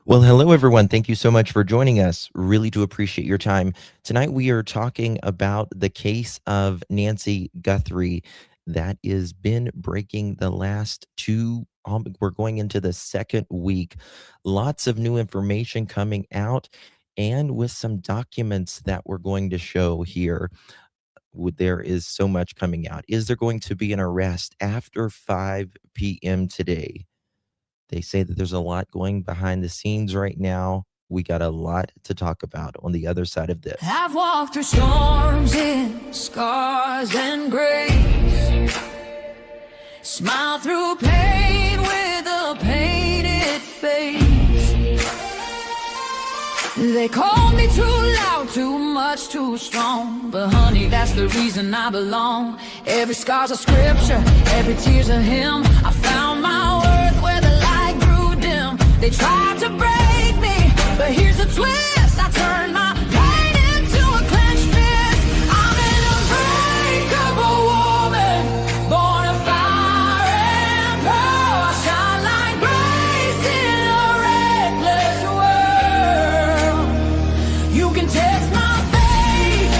Well, hello, everyone. Thank you so much for joining us. Really do appreciate your time. Tonight, we are talking about the case of Nancy Guthrie that has been breaking the last two. We're going into the second week. Lots of new information coming out, and with some documents that we're going to show here. There is so much coming out. Is there going to be an arrest after 5 p.m. today? They say that there's a lot going behind the scenes right now. We got a lot to talk about on the other side of this. I've walked through storms in scars and grace, smile through pain with a painted face. They called me too loud, too much, too strong, but honey, that's the reason I belong. Every scar's a scripture, every tear's a hymn. I found my worth where the light grew dim. They tried to break me, but here's a twist. I turned my pain into a clenched fist. I'm an unbreakable woman, born of fire and pearl. I shine like grace in a reckless world. You can test my faith,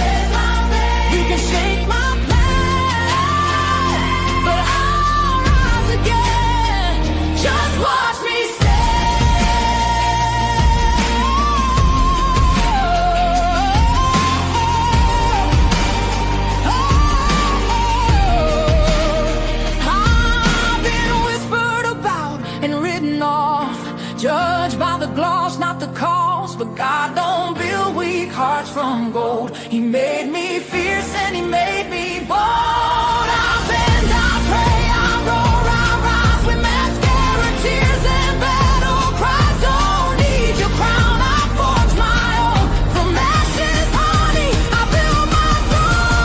you can shake my plan, but I'll rise again. Just watch me judged by the gloss, not the cause. But God don't build weak hearts from gold. He made me fierce and he made me bold. I bend, I pray, I roar, I rise with mascara, tears and battle cries. Don't need your crown, I forge my own. From ashes, honey, I build my throne.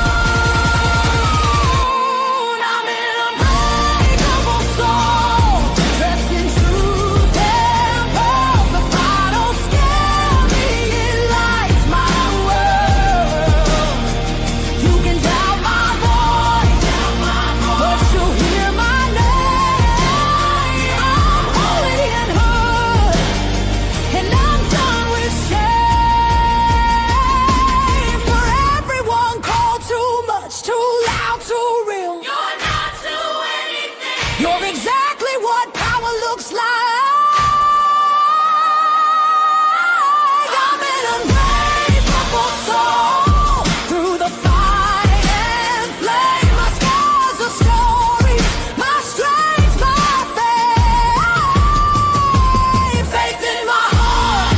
I'm an unbreakable soul, dressed in truth and pearls. The fire don't scare me, it lights my world. You can doubt my voice, but you'll hear my name. I'm holy and hood, and I'm done with shame. For everyone called too much, too loud, too real. You're not to anything. You're exactly what power looks like. I'm an unbreakable soul, through the fight and flame. My scars are stories, my strength, my faith. Faith in my heart,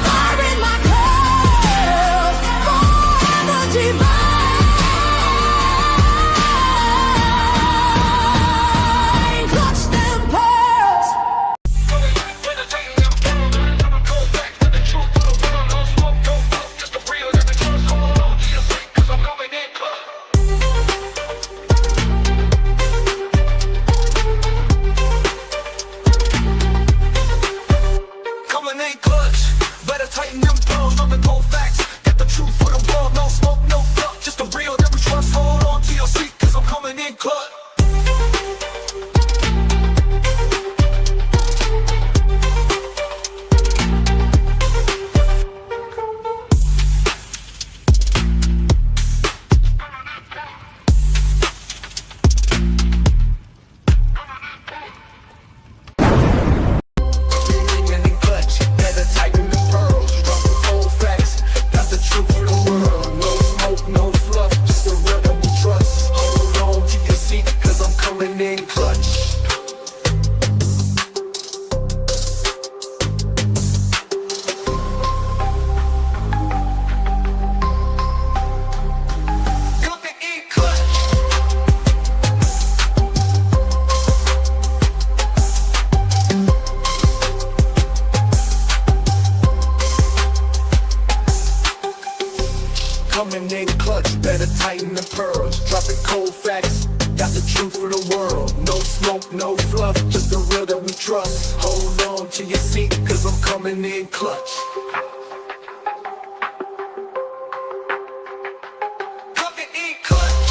fire in my curls, forever divine. Clutch them pearls. Coming in clutch, better tighten them pearls, dropping cold facts. Get the truth for the world, no smoke, no fluff. Just the real that we trust, hold on to your seat, cause I'm coming in clutch. Coming in clutch, better tighten them pearls, dropping cold facts. Got the truth for the world, no smoke, no fluff. Just the real that we trust, hold on to your seat, cause I'm coming in clutch. Coming in clutch. Coming in clutch, better tighten the pearls, dropping cold facts. Got the truth for the world, no smoke, no fluff, just the real that we trust. Hold on to your seat, cause I'm coming in clutch. Coming in clutch.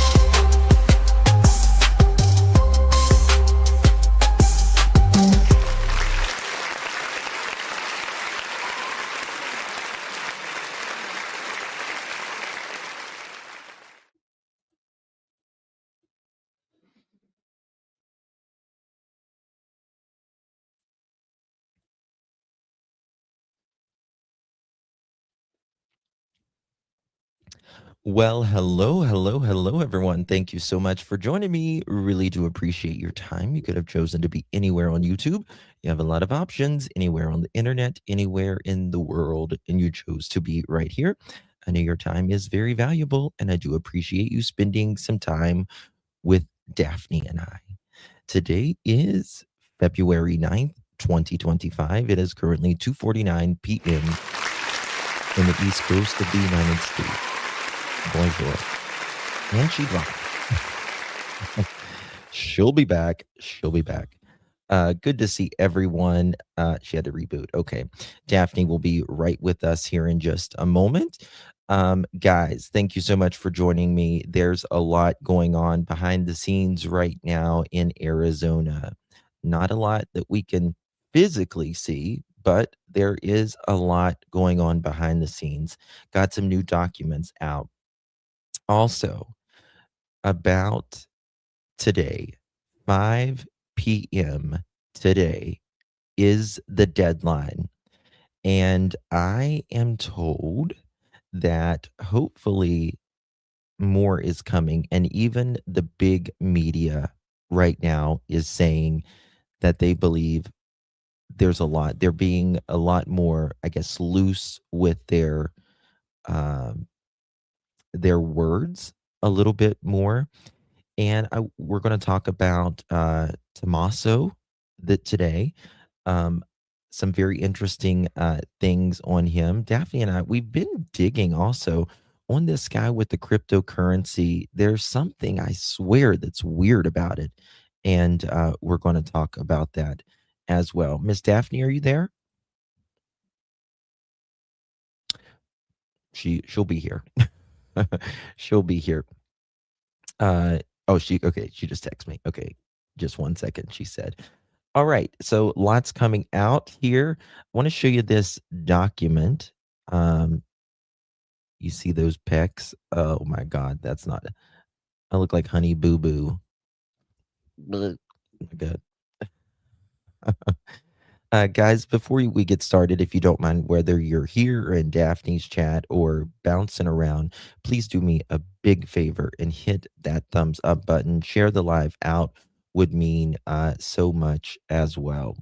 Well, hello, everyone. Thank you so much for joining me. Really do appreciate your time. You could have chosen to be anywhere on YouTube. You have a lot of options, anywhere on the internet, anywhere in the world, and you chose to be right here. I know your time is very valuable, and I do appreciate you spending some time with Daphne and I. Today is February 9th, 2025. It is currently 2:49 p.m. in the East Coast of the United States. Bonjour. And she dropped. She'll be back. She'll be back. Good to see everyone. She had to reboot. Okay. Daphne will be right with us here in just a moment. Guys, thank you so much for joining me. There's a lot going on behind the scenes right now in Arizona. Not a lot that we can physically see, but there is a lot going on behind the scenes. Got some new documents out. Also, about today, 5 p.m. today is the deadline. And I am told that hopefully more is coming. And even the big media right now is saying that they believe there's a lot. They're being a lot more, I guess, loose with um, their words a little bit more. And we're going to talk about Tommaso today. Um, some very interesting things on him. Daphne and I, we've been digging also on this guy with the cryptocurrency. There's something I swear that's weird about it. And we're going to talk about that as well. Miss Daphne, are you there? She'll be here. She'll be here. Oh, she just texted me. Okay, just 1 second, she said. All right, so lots coming out here. I want to show you this document. Um, you see those pecs? Oh my God, that's not. I look like Honey Boo Boo. Bleh. Oh my God. Guys, before we get started, if you don't mind, whether you're here or in Daphne's chat or bouncing around, please do me a big favor and hit that thumbs up button. Share the live out would mean so much as well.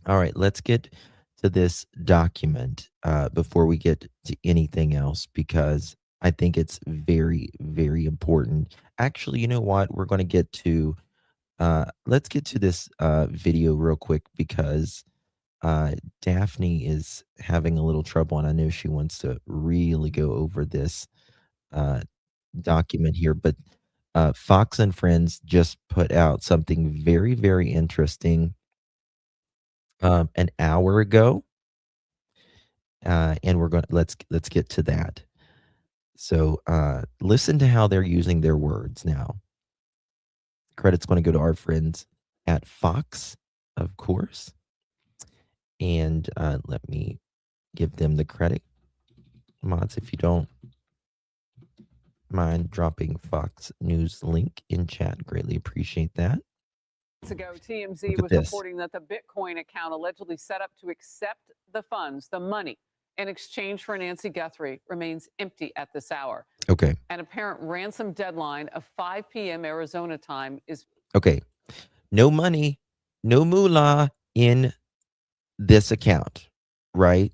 All right, let's get to this document before we get to anything else because I think it's very, very important. Actually, you know what? We're going to get to let's get to this video real quick because Daphne is having a little trouble, and I know she wants to really go over this uh, document here. But Fox and Friends just put out something very, very interesting an hour ago, and we're going. Let's get to that. So listen to how they're using their words now. Credit's going to go to our friends at Fox, of course. And let me give them the credit. Mods, if you don't mind dropping Fox News link in chat, greatly appreciate that. Ago, TMZ Look at was this. reporting that the Bitcoin account allegedly set up to accept the funds, the money, in exchange for Nancy Guthrie remains empty at this hour. Okay. An apparent ransom deadline of 5 p.m. Arizona time is. Okay. No money, no moolah in this account, right?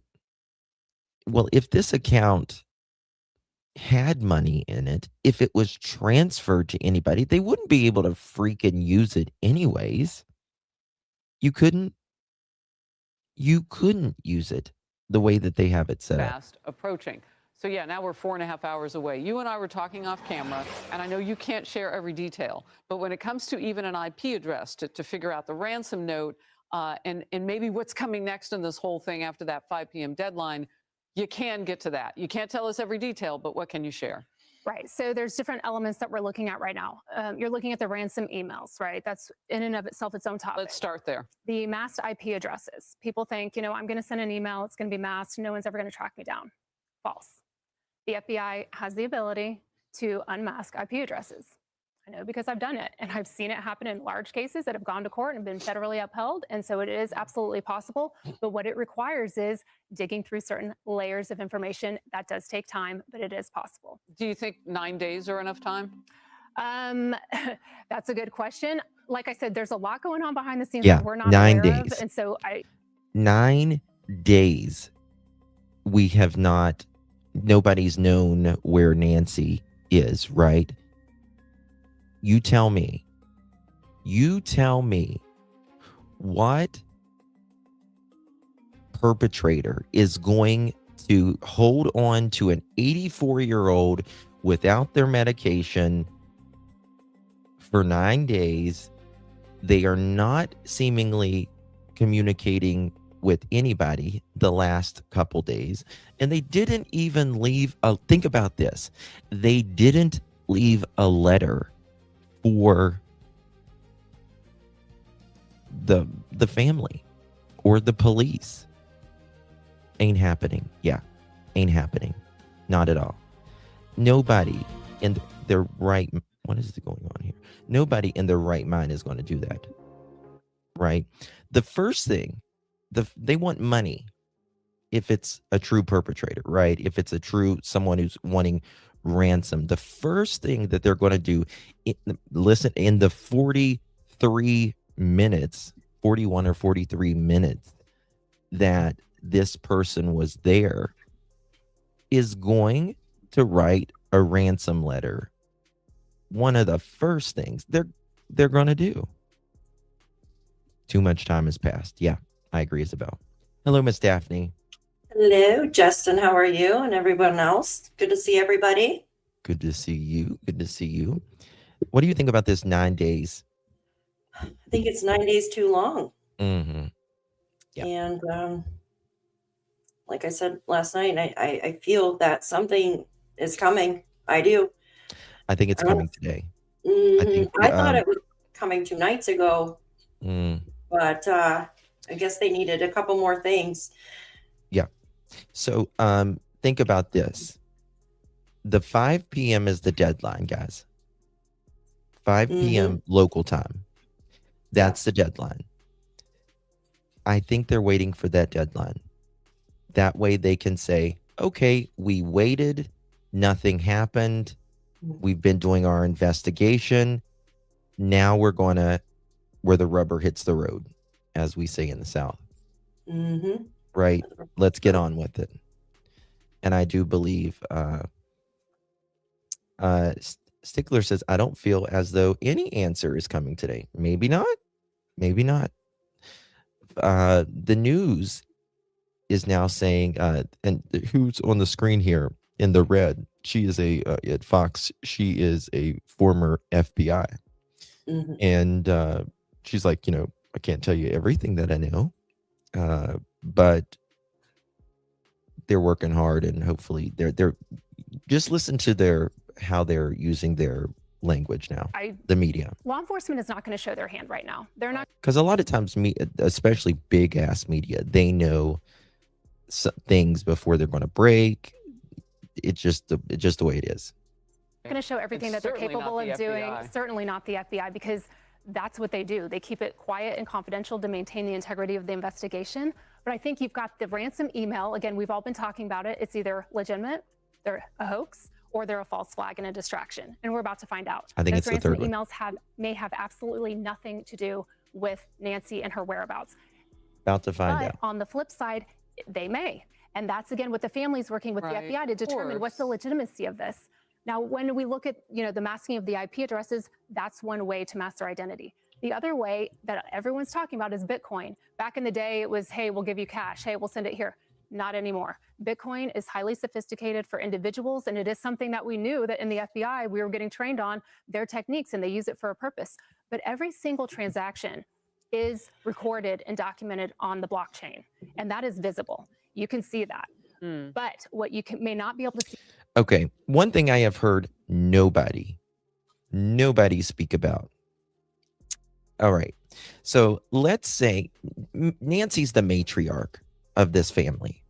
Well, if this account had money in it, if it was transferred to anybody, they wouldn't be able to freaking use it anyways. You couldn't use it the way that they have it set up. Fast approaching. So yeah, now we're 4.5 hours away. You and I were talking off camera, and I know you can't share every detail, but when it comes to even an IP address to figure out the ransom note and maybe what's coming next in this whole thing after that 5 p.m. deadline, you can get to that. You can't tell us every detail, but what can you share? Right. So there's different elements that we're looking at right now. You're looking at the ransom emails, right? That's in and of itself its own topic. Let's start there. The masked IP addresses. People think, I'm going to send an email. It's going to be masked. No one's ever going to track me down. False. The FBI has the ability to unmask IP addresses. I know because I've done it and I've seen it happen in large cases that have gone to court and been federally upheld. And so it is absolutely possible. But what it requires is digging through certain layers of information. That does take time, but it is possible. Do you think 9 days are enough time? Um, that's a good question. Like I said, there's a lot going on behind the scenes Yeah, that we're not 9 aware of. days. And so 9 days. We have not, nobody's known where Nancy is, right? You tell me what perpetrator is going to hold on to an 84-year-old without their medication for 9 days. They are not seemingly communicating with anybody the last couple days, and they didn't even leave a, think about this, they didn't leave a letter for the family or the police. Ain't happening. Yeah, ain't happening. Not at all. Nobody in their right, what is going on here? Nobody in their right mind is going to do that, right? The first thing, they want money if it's a true perpetrator, right? If it's a true someone who's wanting ransom, the first thing that they're going to do, listen, in the 43 minutes, 41 or 43 minutes that this person was there, is going to write a ransom letter. One of the first things they're going to do. Too much time has passed. Yeah, I agree, Isabel. Hello, Miss Daphne. Hello, Justin. How are you and everyone else? Good to see everybody. Good to see you. Good to see you. What do you think about this 9 days? I think it's 9 days too long. Mm-hmm. Yeah. And like I said last night, I feel that something is coming. I do. I think it's coming today. I thought it was coming 2 nights ago, but I guess they needed a couple more things. Yeah. So think about this. The 5 p.m. is the deadline, guys. 5 p.m. local time. That's the deadline. I think they're waiting for that deadline. That way they can say, okay, we waited. Nothing happened. We've been doing our investigation. Now we're going to where the rubber hits the road, as we say in the South. Right? Let's get on with it. And I do believe Stickler says, I don't feel as though any answer is coming today. Maybe not. Maybe not. The news is now saying, and who's on the screen here in the red, she is at Fox, she is a former FBI. And she's like, I can't tell you everything that I know, but they're working hard, and hopefully they're just listen to how they're using their language now. The media, law enforcement is not going to show their hand right now. They're not, because a lot of times, especially big ass media, they know things before they're going to break. It's just the way it is. going to show everything that they're capable of doing. Certainly not the FBI, because that's what they do. They keep it quiet and confidential to maintain the integrity of the investigation. But I think you've got the ransom email. Again, we've all been talking about it. It's either legitimate, they're a hoax, or they're a false flag and a distraction. And we're about to find out. I think those it's the third ransom one. emails may have absolutely nothing to do with Nancy and her whereabouts. About to find out. On the flip side, they may. And that's, again, what the family's working with the FBI to determine what's the legitimacy of this. Now, when we look at, the masking of the IP addresses, that's one way to mask their identity. The other way that everyone's talking about is Bitcoin. Back in the day, it was, hey, we'll give you cash. Hey, we'll send it here. Not anymore. Bitcoin is highly sophisticated for individuals, and it is something that we knew that in the FBI, we were getting trained on their techniques, and they use it for a purpose. But every single transaction is recorded and documented on the blockchain, and that is visible. You can see that. But what you may not be able to see. Okay. One thing I have heard nobody speak about. All right. So let's say Nancy's the matriarch of this family,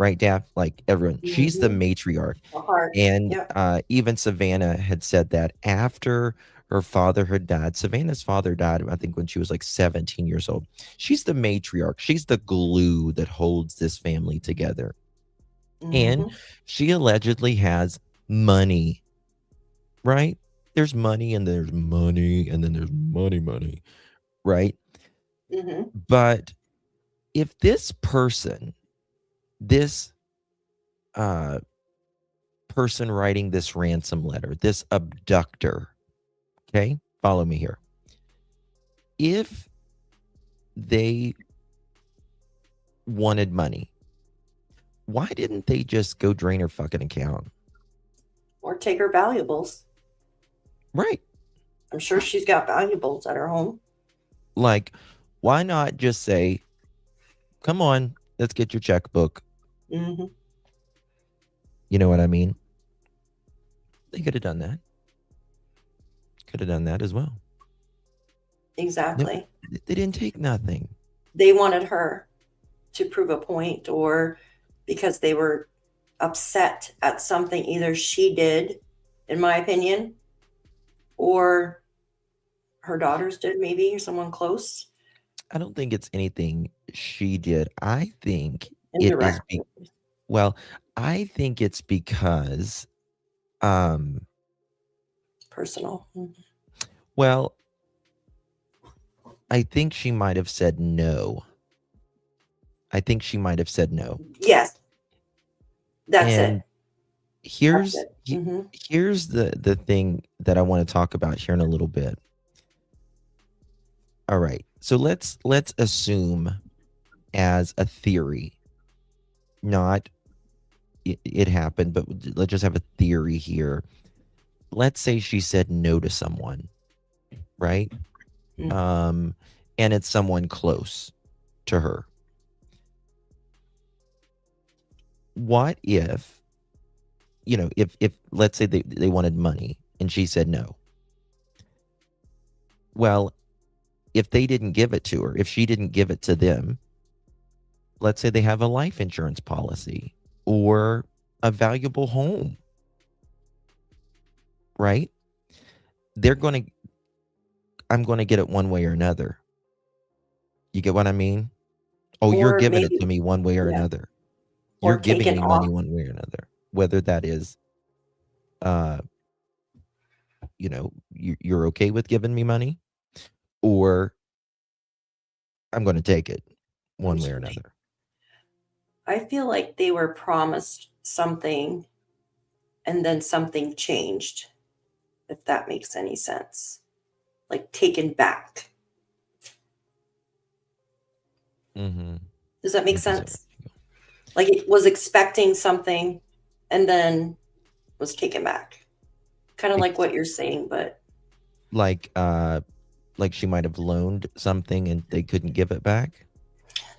right, Daph? Like everyone, she's the Mhm. matriarch. The heart. And Yep. even Savannah had said that after her father had died, Savannah's father died, I think, when she was like 17 years old. She's the matriarch. She's the glue that holds this family together. And Mhm. she allegedly has money, right? There's money and there's money and then there's money, right? Mhm. But if this person, this uh, person writing this ransom letter, this abductor, okay, follow me here. If they wanted money, why didn't they just go drain her fucking account? Or take her valuables. Right. I'm sure she's got valuables at her home. Like, why not just say, come on, let's get your checkbook? Hmm. You know what I mean? They could have done that. Could have done that as well. No, Exactly. they didn't take nothing. They wanted her to prove a point, or because they were upset at something either she did, in my opinion, or her daughters did, maybe, or someone close. I don't think it's anything she did. I think it is Indirectly. well, I think it's because um Personal. Mhm. well, I think she might have said no. I think she might have said no. Yes, that's And it. That's here's it. Hmm. here's the thing that I want to talk about here in a little bit. All right. So let's assume as a theory, not it happened, but let's just have a theory here. Let's say she said no to someone, right? Mm. And it's someone close to her. What if, if let's say they wanted money and she said no? Well, if they didn't give it to her, if she didn't give it to them, let's say they have a life insurance policy or a valuable home, right? They're going to, I'm going to get it one way or another. You get what I mean? Oh, you're Or giving it maybe, to me one way or yeah, another. You're or giving taken me money off. one way or another, whether that is, uh, you're okay with giving me money, or I'm going to take it one way or another. I feel like they were promised something and then something changed, if that makes any sense. Like taken back. Mm-hmm. Does that make I can see sense? Like it was expecting something and then was taken back. Kind of like what you're saying, but like she might have loaned something and they couldn't give it back.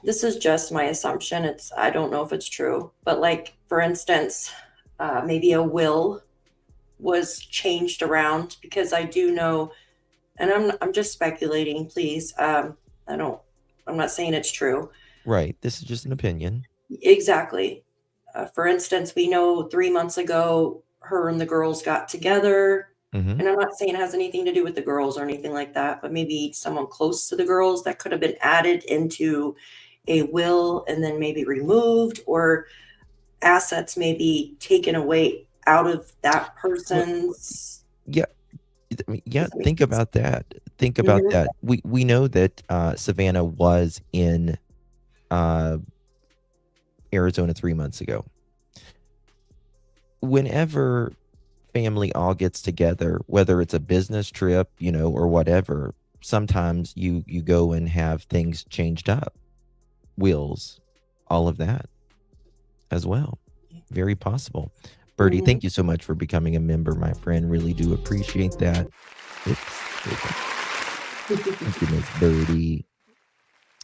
this is just my assumption. I don't know if it's true, but like for instance, maybe a will was changed around, because I do know, and I'm just speculating, please. I'm not saying it's true. Right. This is just an opinion. Exactly. For instance, we know 3 months ago, her and the girls got together. Mm-hmm. And I'm not saying it has anything to do with the girls or anything like that, but maybe someone close to the girls that could have been added into a will and then maybe removed, or assets maybe taken away out of that Well, person's. yeah. I mean, yeah. Does that make Think sense? about that. Think about Mhm. that. We know that Savannah was in uh, Arizona 3 months ago. Whenever family all gets together, whether it's a business trip, or whatever, sometimes you go and have things changed up, wills, all of that as well. Very possible. Birdie, Mhm. thank you so much for becoming a member, my friend. Really do appreciate that. Oops. There we go. Thank you, Miss Birdie.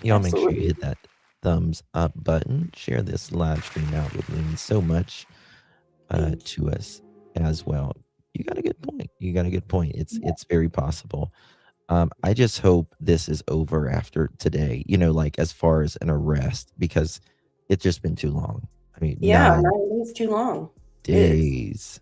Y'all make sure you Absolutely. hit that thumbs up button. Share this live stream out. It means so much Thank to us as well. You got a good point. You got a good point. you. It's very possible. I just hope this is over after today, like as far as an arrest, because it's just been too long. I mean, Yeah, 9 days too long. days.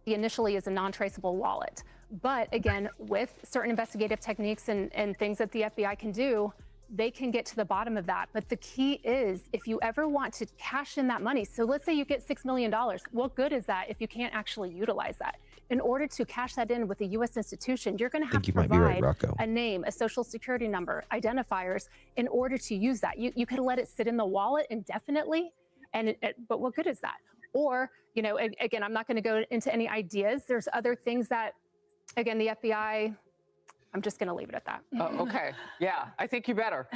Initially is a non-traceable wallet. But again, with certain investigative techniques and things that the FBI can do, they can get to the bottom of that. But the key is, if you ever want to cash in that money, so let's say you get $6 million, what good is that if you can't actually utilize that? In order to cash that in with a U.S. institution, you're going to have to provide a name, a social security number, identifiers in order to use that. You could let it sit in the wallet indefinitely, but what good is that? Or, you know, again, I'm not going to go into any ideas. There's other things that, again, the FBI, I'm just going to leave it at that. Oh, okay. Yeah, I think you better.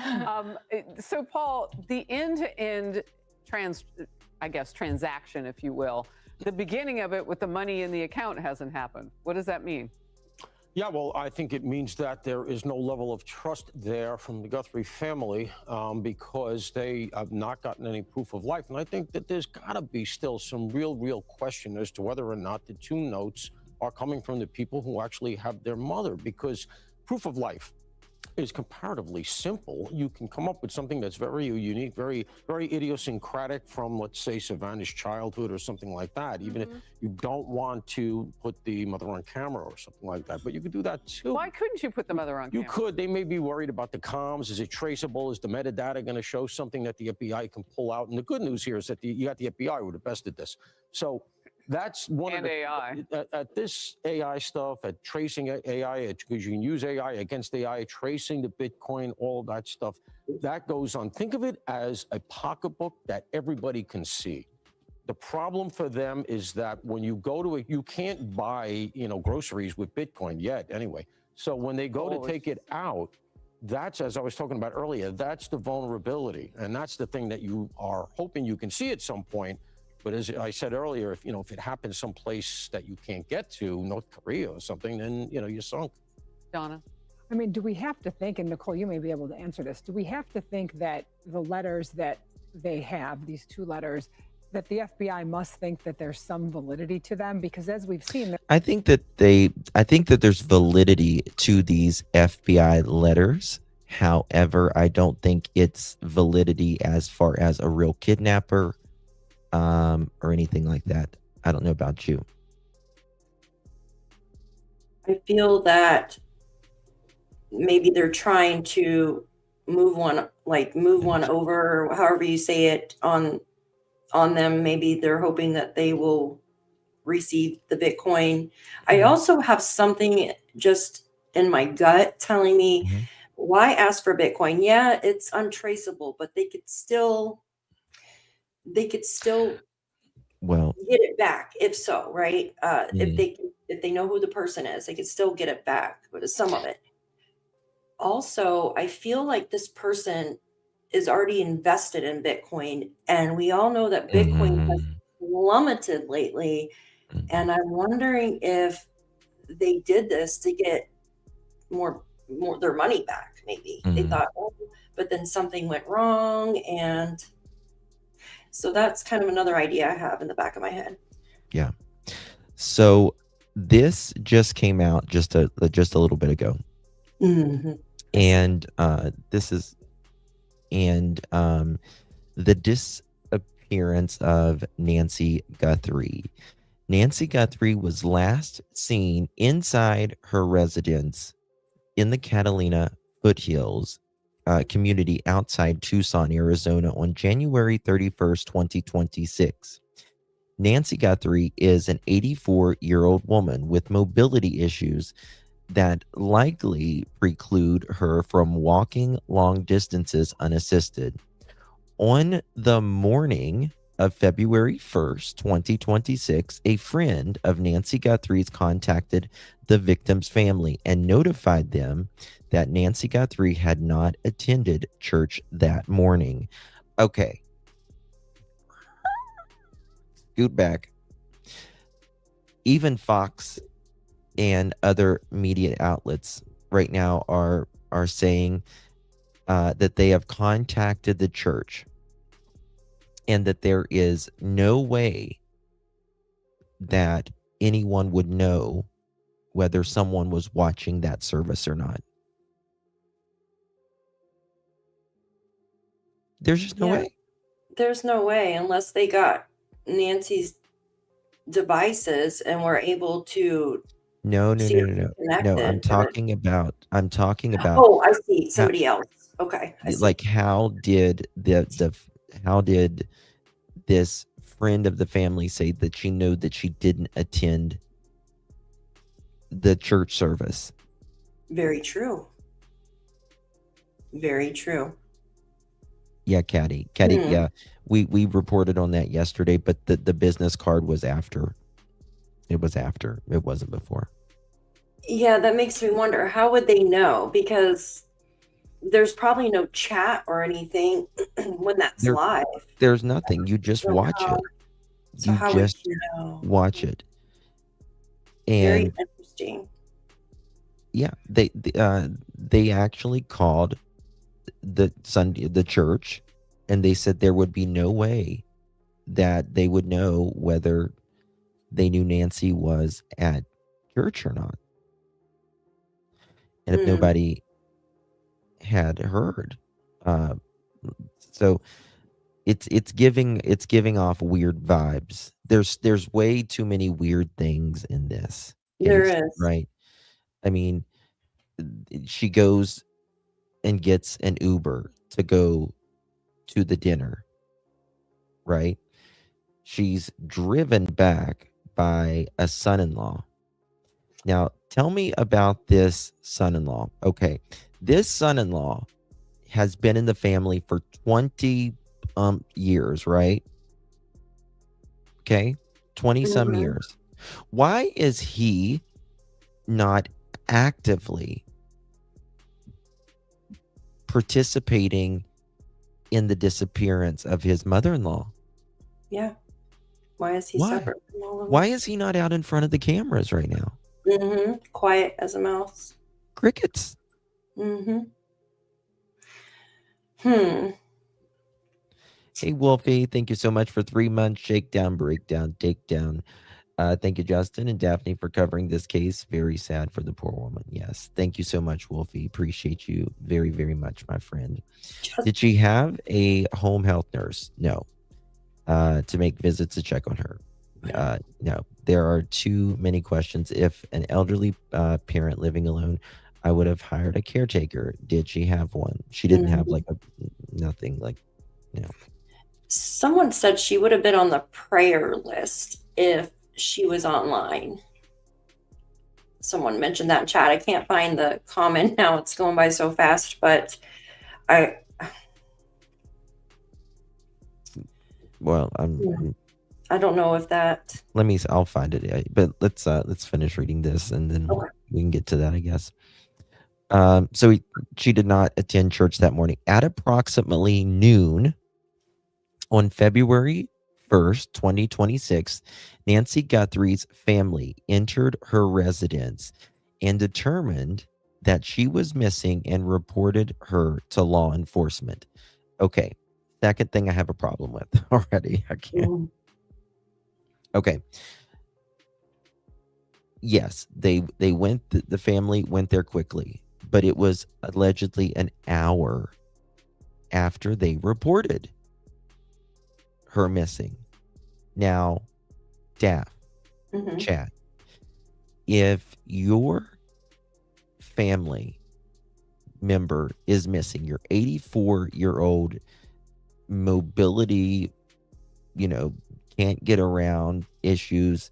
So, Paul, the end-to-end transaction, if you will, the beginning of it with the money in the account hasn't happened. What does that mean? Yeah, well, I think it means that there is no level of trust there from the Guthrie family because they have not gotten any proof of life. And I think that there's got to be still some real question as to whether or not the two notes are coming from the people who actually have their mother, because proof of life is comparatively simple. You can come up with something that's very unique, very idiosyncratic from, let's say, Savannah's childhood or something like that, even if you don't want to put the mother on camera or something like that. But you could do that too. Why couldn't you put the mother on camera? You could. They may be worried about the comms. Is it traceable? Is the metadata going to show something that the FBI can pull out? And the good news here is that you got the FBI who best at this. So that's one and of the AI. At this AI stuff, at tracing AI, because you can use AI against AI, tracing the Bitcoin, all that stuff, that goes on. Think of it as a pocketbook that everybody can see. The problem for them is that when you go to it, you can't buy, groceries with Bitcoin yet anyway. So when they go to take it out, that's, as I was talking about earlier, that's the vulnerability. And that's the thing that you are hoping you can see at some point. But as I said earlier, if it happens someplace that you can't get to, North Korea or something, then, you're sunk. Donna? I mean, do we have to think, and Nicole, you may be able to answer this, do we have to think that the letters that they have, these two letters, that the FBI must think that there's some validity to them? Because as we've seen, I think that there's validity to these FBI letters. However, I don't think it's validity as far as a real kidnapper or anything like that. I don't know about you. I feel that maybe they're trying to move one over, however you say it, on them. Maybe they're hoping that they will receive the Bitcoin. I also have something just in my gut telling me, why ask for Bitcoin? Yeah, it's untraceable, but they could still Well, get it back if so, right? If they know who the person is, they could still get it back, but some of it. Also, I feel like this person is already invested in Bitcoin, and we all know that Bitcoin has plummeted lately. And I'm wondering if they did this to get more their money back. Maybe they thought, but then something went wrong, and so that's kind of another idea I have in the back of my head. Yeah. So this just came out just a little bit ago. And the disappearance of Nancy Guthrie. Nancy Guthrie was last seen inside her residence in the Catalina foothills community outside Tucson, Arizona on January 31st, 2026. Nancy Guthrie is an 84-year-old woman with mobility issues that likely preclude her from walking long distances unassisted. On the morning of February 1st, 2026, a friend of Nancy Guthrie's contacted the victim's family and notified them that Nancy Guthrie had not attended church that morning. Okay. Scoot back. Even Fox and other media outlets right now are saying that they have contacted the church and that there is no way that anyone would know whether someone was watching that service or not. There's just no way. There's no way unless they got Nancy's devices and were able to No, no, see no, if no, they no. No, I'm connected. But talking about I'm talking about oh, I see. how, Somebody else. Okay, I see. like how did how did this friend of the family say that she knew that she didn't attend the church service? Very true. Very true. Yeah, Caddy. Hmm. Yeah. We reported on that yesterday, but the business card was after. It was after. It wasn't before. Yeah, that makes me wonder, how would they know? Because there's probably no chat or anything when that's There live. there's nothing. You just So watch how, it. so You how would just you know? watch it. Very And interesting. yeah, they actually called the church, and they said there would be no way that they would know whether they knew Nancy was at church or not. And if Hmm. nobody had heard, uh, so it's giving off weird vibes. There's way too many weird things in this There case, is. right? I mean, she goes and gets an Uber to go to the dinner, right? She's driven back by a son-in-law. Now, tell me about this son-in-law. Okay. This son-in-law has been in the family for 20 years, right? Okay. 20 some Hmm. years. Why is he not actively participating in the disappearance of his mother-in-law? Yeah. Why is he Why? separate from all of Why us? is he not out in front of the cameras right now? Quiet as a mouse. Crickets. Hmm. Hey, Wolfie, thank you so much for 3 months. Shakedown, breakdown, takedown. Thank you, Justin and Daphne, for covering this case. Very sad for the poor woman. Yes. Thank you so much, Wolfie. Appreciate you very, very much, my friend. Did she have a home health nurse? No. To make visits to check on her? No. There are too many questions. If an elderly parent living alone, I would have hired a caretaker. Did she have one? She didn't have like nothing like, you know. Someone said she would have been on the prayer list if she was online. Someone mentioned that in chat. I can't find the comment now. It's going by so fast, but I don't know if that. I'll find it. But let's finish reading this, and then we can get to that, I guess. So she did not attend church that morning. At approximately noon on February 1st, 2026, Nancy Guthrie's family entered her residence and determined that she was missing and reported her to law enforcement. Okay. Second thing I have a problem with already. I can't. Okay. Yes, they went. The family went there quickly, but it was allegedly an hour after they reported her missing. Now, Daph, chat. If your family member is missing, your 84-year-old mobility, can't get around issues,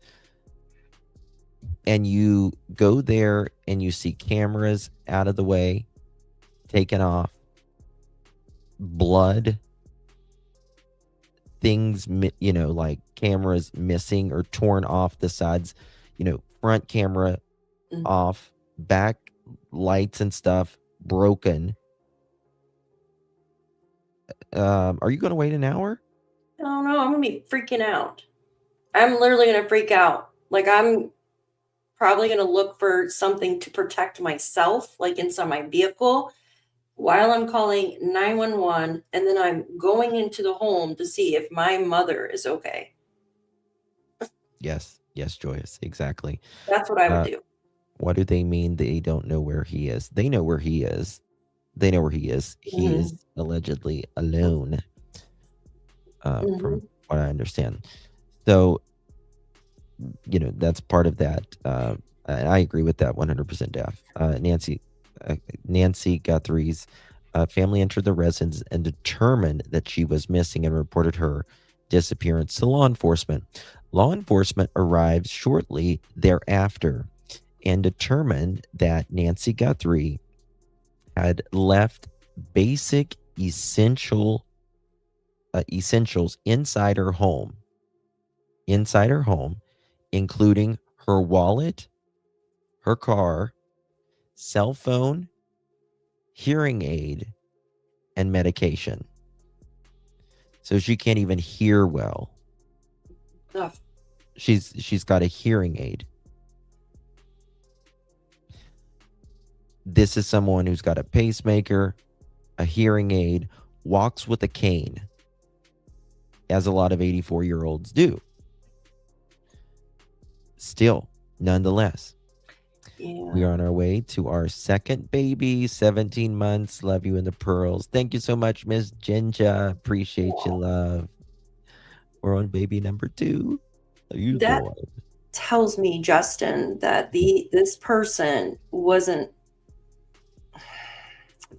and you go there and you see cameras out of the way, taken off, blood, things, like cameras missing or torn off the sides, front camera off, back lights and stuff broken. Are you going to wait an hour? I don't know. I'm going to be freaking out. I'm literally going to freak out. Like, I'm probably going to look for something to protect myself, like inside my vehicle, while I'm calling 911, and then I'm going into the home to see if my mother is okay. Yes, Joyce, exactly. That's what I would do. What do they mean they don't know where he is? They know where he is. They know where he is. He is allegedly alone. from Mhm. what I understand. So, that's part of that. And I agree with that 100%, Daph. Nancy Guthrie's family entered the residence and determined that she was missing and reported her disappearance to law enforcement. Law enforcement arrived shortly thereafter and determined that Nancy Guthrie had left basic essentials inside her home, including her wallet, her car, cell phone, hearing aid, and medication. So she can't even hear well. Ugh. She's got a hearing aid. This is someone who's got a pacemaker, a hearing aid, walks with a cane, as a lot of 84-year-olds do. Still, nonetheless, we Yeah. are on our way to our second baby, 17 months. Love you in the pearls. Thank you so much, Miss Jinja. Appreciate you, love. We're on baby number 2. How you That doing? tells me, Justin, that this person wasn't.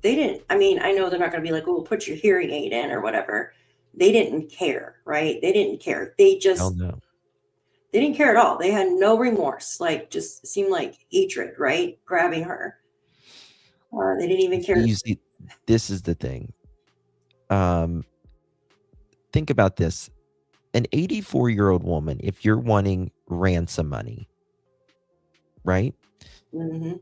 They didn't. I mean, I know they're not going to be like, "Oh, put your hearing aid in" or whatever. They didn't care, right? They didn't care. Hell no. They didn't care at all. They had no remorse. Like, just seemed like hatred, right? Grabbing her. They didn't even care. You see, this is the thing. Think about this. An 84-year-old woman, if you're wanting ransom money, right? Mm-hmm.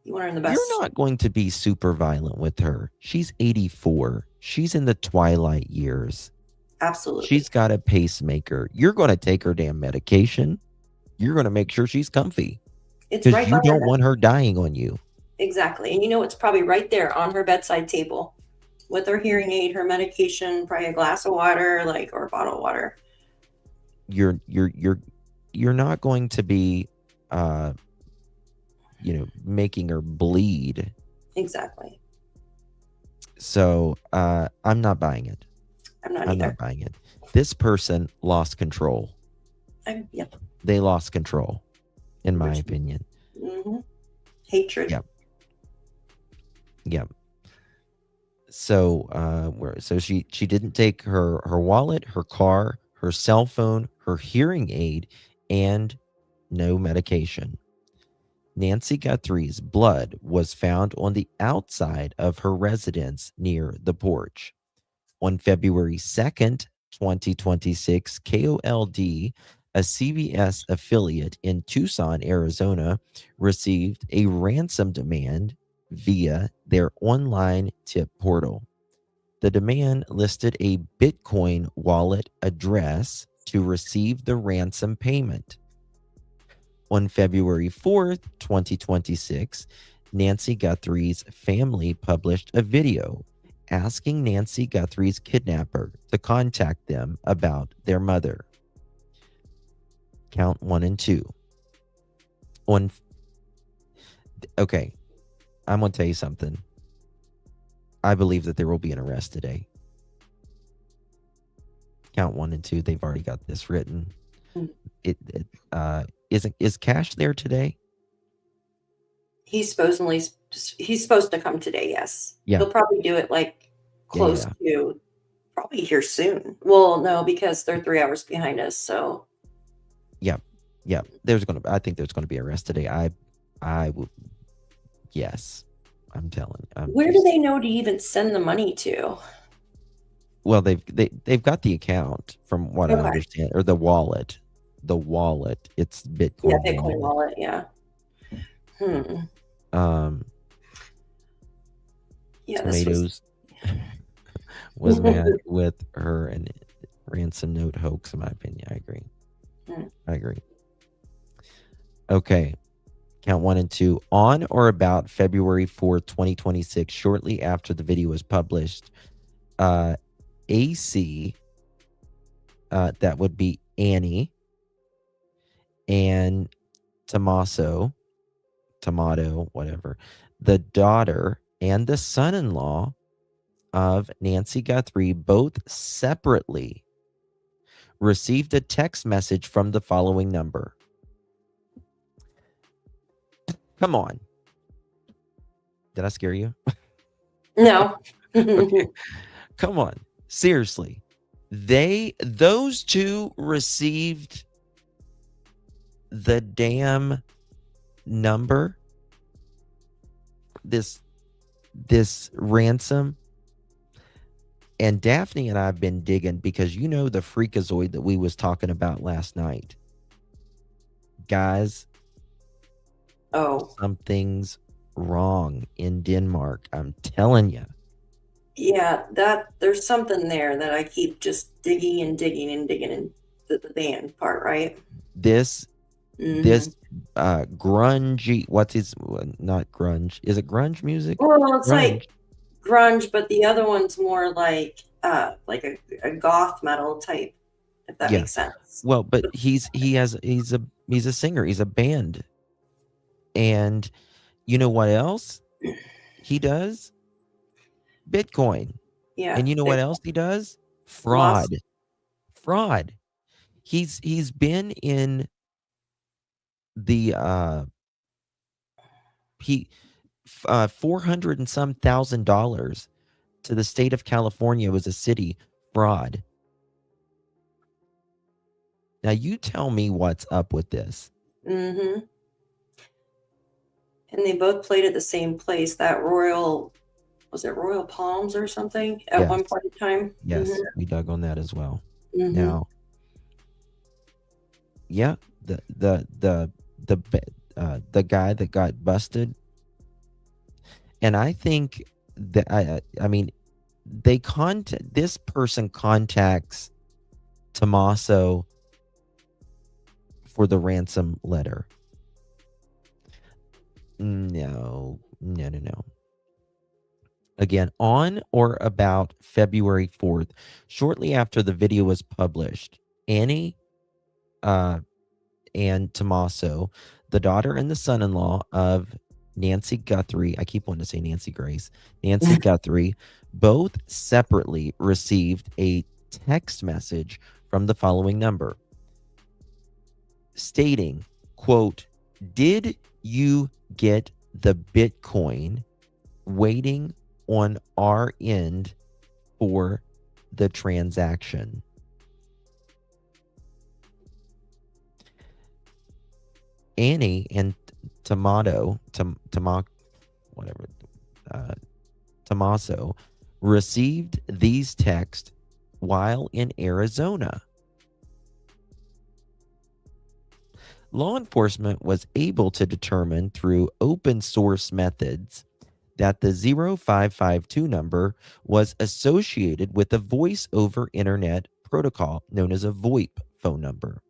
You want her in the best. You're not going to be super violent with her. She's 84. She's in the twilight years. Absolutely. She's got a pacemaker. You're going to take her damn medication. You're going to make sure she's comfy. It's Because right you by her don't want her dying on you. Exactly. And it's probably right there on her bedside table with her hearing aid, her medication, probably a glass of water, or a bottle of water. You're not going to be making her bleed. Exactly. So I'm not buying it. I'm not I'm either. not buying it. This person lost control. Yep. They lost control, in my opinion. Mm-hmm. Hatred. Yep. So she didn't take her wallet, her car, her cell phone, her hearing aid, and no medication. Nancy Guthrie's blood was found on the outside of her residence near the porch. On February 2nd, 2026, KOLD, a CBS affiliate in Tucson, Arizona, received a ransom demand via their online tip portal. The demand listed a Bitcoin wallet address to receive the ransom payment. On February 4th, 2026, Nancy Guthrie's family published a video asking Nancy Guthrie's kidnapper to contact them about their mother. Count 1 and 2. Okay, I'm going to tell you something. I believe that there will be an arrest today. Count 1 and 2. They've already got this written. Is Cash there today? He's supposed to come today. Yes. Yeah. He'll probably do it close to probably here soon. Well, no, because they're 3 hours behind us. So. Yeah. I think there's going to be an arrest today. I would. Yes. I'm telling you. Where do they know to even send the money to? Well, they've got the account from what I understand, or the wallet. The wallet. It's Bitcoin. Yeah, Bitcoin wallet. Yeah. Yeah. Tomatoes was mad with her and ransom note hoax. In my opinion, I agree. I agree. Okay. Count 1 and 2. On or about February 4th, 2026, shortly after the video was published, AC, that would be Annie, and Tomato, whatever, the daughter and the son-in-law of Nancy Guthrie, both separately received a text message from the following number. Come on. Did I scare you? No. Okay. Come on. Seriously. Those two received the damn number, this ransom. And Daphne and I have been digging because you know the freakazoid that we was talking about last night. Guys, Oh, something's wrong in Denmark. I'm telling you. yeah, there's something there that I keep just digging and digging and digging in the band part, right? This Mhm. grungy, not grunge. Is it grunge music? Well, it's Grunge. like grunge, but the other one's more like a goth metal type, if that Yeah. makes sense. Well, but he's a singer. He's a band. And you know what else he does? Bitcoin. Yeah. And you know what else he does? Lost. Fraud. He's been in the $400 and some $1,000 to the state of California was a city fraud. Now you tell me what's up with this. Mm-hmm. And they both played at the same place, that was it Royal Palms or something at one point in time? Yes, Mhm. we dug on that as well. Mhm. Now, yeah, the guy that got busted, and I think that I mean, this person contacts Tommaso for the ransom letter. No. Again, on or about February 4th, shortly after the video was published, Annie and Tommaso, the daughter and the son-in-law of Nancy Guthrie, I keep wanting to say Nancy Grace, Nancy Guthrie, both separately received a text message from the following number stating, quote, "Did you get the Bitcoin? Waiting on our end for the transaction." Annie and Tommaso received these texts while in Arizona. Law enforcement was able to determine through open source methods that the 0552 number was associated with a voice over internet protocol known as a VoIP phone number.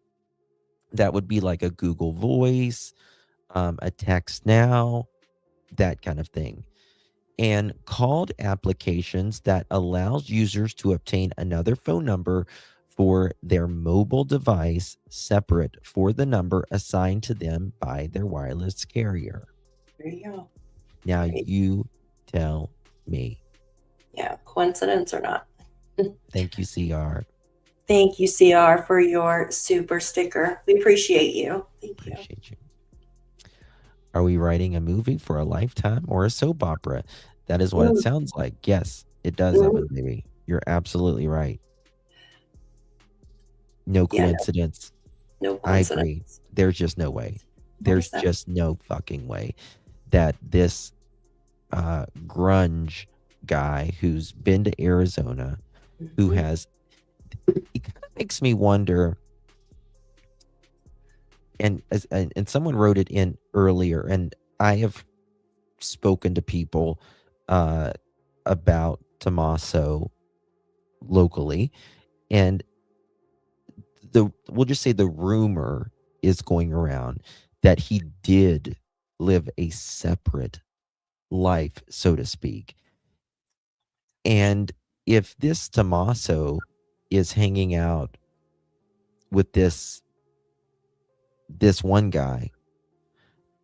That would be like a Google Voice, a Text Now, that kind of thing. And called applications that allows users to obtain another phone number for their mobile device separate for the number assigned to them by their wireless carrier. There you go. Now Right. you tell me. Yeah, coincidence or not. Thank you, CR. Thank you, CR, for your super sticker. We appreciate you. Thank you. Appreciate you. Are we writing a movie for a lifetime or a soap opera? That is what it sounds like. Yes, it does, Evan, baby. You're absolutely right. No Yeah, coincidence. no I coincidence. agree. There's just no way. There's just no fucking way that this grunge guy who's been to Arizona, who has, it kind of makes me wonder. And someone wrote it in earlier, and I have spoken to people about Tommaso locally, and we'll just say the rumor is going around that he did live a separate life, so to speak. And if this Tommaso is hanging out with this one guy,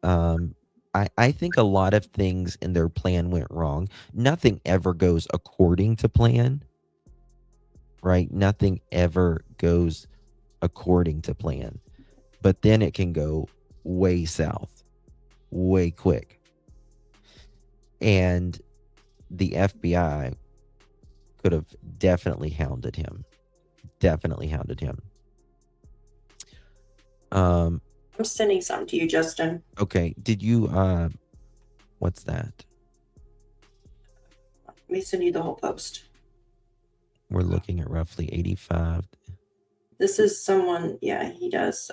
I think a lot of things in their plan went wrong. Nothing ever goes according to plan, right? Nothing ever goes according to plan. But then it can go way south, way quick. And the FBI could have definitely hounded him. I'm sending some to you, Justin. Okay. Did you, what's that? Let me send you the whole post. We're looking at roughly 85. This is someone, yeah, he does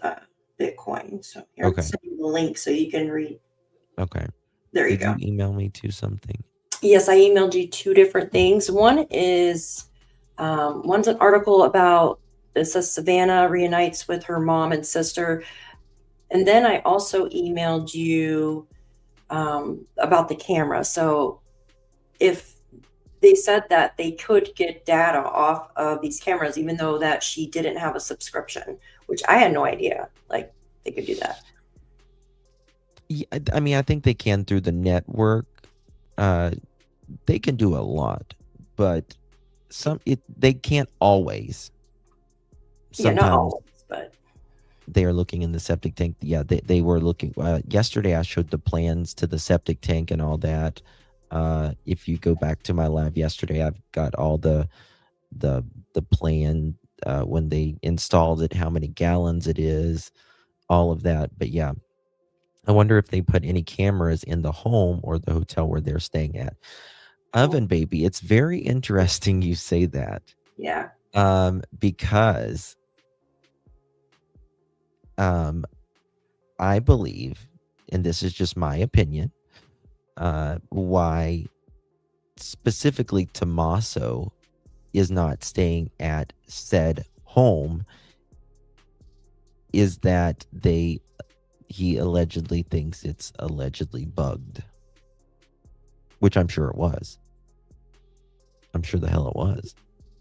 Bitcoin. So here, Okay. I'm sending you the link so you can read. Okay. There you go. Did you email me to something? Yes, I emailed you two different things. One is, one's an article about, it says Savannah reunites with her mom and sister. And then I also emailed you about the camera. So if they said that they could get data off of these cameras, even though that she didn't have a subscription, which I had no idea, like they could do that. Yeah, I mean, I think they can through the network. They can do a lot, but they can't always. Yeah, not always, but they are looking in the septic tank. Yeah, they were looking. Yesterday, I showed the plans to the septic tank and all that. If you go back to my live yesterday, I've got all the plan when they installed it, how many gallons it is, all of that. But yeah, I wonder if they put any cameras in the home or the hotel where they're staying at. Oven baby, it's very interesting you say that. Yeah. Because I believe, and this is just my opinion, why specifically Tommaso is not staying at said home is that he allegedly thinks it's allegedly bugged, which I'm sure it was. I'm sure the hell it was.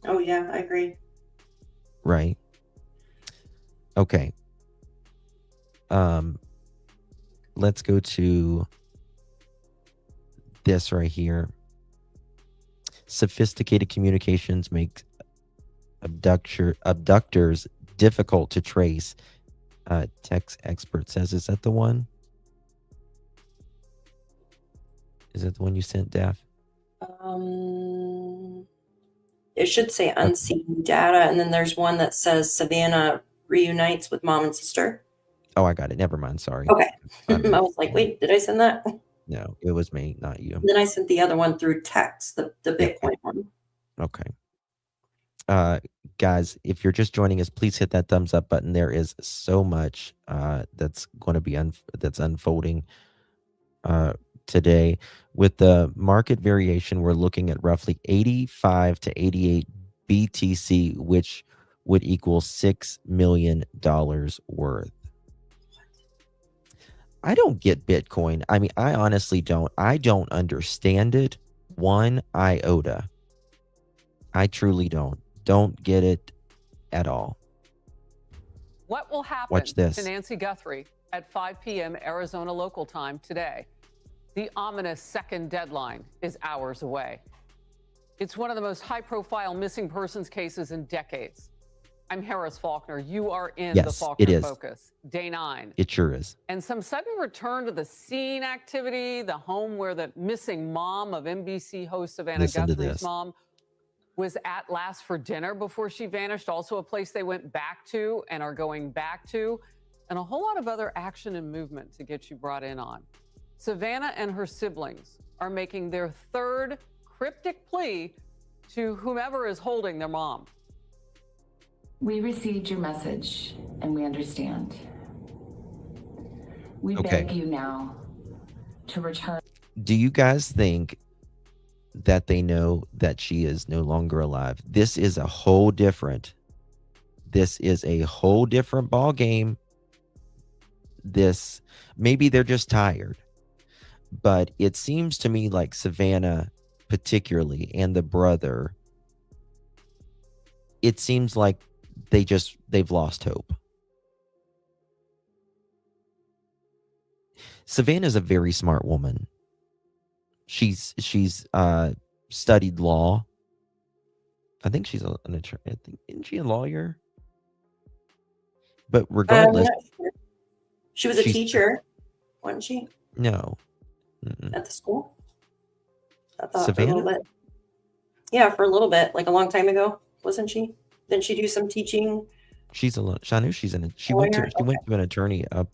Oh yeah, I agree. Right. Okay. Let's go to this right here. Sophisticated communications make abductors difficult to trace. Text expert says, is that the one? Is that the one you sent, Daph? It should say unseen data, and then there's one that says Savannah reunites with mom and sister. Oh, I got it. Never mind. Sorry. Okay. I was like, wait, did I send that? No, it was me, not you. Then I sent the other one through text, the Bitcoin one. Okay. Guys, if you're just joining us, please hit that thumbs up button. There is so much that's going to be that's unfolding today. With the market variation, we're looking at roughly 85 to 88 BTC, which would equal $6 million worth. I don't get Bitcoin. I mean, I honestly don't. I don't understand it one iota. I truly don't. Don't get it at all. What will happen Watch this. to Nancy Guthrie at 5 p.m. Arizona local time today? The ominous second deadline is hours away. It's one of the most high-profile missing persons cases in decades. I'm Harris Faulkner. You are in the Faulkner Focus. Day 9. It sure is. And some sudden return to the scene activity, the home where the missing mom of NBC host Savannah Guthrie's mom was at last for dinner before she vanished. Also a place they went back to and are going back to. And a whole lot of other action and movement to get you brought in on. Savannah and her siblings are making their third cryptic plea to whomever is holding their mom. We received your message and we understand. We beg you now to return. Do you guys think that they know that she is no longer alive? This is a whole different ball game. Maybe they're just tired. But it seems to me like Savannah particularly and the brother, it seems like they've lost hope. Savannah's a very smart woman. She's studied law. I think she's an attorney. Isn't she a lawyer? But I'm regardless, not sure. She was a she's teacher, wasn't she, no. Mm-mm. at the school? I thought for a little Savannah? bit. Yeah, for a little bit, like a long time ago, wasn't she? Didn't she do some teaching? She's a I knew she went Lawyer? to Okay. an attorney up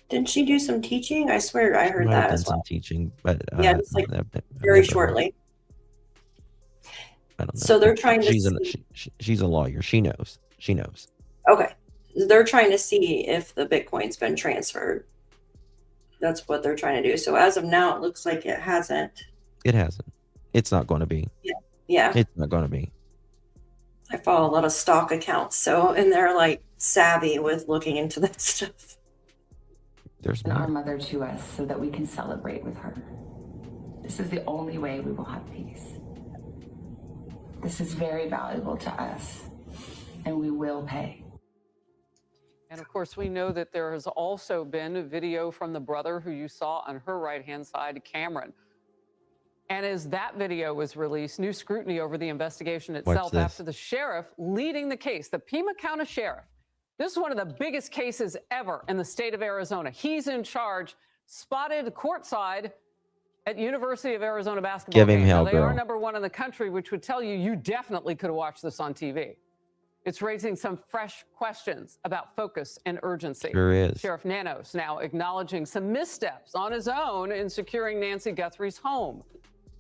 Didn't she do some teaching? I swear I she heard might have that done as some well. teaching, but Yeah, just like I've very never heard. shortly. I don't know. So they're trying to She's a see. she's a lawyer. She knows. She knows. Okay. They're trying to see if the Bitcoin's been transferred. That's what they're trying to do. So as of now, it looks like it hasn't. It hasn't. It's not going to be. Yeah. It's not going to be. I follow a lot of stock accounts, and they're like savvy with looking into that stuff. There's And our more. mother to us so that we can celebrate with her. This is the only way we will have peace. This is very valuable to us, and we will pay. And of course, we know that there has also been a video from the brother who you saw on her right-hand side, Cameron. And as that video was released, new scrutiny over the investigation itself after the sheriff leading the case, the Pima County Sheriff. This is one of the biggest cases ever in the state of Arizona. He's in charge, spotted courtside at University of Arizona basketball Give him game. hell, Now, they are girl. #1 in the country, which would tell you definitely could have watched this on TV. It's raising some fresh questions about focus and urgency. Sure is. Sheriff Nanos now acknowledging some missteps on his own in securing Nancy Guthrie's home.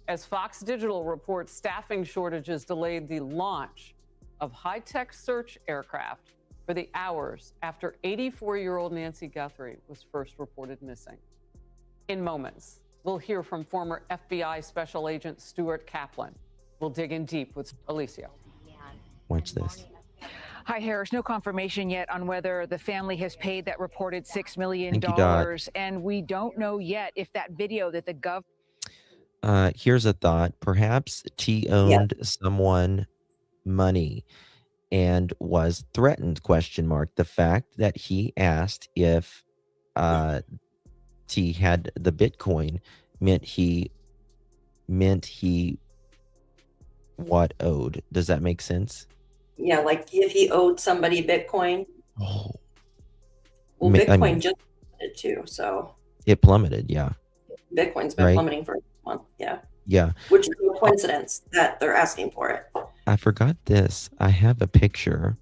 As Fox Digital reports, staffing shortages delayed the launch of high-tech search aircraft for the hours after 84-year-old Nancy Guthrie was first reported missing. In moments, we'll hear from former FBI Special Agent Stuart Kaplan. We'll dig in deep with Alicia. Watch this. Hi, Harris. No confirmation yet on whether the family has paid that reported $6 million. Thank you, Dot. And we don't know yet if that video that the Here's a thought. Perhaps T owned someone money and was threatened, question mark. The fact that he asked if T had the Bitcoin meant he what owed. Does that make sense? Yeah, like if he owed somebody Bitcoin. Oh. Well, I Bitcoin mean, just plummeted too, so it plummeted, yeah. Bitcoin's been Right. plummeting for a month, yeah. Yeah. Which is a coincidence that they're asking for it. I forgot this. I have a picture.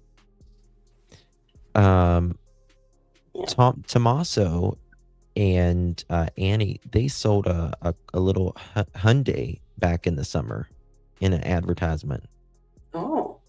Tommaso and Annie, they sold a little Hyundai back in the summer in an advertisement. Oh.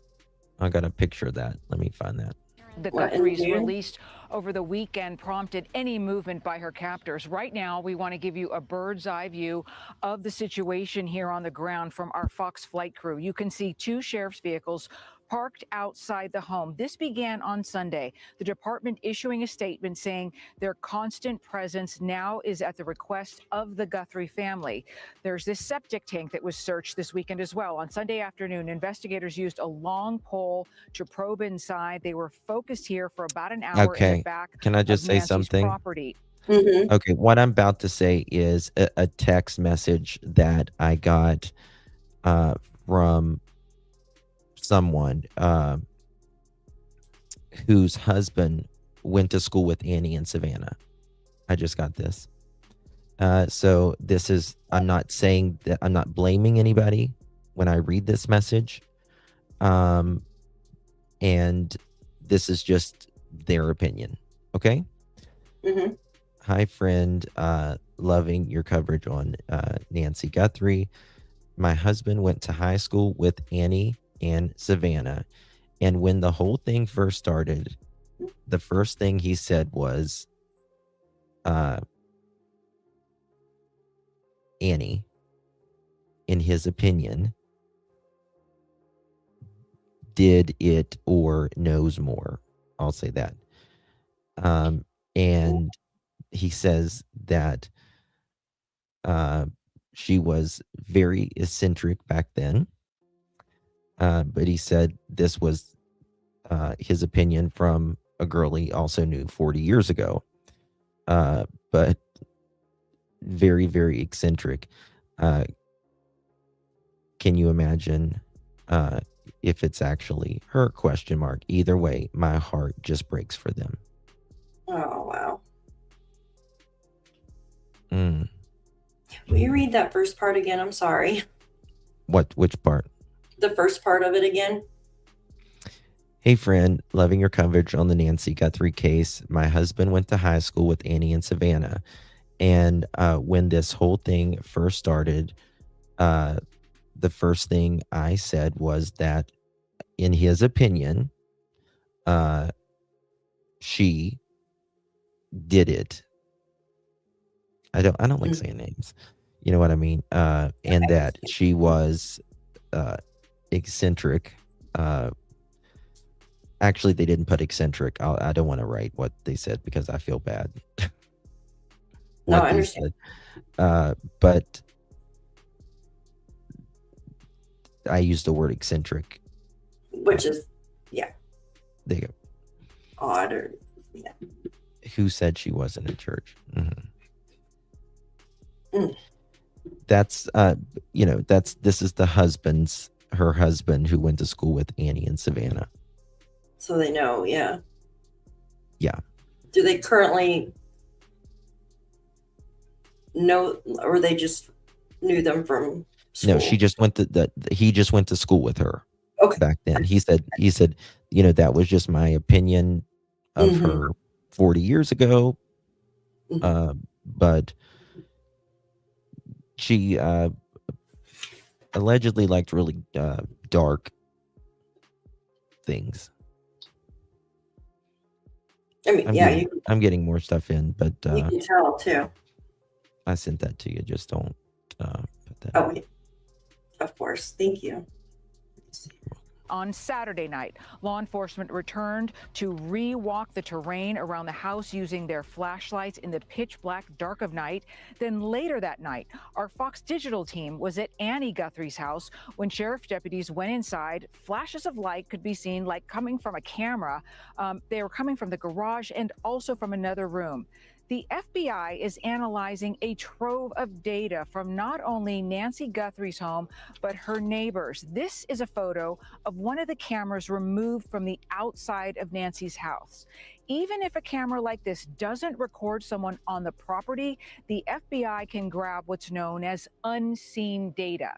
I got a picture of that. Let me find that. The What, in Guthries June? released over the weekend prompted any movement by her captors. Right now, we want to give you a bird's eye view of the situation here on the ground from our Fox flight crew. You can see two sheriff's vehicles parked outside the home. This began on Sunday. The department issuing a statement saying their constant presence now is at the request of the Guthrie family. There's this septic tank that was searched this weekend as well. On Sunday afternoon, investigators used a long pole to probe inside. They were focused here for about an hour in Okay. the back Can I just of say Nancy's something? property. Mm-hmm. Okay, what I'm about to say is a text message that I got from someone whose husband went to school with Annie in Savannah. I just got this. So this is, I'm not saying that, I'm not blaming anybody when I read this message. And this is just their opinion. Okay. Mm-hmm. Hi, friend. Loving your coverage on Nancy Guthrie. My husband went to high school with Annie and Savannah. And when the whole thing first started, the first thing he said was, Annie, in his opinion, did it or knows more. I'll say that. And he says that she was very eccentric back then. But he said this was his opinion from a girl he also knew 40 years ago. But very, very eccentric. Can you imagine if it's actually her, question mark. Either way, my heart just breaks for them. Oh, wow. Mm. Will you read that first part again? I'm sorry. Which part? The first part of it again. Hey friend, loving your coverage on the Nancy Guthrie case. My husband went to high school with Annie and Savannah. And when this whole thing first started, the first thing I said was that, in his opinion, she did it. I don't like saying names. You know what I mean? And that she was eccentric. Actually, they didn't put eccentric. I don't want to write what they said because I feel bad. No, I understand. But I used the word eccentric. Which is, yeah. There you go. Odd or, yeah. Who said she wasn't in church? Mm-hmm. Mm. That's, this is her husband who went to school with Annie and Savannah. So they know, yeah. Yeah. Do they currently know, or they just knew them from school? No, she just went to he just went to school with her. Okay. Back then. He said, that was just my opinion of Mm-hmm. her 40 years ago. Mm-hmm. But she allegedly liked really dark things. I mean, I'm getting more stuff in, but you can tell too. I sent that to you. Just don't put that. Oh, of course. Thank you. On Saturday night, law enforcement returned to re-walk the terrain around the house using their flashlights in the pitch black dark of night. Then later that night, our Fox Digital team was at Annie Guthrie's house when sheriff deputies went inside. Flashes of light could be seen like coming from a camera. They were coming from the garage and also from another room. The FBI is analyzing a trove of data from not only Nancy Guthrie's home, but her neighbors. This is a photo of one of the cameras removed from the outside of Nancy's house. Even if a camera like this doesn't record someone on the property, the FBI can grab what's known as unseen data.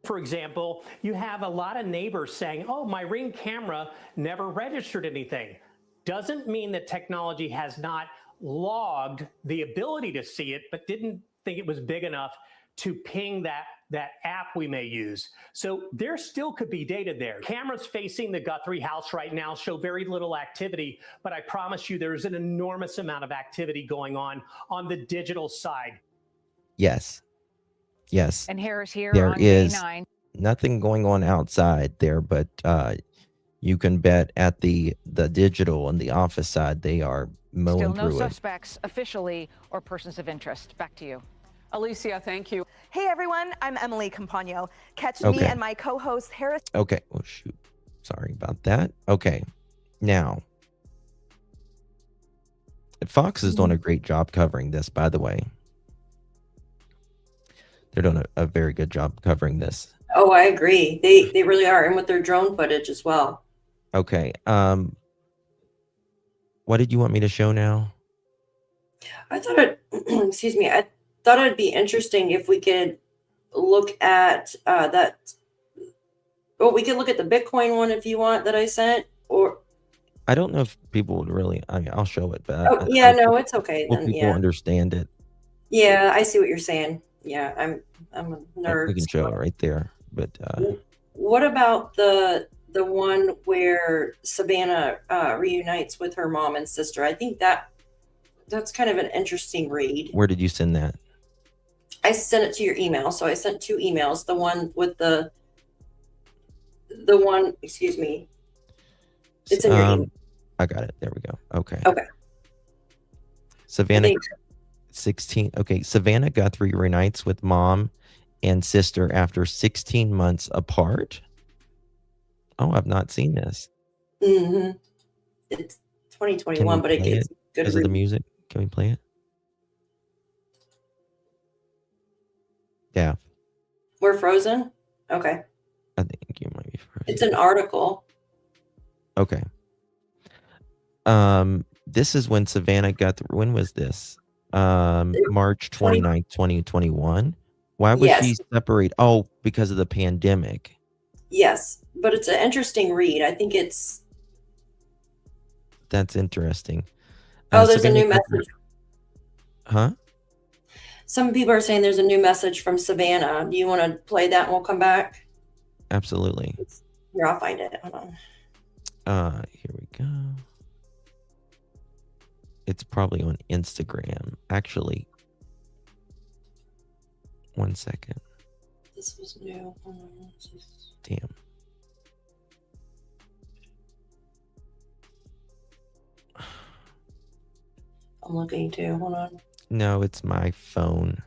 For example, you have a lot of neighbors saying, oh, my Ring camera never registered anything. Doesn't mean that technology has not logged the ability to see it, but didn't think it was big enough to ping that app we may use. So there still could be data there. Cameras facing the Guthrie house right now show very little activity, but I promise you there's an enormous amount of activity going on the digital side. Yes. And Harris here there on is May 9. Nothing going on outside there, but you can bet at the digital and the office side, they are mowing Still no through it. suspects officially or persons of interest. Back to you. Alicia, thank you. Hey everyone, I'm Emily Campagno. Catch me and my co-host Harris. Okay. Oh, shoot. Sorry about that. Okay. Now, Fox is doing a great job covering this, by the way. They're doing a very good job covering this. Oh, I agree. They really are. And with their drone footage as well. Okay. What did you want me to show now? I thought excuse me. I thought it'd be interesting if we could look at that. Well, we could look at the Bitcoin one if you want that I sent, or I don't know if people would really. I mean, I'll show it, but no, it's okay. Hope Then, people understand it. Yeah, I see what you're saying. Yeah, I'm a nerd. We can show it right there. But what about the one where Savannah reunites with her mom and sister? I think that's kind of an interesting read. Where did you send that? I sent it to your email. So I sent 2 emails. The one with the one, excuse me. It's in your email. I got it. There we go. Okay. Savannah 16. Okay. Savannah Guthrie reunites with mom and sister after 16 months apart. Oh, I've not seen this. Mm-hmm. It's 2021, but it gets good. Because of the music. Can we play it? Yeah. We're frozen? Okay. It's an article. Okay. This is when Savannah Guthrie, when was this? March 29th, 2021. Why was she Yes. separated? Oh, because of the pandemic. Yes, but it's an interesting read. I think it's. That's interesting. Oh, there's a Savannah new Guthrie, message. huh? Some people are saying there's a new message from Savannah. Do you want to play that and we'll come back? Absolutely. Here, I'll find it. Hold on. Here we go. It's probably on Instagram. Actually, one second. This was new. Hold on. Damn. I'm looking too. Hold on. No, it's my phone.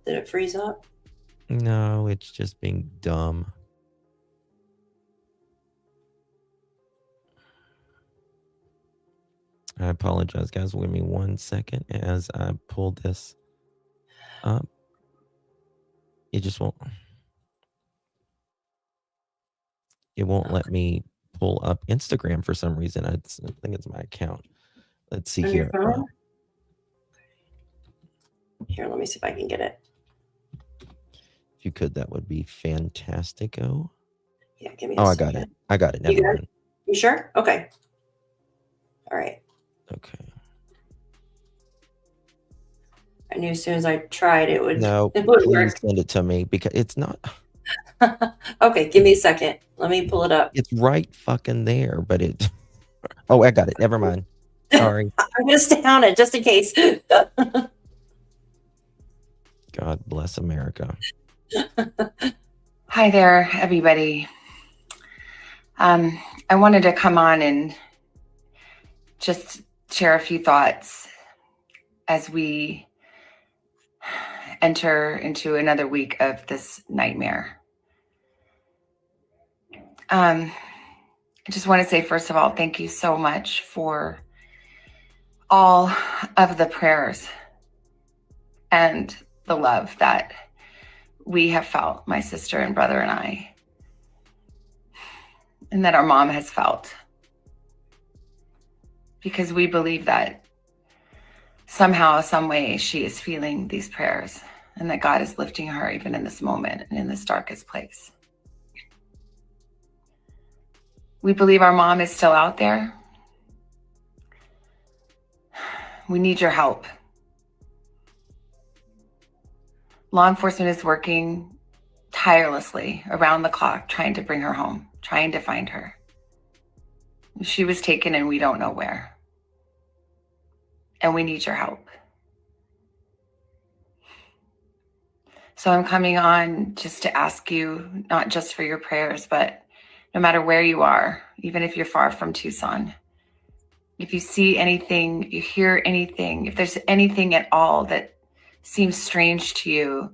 Did it freeze up? No, it's just being dumb. I apologize, guys. Give me 1 second as I pull this up. It just won't. It won't let me pull up Instagram for some reason. I think it's my account. Let's see On here. your phone? Here, let me see if I can get it. If you could, that would be fantastico. Yeah, give me. Oh, I got it. I got it. You Never got mind. it? You sure? Okay. All right. Okay. I knew as soon as I tried it would. No, It would please work. send it to me because it's not. Okay, give me a second. Let me pull it up. It's right fucking there, but it. Oh, I got it. Never mind. Sorry. I'm gonna stay on it just in case. God bless America. Hi there, everybody. I wanted to come on and just share a few thoughts as we enter into another week of this nightmare. I just want to say, first of all, thank you so much for all of the prayers and the love that we have felt, my sister and brother and I, and that our mom has felt. Because we believe that somehow, some way, she is feeling these prayers and that God is lifting her even in this moment and in this darkest place. We believe our mom is still out there. We need your help. Law enforcement is working tirelessly around the clock, trying to bring her home, trying to find her. She was taken and we don't know where. And we need your help. So I'm coming on just to ask you, not just for your prayers, but no matter where you are, even if you're far from Tucson, if you see anything, if you hear anything, if there's anything at all that seems strange to you,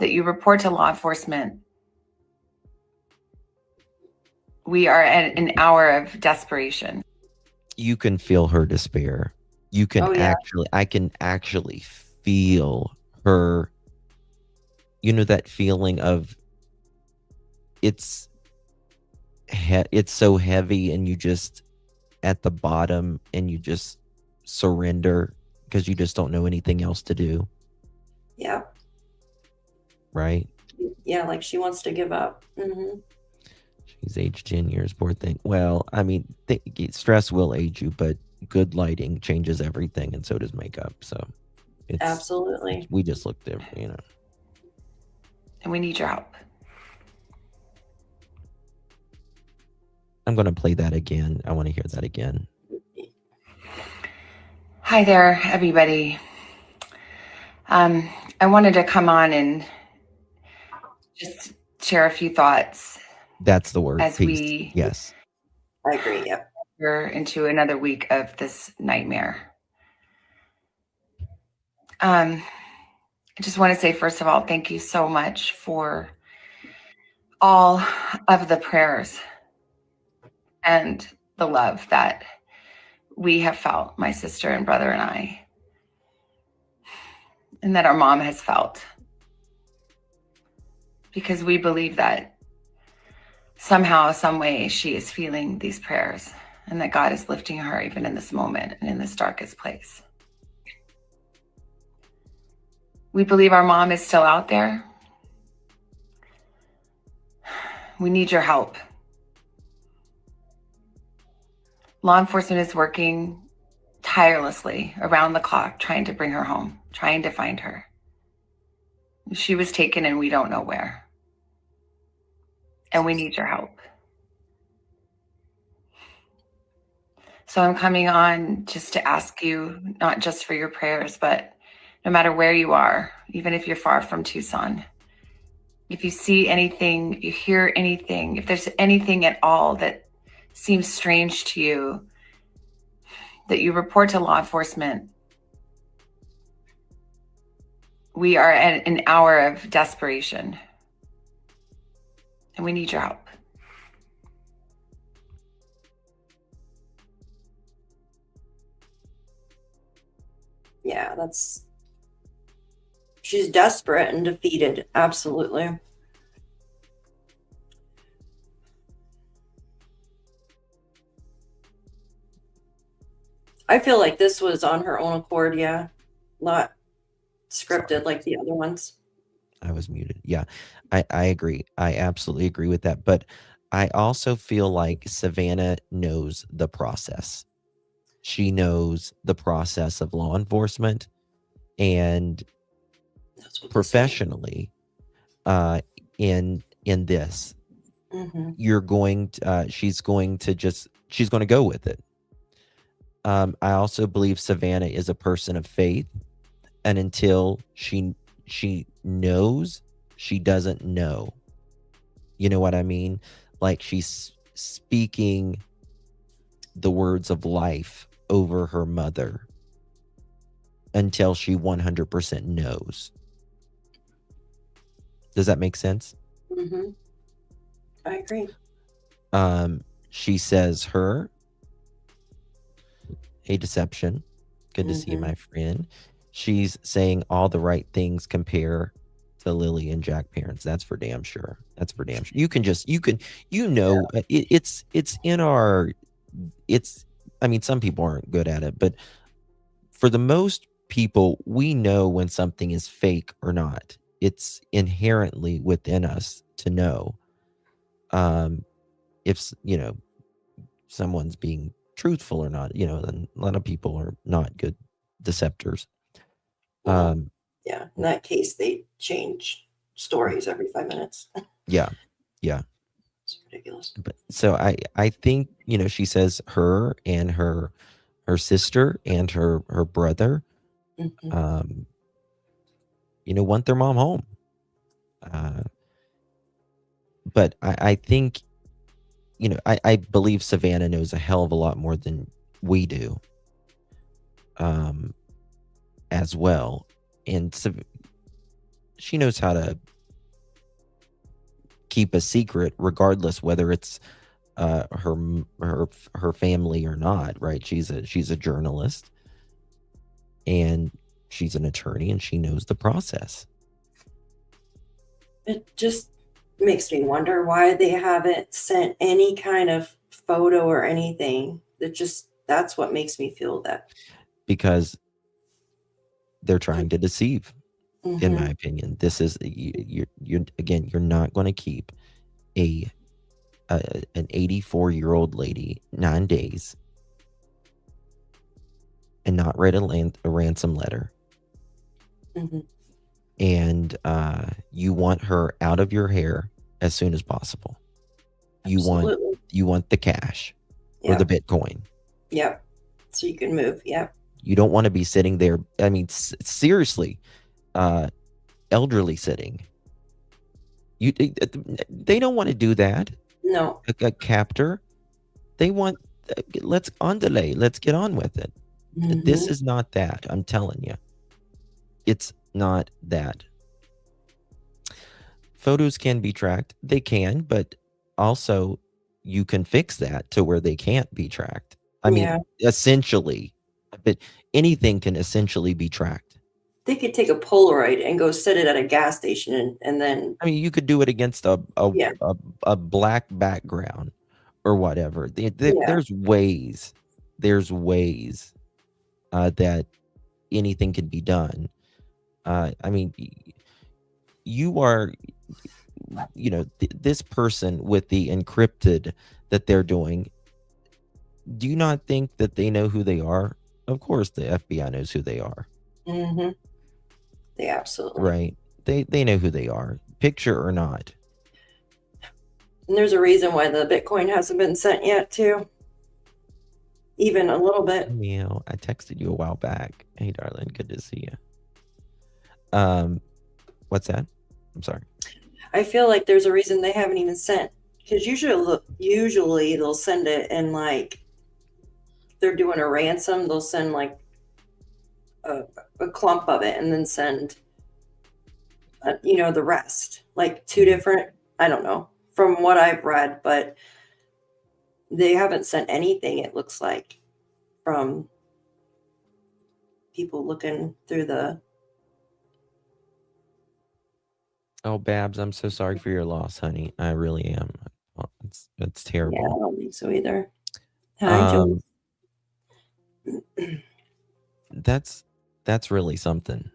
that you report to law enforcement. We are at an hour of desperation. You can feel her despair. You can I can actually feel her, that feeling of it's so heavy and you just at the bottom and you just surrender because you just don't know anything else to do. Yeah. Right? Yeah, like she wants to give up. Mm-hmm. She's aged 10 years, poor thing. Well, I mean, stress will age you, but good lighting changes everything, and so does makeup. So Absolutely. We just look different, And we need your help. I'm going to play that again. I want to hear that again. Hi there, everybody. I wanted to come on and just share a few thoughts. That's the word. As peace. Yes. I agree. Yep. We're into another week of this nightmare. I just want to say, first of all, thank you so much for all of the prayers and the love that we have felt, my sister and brother and I, and that our mom has felt. because we believe that somehow, some way, she is feeling these prayers and that God is lifting her even in this moment and in this darkest place. We believe our mom is still out there. We need your help. Law enforcement is working tirelessly around the clock trying to bring her home, trying to find her. She was taken and we don't know where. And we need your help. So I'm coming on just to ask you, not just for your prayers, but no matter where you are, even if you're far from Tucson, if you see anything, if you hear anything, if there's anything at all that seems strange to you, that you report to law enforcement. We are at an hour of desperation and we need your help. Yeah, she's desperate and defeated. Absolutely. I feel like this was on her own accord, yeah. Not scripted like the other ones. I was muted. Yeah, I agree. I absolutely agree with that. But I also feel like Savannah knows the process. She knows the process of law enforcement, and professionally, in this, you're going to, she's going to go with it. I also believe Savannah is a person of faith, and until she knows, she doesn't know. You know what I mean? Like, she's speaking the words of life over her mother until she 100% knows. Does that make sense? I agree. She says her, "Hey, Deception. Good to see you, my friend." She's saying all the right things compare to Lily and Jack parents. That's for damn sure. That's for damn sure. It's in our, I mean, some people aren't good at it, but for the most people, we know when something is fake or not. It's inherently within us to know if, someone's being truthful or not. And a lot of people are not good deceptors. Yeah, in that case, they change stories every 5 minutes. Yeah. It's ridiculous. But so I think, she says her and her sister and her brother, want their mom home. But I think, I believe Savannah knows a hell of a lot more than we do, as well. And she knows how to keep a secret, regardless whether it's her family or not, right? She's a journalist, and she's an attorney, and she knows the process. It just makes me wonder why they haven't sent any kind of photo or anything. That's what makes me feel that. Because they're trying to deceive, in my opinion. This is, you're not going to keep an 84-year-old lady 9 days and not write a ransom letter. And you want her out of your hair as soon as possible. Absolutely. You want the cash or the Bitcoin. Yep. So you can move. Yep. You don't want to be sitting there. I mean, seriously, elderly sitting. They don't want to do that. No. A captor. They want, let's get on with it. This is not that. I'm telling you. It's not that. Photos can be tracked. They can, but also you can fix that to where they can't be tracked. I mean, essentially, but anything can essentially be tracked. they could take a Polaroid and go set it at a gas station and then. I mean, you could do it against Yeah. a black background or whatever. Yeah. There's ways. There's ways that anything can be done. I mean, you are, this person with the encrypted that they're doing. Do you not think that they know who they are? Of course, the FBI knows who they are. Mm-hmm. They absolutely. Right. They know who they are, picture or not. And there's a reason why the Bitcoin hasn't been sent yet, too. Even a little bit. Meow. I texted you a while back. Hey, darling, good to see you. What's that? I'm sorry. I feel like there's a reason they haven't even sent, because usually they'll send it and like they're doing a ransom, they'll send like a clump of it and then send the rest, like two different, I don't know, from what I've read, but they haven't sent anything, it looks like, from people looking through the. Oh, Babs, I'm so sorry for your loss, honey. I really am. It's terrible. Yeah, I don't think so either. Hi, Joe. That's really something.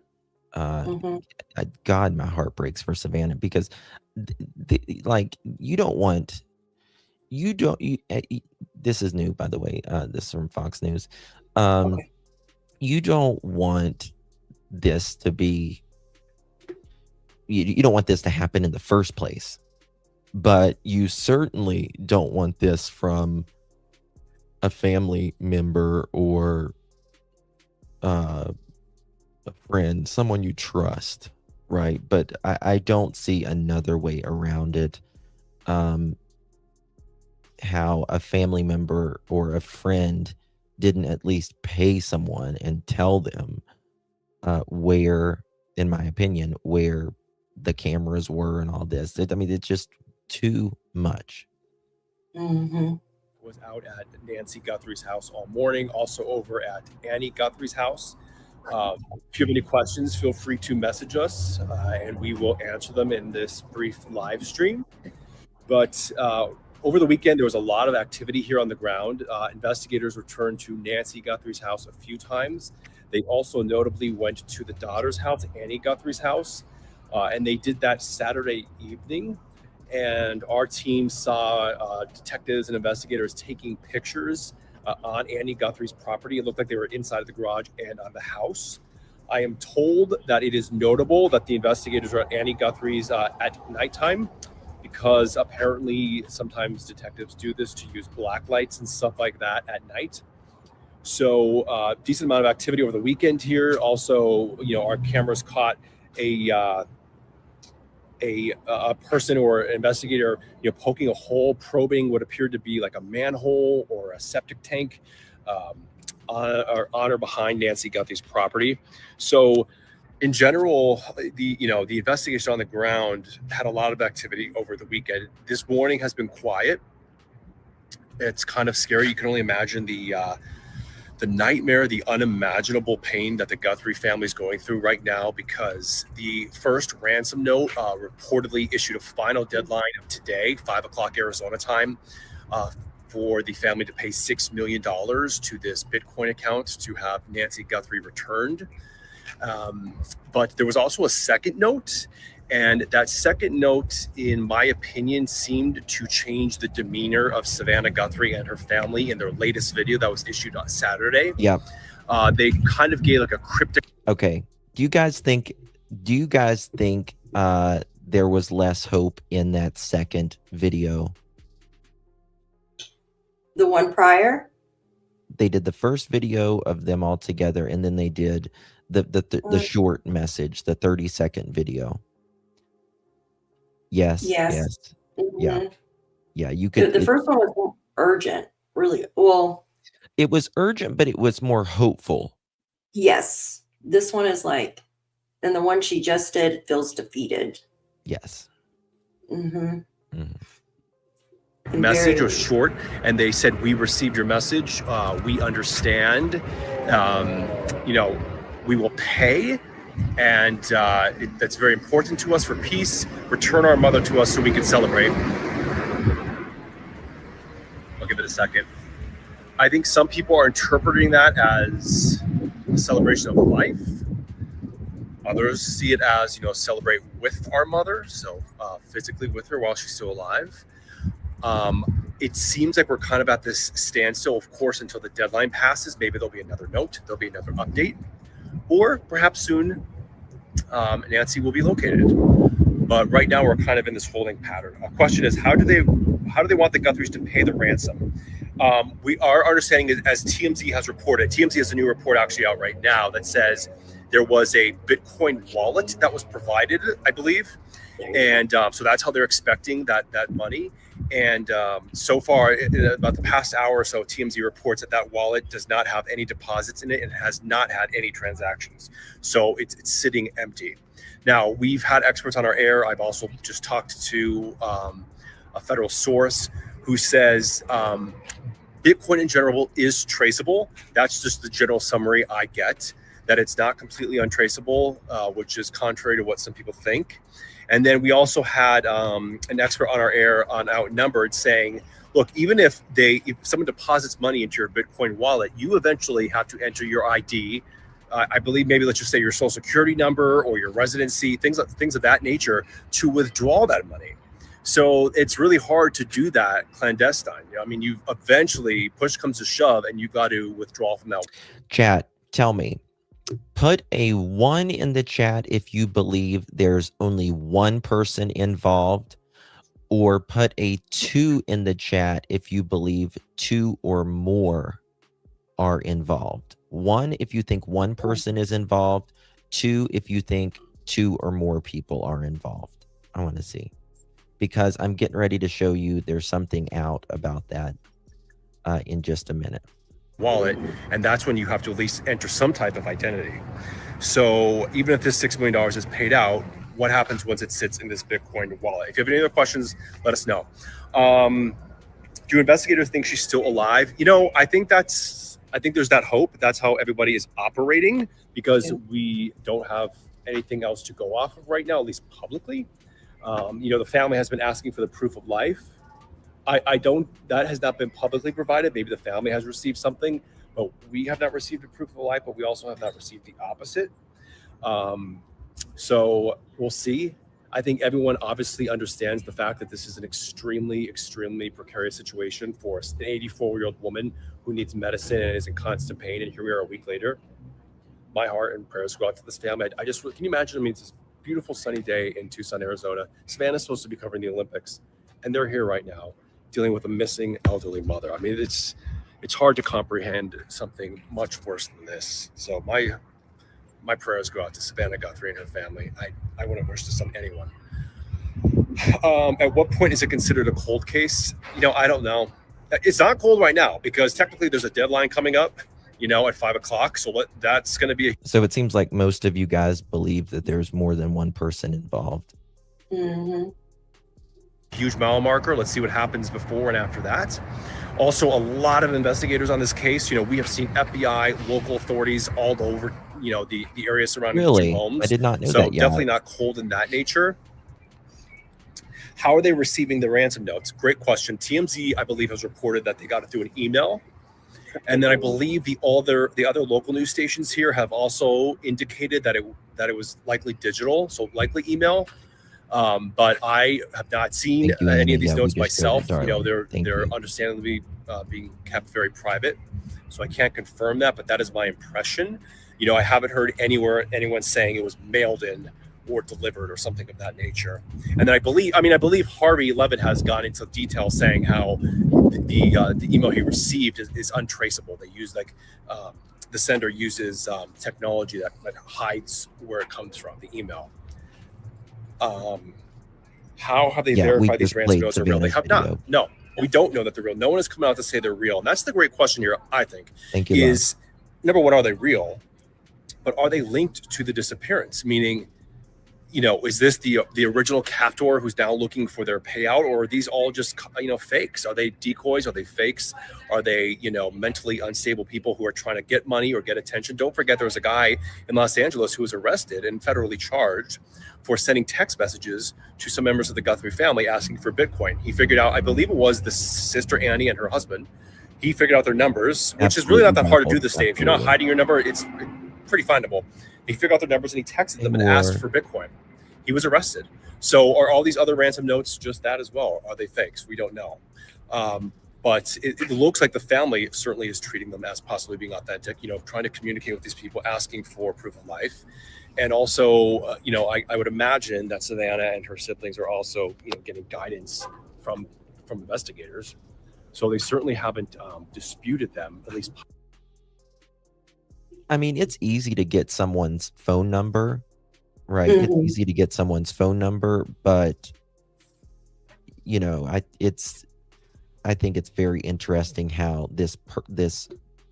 God, my heart breaks for Savannah, because this is new, by the way. This is from Fox News. Okay. You don't want this to be, you don't want this to happen in the first place, but you certainly don't want this from a family member or a friend, someone you trust, right? But I don't see another way around it. How a family member or a friend didn't at least pay someone and tell them where, in my opinion, where the cameras were and all this. It's just too much. Mm-hmm. Was out at Nancy Guthrie's house all morning, also over at Annie Guthrie's house. If you have any questions, feel free to message us and we will answer them in this brief live stream. But over the weekend, there was a lot of activity here on the ground. Investigators returned to Nancy Guthrie's house a few times. They also notably went to the daughter's house, Annie Guthrie's house, and they did that Saturday evening. And our team saw detectives and investigators taking pictures on Annie Guthrie's property. It looked like they were inside the garage and on the house. I am told that it is notable that the investigators were at Annie Guthrie's at nighttime, because apparently sometimes detectives do this to use black lights and stuff like that at night. So decent amount of activity over the weekend here. Also, our cameras caught a person or an investigator, poking a hole, probing what appeared to be like a manhole or a septic tank on or behind Nancy Guthrie's property. So in general, the investigation on the ground had a lot of activity over the weekend. This morning has been quiet. It's kind of scary. You can only imagine the nightmare, the unimaginable pain that the Guthrie family is going through right now, because the first ransom note reportedly issued a final deadline of today, 5 o'clock Arizona time, for the family to pay $6 million to this Bitcoin account to have Nancy Guthrie returned. But there was also a second note, and that second note, in my opinion, seemed to change the demeanor of Savannah Guthrie and her family in their latest video that was issued on Saturday. Yeah. They kind of gave like a cryptic. Okay. Do you guys think there was less hope in that second video? The one prior? They did the first video of them all together, and then they did the short message, the 30-second video. Yes. Mm-hmm. Yeah, you could. The first one was more urgent, really. Well, it was urgent, but it was more hopeful. Yes. This one is like, and the one she just did feels defeated. Yes. Mm-hmm. The message was short, and they said, "We received your message. We understand. We will pay And that's very important to us for peace. Return our mother to us so we can celebrate. I'll give it a second. I think some people are interpreting that as a celebration of life. Others see it as, celebrate with our mother, so physically with her while she's still alive. It seems like we're kind of at this standstill, of course, until the deadline passes. Maybe there'll be another note, there'll be another update, or perhaps soon Nancy will be located. But right now we're kind of in this holding pattern. Our question is, how do they want the Guthries to pay the ransom? Our understanding is, as TMZ has reported, TMZ has a new report actually out right now that says there was a Bitcoin wallet that was provided, I believe. And so that's how they're expecting that money. And so far, in about the past hour or so, TMZ reports that wallet does not have any deposits in it and has not had any transactions. So it's sitting empty. Now, we've had experts on our air. I've also just talked to a federal source who says Bitcoin in general is traceable. That's just the general summary I get, that it's not completely untraceable, which is contrary to what some people think. And then we also had an expert on our air on Outnumbered saying, look, even if someone deposits money into your Bitcoin wallet, you eventually have to enter your ID. I believe maybe let's just say your social security number or your residency, things of that nature, to withdraw that money. So it's really hard to do that clandestine. I mean, you eventually, push comes to shove, and you've got to withdraw from that. Chat, tell me. Put a 1 in the chat if you believe there's only one person involved, or put a 2 in the chat if you believe 2 or more are involved. 1 if you think one person is involved, 2 if you think 2 or more people are involved. I want to see, because I'm getting ready to show you there's something out about that in just a minute. Wallet, and that's when you have to at least enter some type of identity. So even if this $6 million is paid out, what happens once it sits in this Bitcoin wallet? If you have any other questions, let us know. Do investigators think she's still alive? I think there's that hope. That's how everybody is operating, because we don't have anything else to go off of right now, at least publicly. The family has been asking for the proof of life. That has not been publicly provided. Maybe the family has received something, but we have not received a proof of life, but we also have not received the opposite. So we'll see. I think everyone obviously understands the fact that this is an extremely, extremely precarious situation for an 84-year-old woman who needs medicine and is in constant pain. And here we are a week later. My heart and prayers go out to this family. Can you imagine? I mean, it's this beautiful sunny day in Tucson, Arizona. Savannah's supposed to be covering the Olympics, and they're here right now, dealing with a missing elderly mother. I mean, it's hard to comprehend something much worse than this. So my prayers go out to Savannah Guthrie and her family. I wouldn't wish this on anyone. At what point is it considered a cold case? I don't know. It's not cold right now, because technically there's a deadline coming up, at 5 o'clock. So that's going to be. So it seems like most of you guys believe that there's more than one person involved. Mm-hmm. Huge mile marker. Let's see what happens before and after that. Also, a lot of investigators on this case. We have seen FBI, local authorities all over, the area surrounding the two homes. I did not know so that yet. Definitely not cold in that nature. How are they receiving the ransom notes? Great question. TMZ, I believe, has reported that they got it through an email. And then I believe the other local news stations here have also indicated that it was likely digital, so likely email. But I have not seen any of these notes myself. They're understandably being kept very private, so I can't confirm that, but that is my impression. I haven't heard anyone saying it was mailed in or delivered or something of that nature. And then I believe Harvey Levitt has gone into detail saying how the email he received is untraceable. They use the sender uses technology that hides where it comes from, the email. How have they verified these ransom notes are real? They have not. No, we don't know that they're real. No one has come out to say they're real. And that's the great question here, I think. Thank you. Is number one, are they real? But are they linked to the disappearance? Meaning, is this the original captor who's now looking for their payout, or are these all just fakes? Are they decoys? Are they fakes? Are they mentally unstable people who are trying to get money or get attention? Don't forget there was a guy in Los Angeles who was arrested and federally charged for sending text messages to some members of the Guthrie family asking for Bitcoin. He figured out, I believe it was the sister Annie and her husband. He figured out their numbers, which is really not that hard to do this day. If you're not hiding your number, it's pretty findable. He figured out their numbers and he texted them and asked for Bitcoin. He was arrested. So are all these other ransom notes just that as well? Are they fakes? We don't know. But it looks like the family certainly is treating them as possibly being authentic, trying to communicate with these people, asking for proof of life. And also, I would imagine that Savannah and her siblings are also, getting guidance from investigators. So they certainly haven't disputed them, at least. I mean, it's easy to get someone's phone number, right? It's easy to get someone's phone number, but I think it's very interesting how this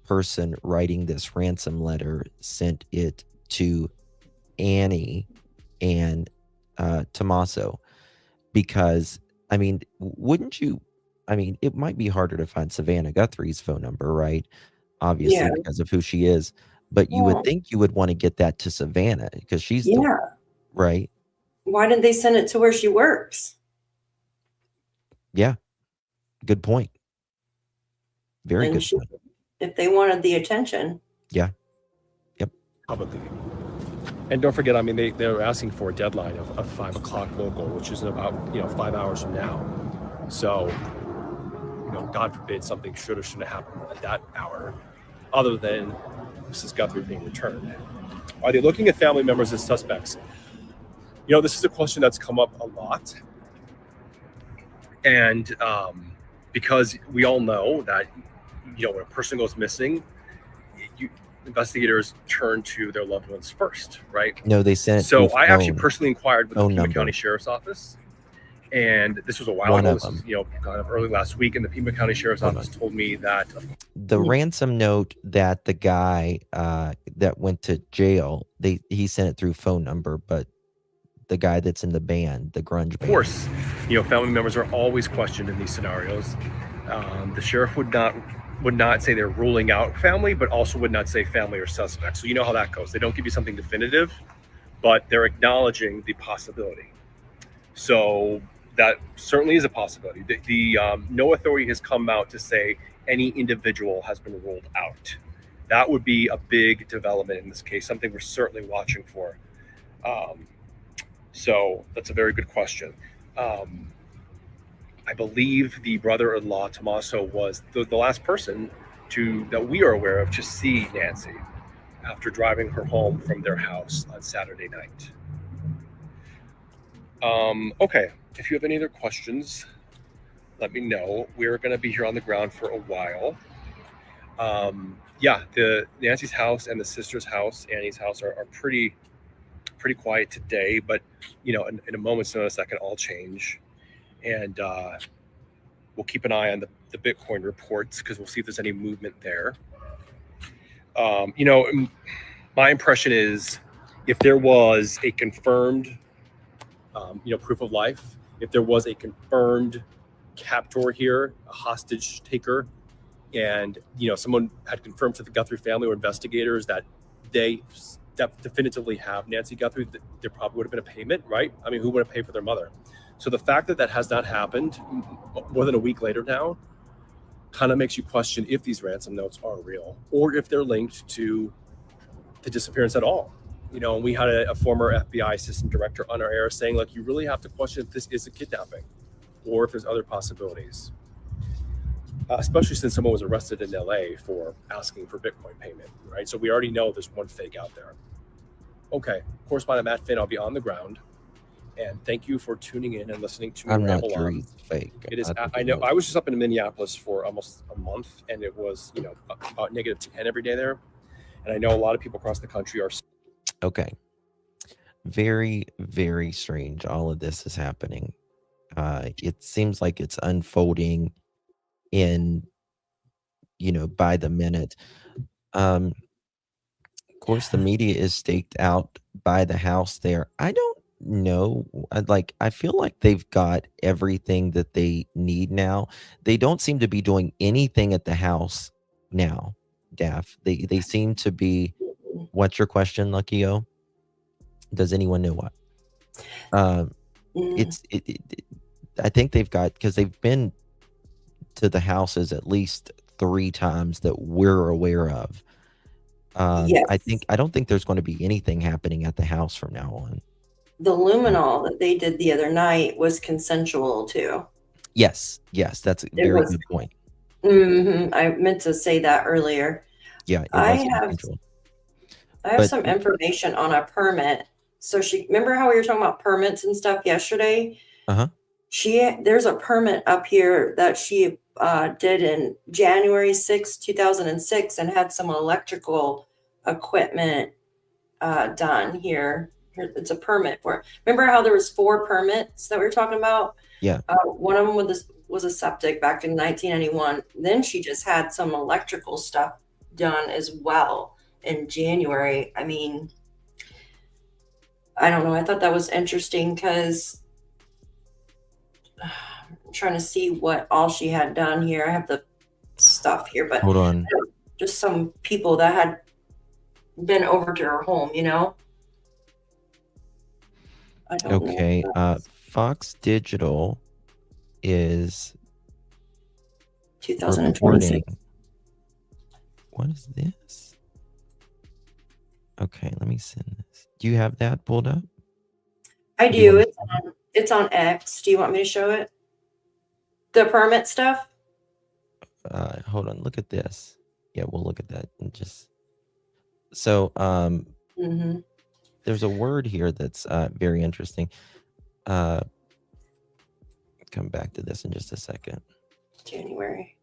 person writing this ransom letter sent it to Annie and Tommaso, because I mean, it might be harder to find Savannah Guthrie's phone number, right? Obviously, because of who she is. But you would think you would want to get that to Savannah because she's right. Why didn't they send it to where she works? Yeah. Good point. Very good point. If they wanted the attention. Yeah. Yep. Publicly. And don't forget, they're asking for a deadline of 5 o'clock local, which is in about 5 hours from now. So, God forbid something should or shouldn't happen at that hour, other than Mrs. Guthrie being returned. Are they looking at family members as suspects? This is a question that's come up a lot. And because we all know that, when a person goes missing, investigators turn to their loved ones first, right? No, they sent. So I actually personally inquired with the Pima number. County Sheriff's Office. And this was a while ago. This was, kind of early last week. And the Pima County Sheriff's Office told me that the ransom note that the guy that went to jail, he sent it through phone number, but the guy that's in the band, the grunge band. Of course, family members are always questioned in these scenarios. The sheriff would not say they're ruling out family, but also would not say family or suspect. So you know how that goes. They don't give you something definitive, but they're acknowledging the possibility. So that certainly is a possibility. No authority has come out to say any individual has been ruled out. That would be a big development in this case, something we're certainly watching for. So that's a very good question. I believe the brother-in-law, Tommaso, was the last person that we are aware of to see Nancy after driving her home from their house on Saturday night. Okay, if you have any other questions, let me know. We're going to be here on the ground for a while. The Nancy's house and the sister's house, Annie's house, are pretty quiet today, but in a moment's notice that can all change. And we'll keep an eye on the Bitcoin reports because we'll see if there's any movement there. My impression is if there was a confirmed proof of life, if there was a confirmed captor here, a hostage taker, and someone had confirmed to the Guthrie family or investigators that they definitively have Nancy Guthrie, there probably would have been a payment, right? Who would have paid for their mother? So the fact that has not happened more than a week later now kind of makes you question if these ransom notes are real or if they're linked to the disappearance at all. We had a former FBI assistant director on our air saying, like, you really have to question if this is a kidnapping or if there's other possibilities, especially since someone was arrested in LA for asking for Bitcoin payment, right? So we already know there's one fake out there. Okay, correspondent Matt Finn, I'll be on the ground. And thank you for tuning in and listening to me ramble on. He's fake. It is. I know. I was just up in Minneapolis for almost a month, and it was, about -10 every day there. And I know a lot of people across the country are. Okay. Very, very strange. All of this is happening. It seems like it's unfolding in, by the minute. Of course, the media is staked out by the house there. I No, I feel like they've got everything that they need now. They don't seem to be doing anything at the house now, Daff. They seem to be. What's your question, Lucky O? Does anyone know what? Um, Mm, I think they've got, because they've been to the houses at least 3 times that we're aware of. yes. I don't think there's going to be anything happening at the house from now on. The Uh, luminol that they did the other night was consensual too. yes, that's a It very was. good point. I meant to say that earlier. Yeah, it I was have consensual. I have But some information on a permit. So remember how we were talking about permits and stuff yesterday? uh-huh. There's a permit up here that she did in January 6, 2006, and had some electrical equipment done here. It's a permit for it. Remember how there was 4 permits that we were talking about? Yeah. One of them was a septic back in 1991. Then she just had some electrical stuff done as well in January. I mean, I don't know. I thought that was interesting because I'm trying to see what all she had done here. I have the stuff here, but Hold on. just some people that had been over to her home, you know? I don't know. Okay. Fox Digital is 2026. reporting. What is this? Okay, let me send this. Do you have that pulled up? I Do you do. want It's on X. Do you want me to show it? The permit stuff? hold on, look at this. Yeah, we'll look at that and just so Mm-hmm. there's a word here that's very interesting. Come back to this in just a second. January.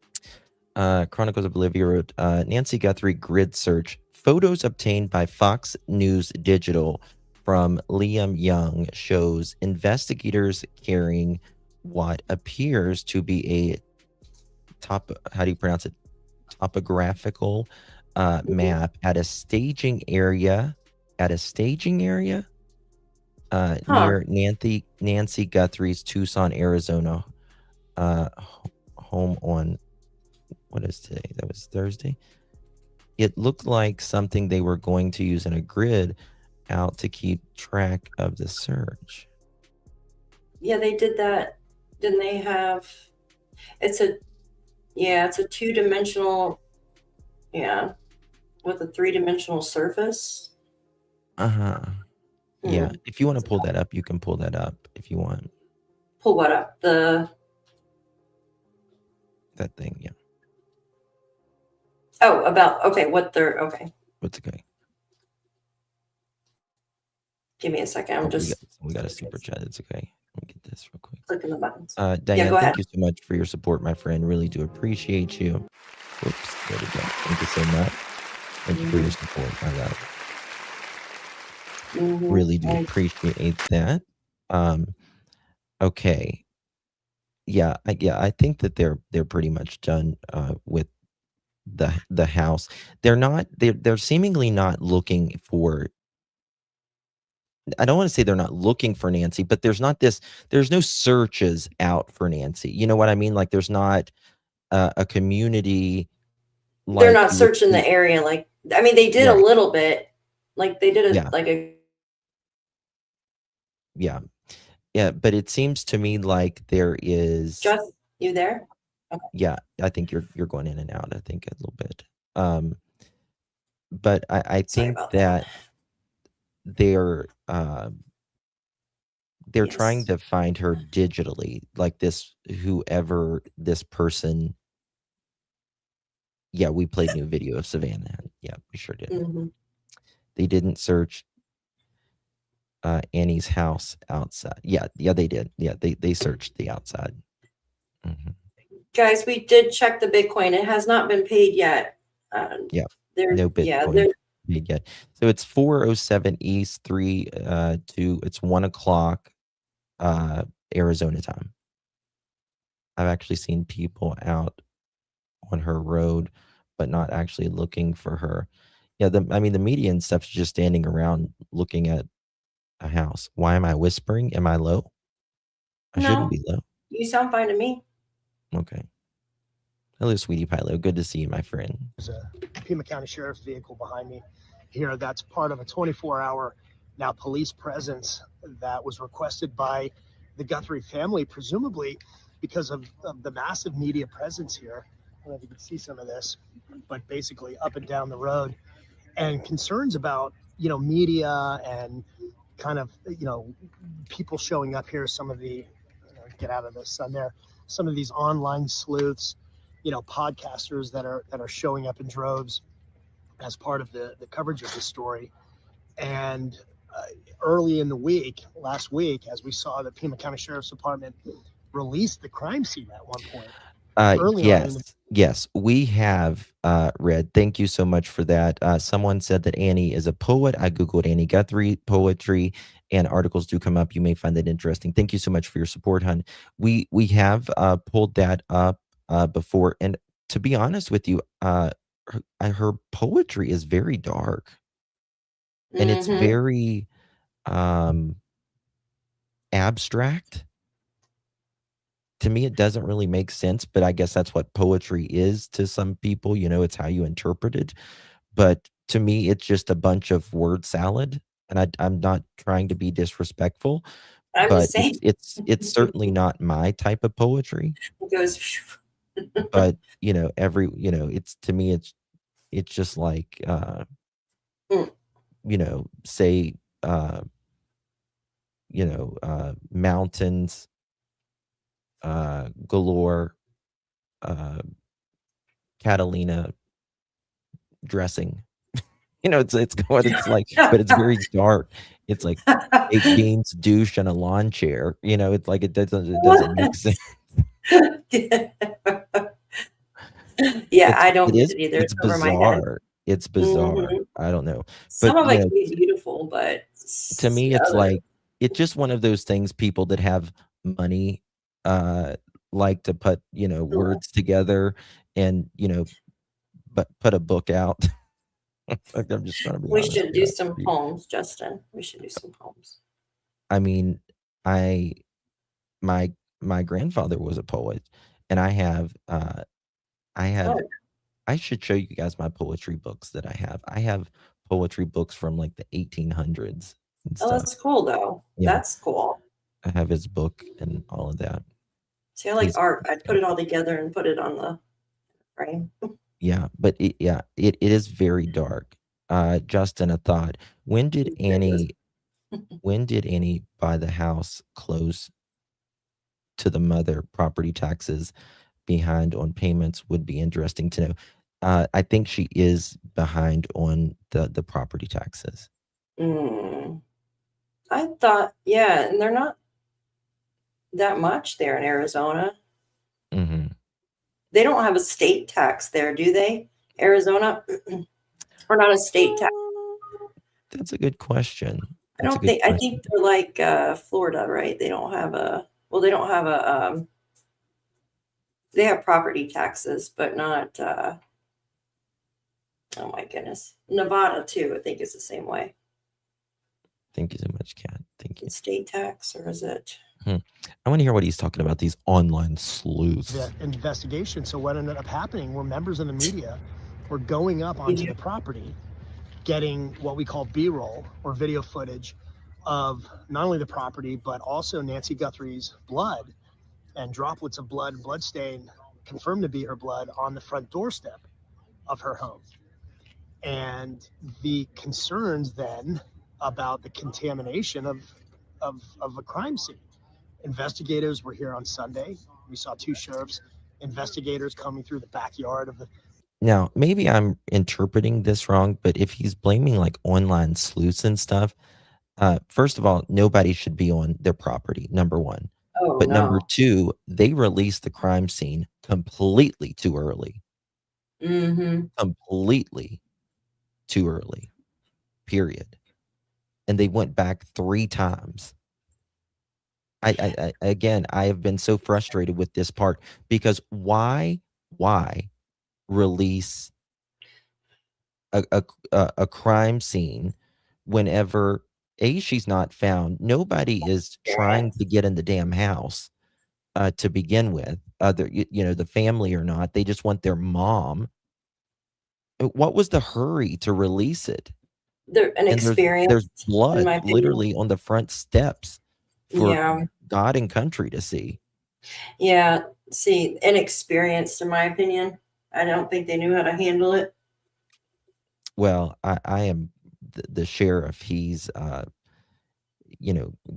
Chronicles of Bolivia wrote Nancy Guthrie grid search. Photos obtained by Fox News Digital from Liam Young shows investigators carrying what appears to be a how do you pronounce it? Topographical map at a staging area. Huh. Near Nancy Guthrie's Tucson, Arizona home on, what is today? That was Thursday. It looked like something they were going to use in a grid out to keep track of the search. Yeah, they did that. Didn't they have? It's a 2-dimensional. Yeah, with a 3-dimensional surface. Uh-huh. Yeah. Hmm. If you want to pull that up, you can pull that up if you want. Pull what up? That thing, yeah. Oh, okay. Okay. What's okay? Give me a second. I'm We got a super chat. It's okay. Let me get this real quick. clicking the buttons. Diane, go thank ahead. you so much for your support, my friend. Really do appreciate you. Whoops, there we go. Thank you so much. Thank you for your support, my love. Really do appreciate that. Okay. Yeah, I think that they're pretty much done with the house. They're seemingly not looking for, I don't want to say they're not looking for Nancy, but there's no searches out for Nancy. You know what I mean? Like there's not a community They're like not you would searching the see. area I mean, they did a Right. little bit. Like they did Yeah. a Yeah. Yeah, but it seems to me like there is. Just you there? Okay. Yeah, I think you're going in and out, I think, a little bit. But I Sorry think about that they're Yes. trying to find her digitally, like whoever this person. Yeah, we played new video of Savannah. Yeah, we sure did. Mhm. They didn't search Annie's house outside. Yeah, they did. Yeah, they searched the outside. Mhm. Guys, we did check the Bitcoin. It has not been paid yet. Yeah, Yeah, no Bitcoin paid yet. So it's 4:07 East, 2. It's 1:00 Arizona time. I've actually seen people out on her road, but not actually looking for her. Yeah, the media and stuff is just standing around looking at A house. Why am I whispering? Am I low? I shouldn't No, be low. you sound fine to me. Okay. Hello, sweetie Pilo. Good to see you, my friend. There's a Pima County Sheriff's vehicle behind me here. That's part of a 24-hour now police presence that was requested by the Guthrie family, presumably because of the massive media presence here. I don't know if you can see some of this, but basically up and down the road, and concerns about, media and kind of, people showing up here. Some of the, get out of the sun there, some of these online sleuths, podcasters that are showing up in droves as part of the coverage of the story. And early in the week, last week, as we saw the Pima County Sheriff's Department release the crime scene at one point. Yes, we have read. Thank you so much for that. Someone said that Annie is a poet. I Googled Annie Guthrie poetry, and articles do come up. You may find that interesting. Thank you so much for your support, hun. We have pulled that up before, and to be honest with you, her poetry is very dark, and it's very abstract. To me, it doesn't really make sense, but I guess that's what poetry is to some people. It's how you interpret it. But to me, it's just a bunch of word salad, and I'm not trying to be disrespectful, I'm but the same. it's certainly not my type of poetry. It goes. But it's, to me, it's just like say mountains galore, Catalina dressing. It's what it's like, but it's very dark. It's like baked beans, douche, and a lawn chair. It's like it doesn't make sense. Yeah, I don't get it either. It's over my head. bizarre. It's bizarre. I don't know. Some of it can be beautiful, but to me, it's like, it's just one of those things people that have money like to put, words together and, but put a book out. Like, I'm just gonna be we honest should with do you. some poems, Justin. We should do some poems. I mean, my grandfather was a poet, and I have I should show you guys my poetry books that I have. I have poetry books from like the 1800s and Oh, stuff. that's cool though. Yeah. That's cool. I have his book and all of that. See, I like art. I'd put it all together and put it on the frame. Yeah, but it is very dark. Justin, a thought. When did Annie buy the house close to the mother? Property taxes behind on payments would be interesting to know. I think she is behind on the property taxes. I thought, yeah, and they're not that much there in Arizona. They don't have a state tax there, do they? Arizona, or not a state tax? That's a good question. I think they're like Florida, right? They don't have a. Well, they don't have a. They have property taxes, but not. Oh my goodness, Nevada too. I think is the same way. Thank you so much, Kat. Thank you. State tax, or is it? I want to hear what he's talking about, these online sleuths. The investigation. So what ended up happening were members of the media were going up onto the property, getting what we call B-roll or video footage of not only the property, but also Nancy Guthrie's blood and droplets of blood, blood stain confirmed to be her blood on the front doorstep of her home. And the concerns then about the contamination of a crime scene. Investigators were here on Sunday. We saw 2 sheriff's investigators coming through the backyard of the. Now, maybe I'm interpreting this wrong, but if he's blaming like online sleuths and stuff, first of all, nobody should be on their property, number one. Oh, but no. number two, they released the crime scene completely too early. Completely too early, period. And they went back 3 times. I have been so frustrated with this part, because why release a crime scene whenever she's not found. Nobody is trying to get in the damn house to begin with. The family or not. They just want their mom. What was the hurry to release it? They're an And there's experience, in blood my opinion. literally on the front steps for Yeah. God and country to see. Yeah. See, inexperienced, in my opinion. I don't think they knew how to handle it. Well, I am the sheriff. He's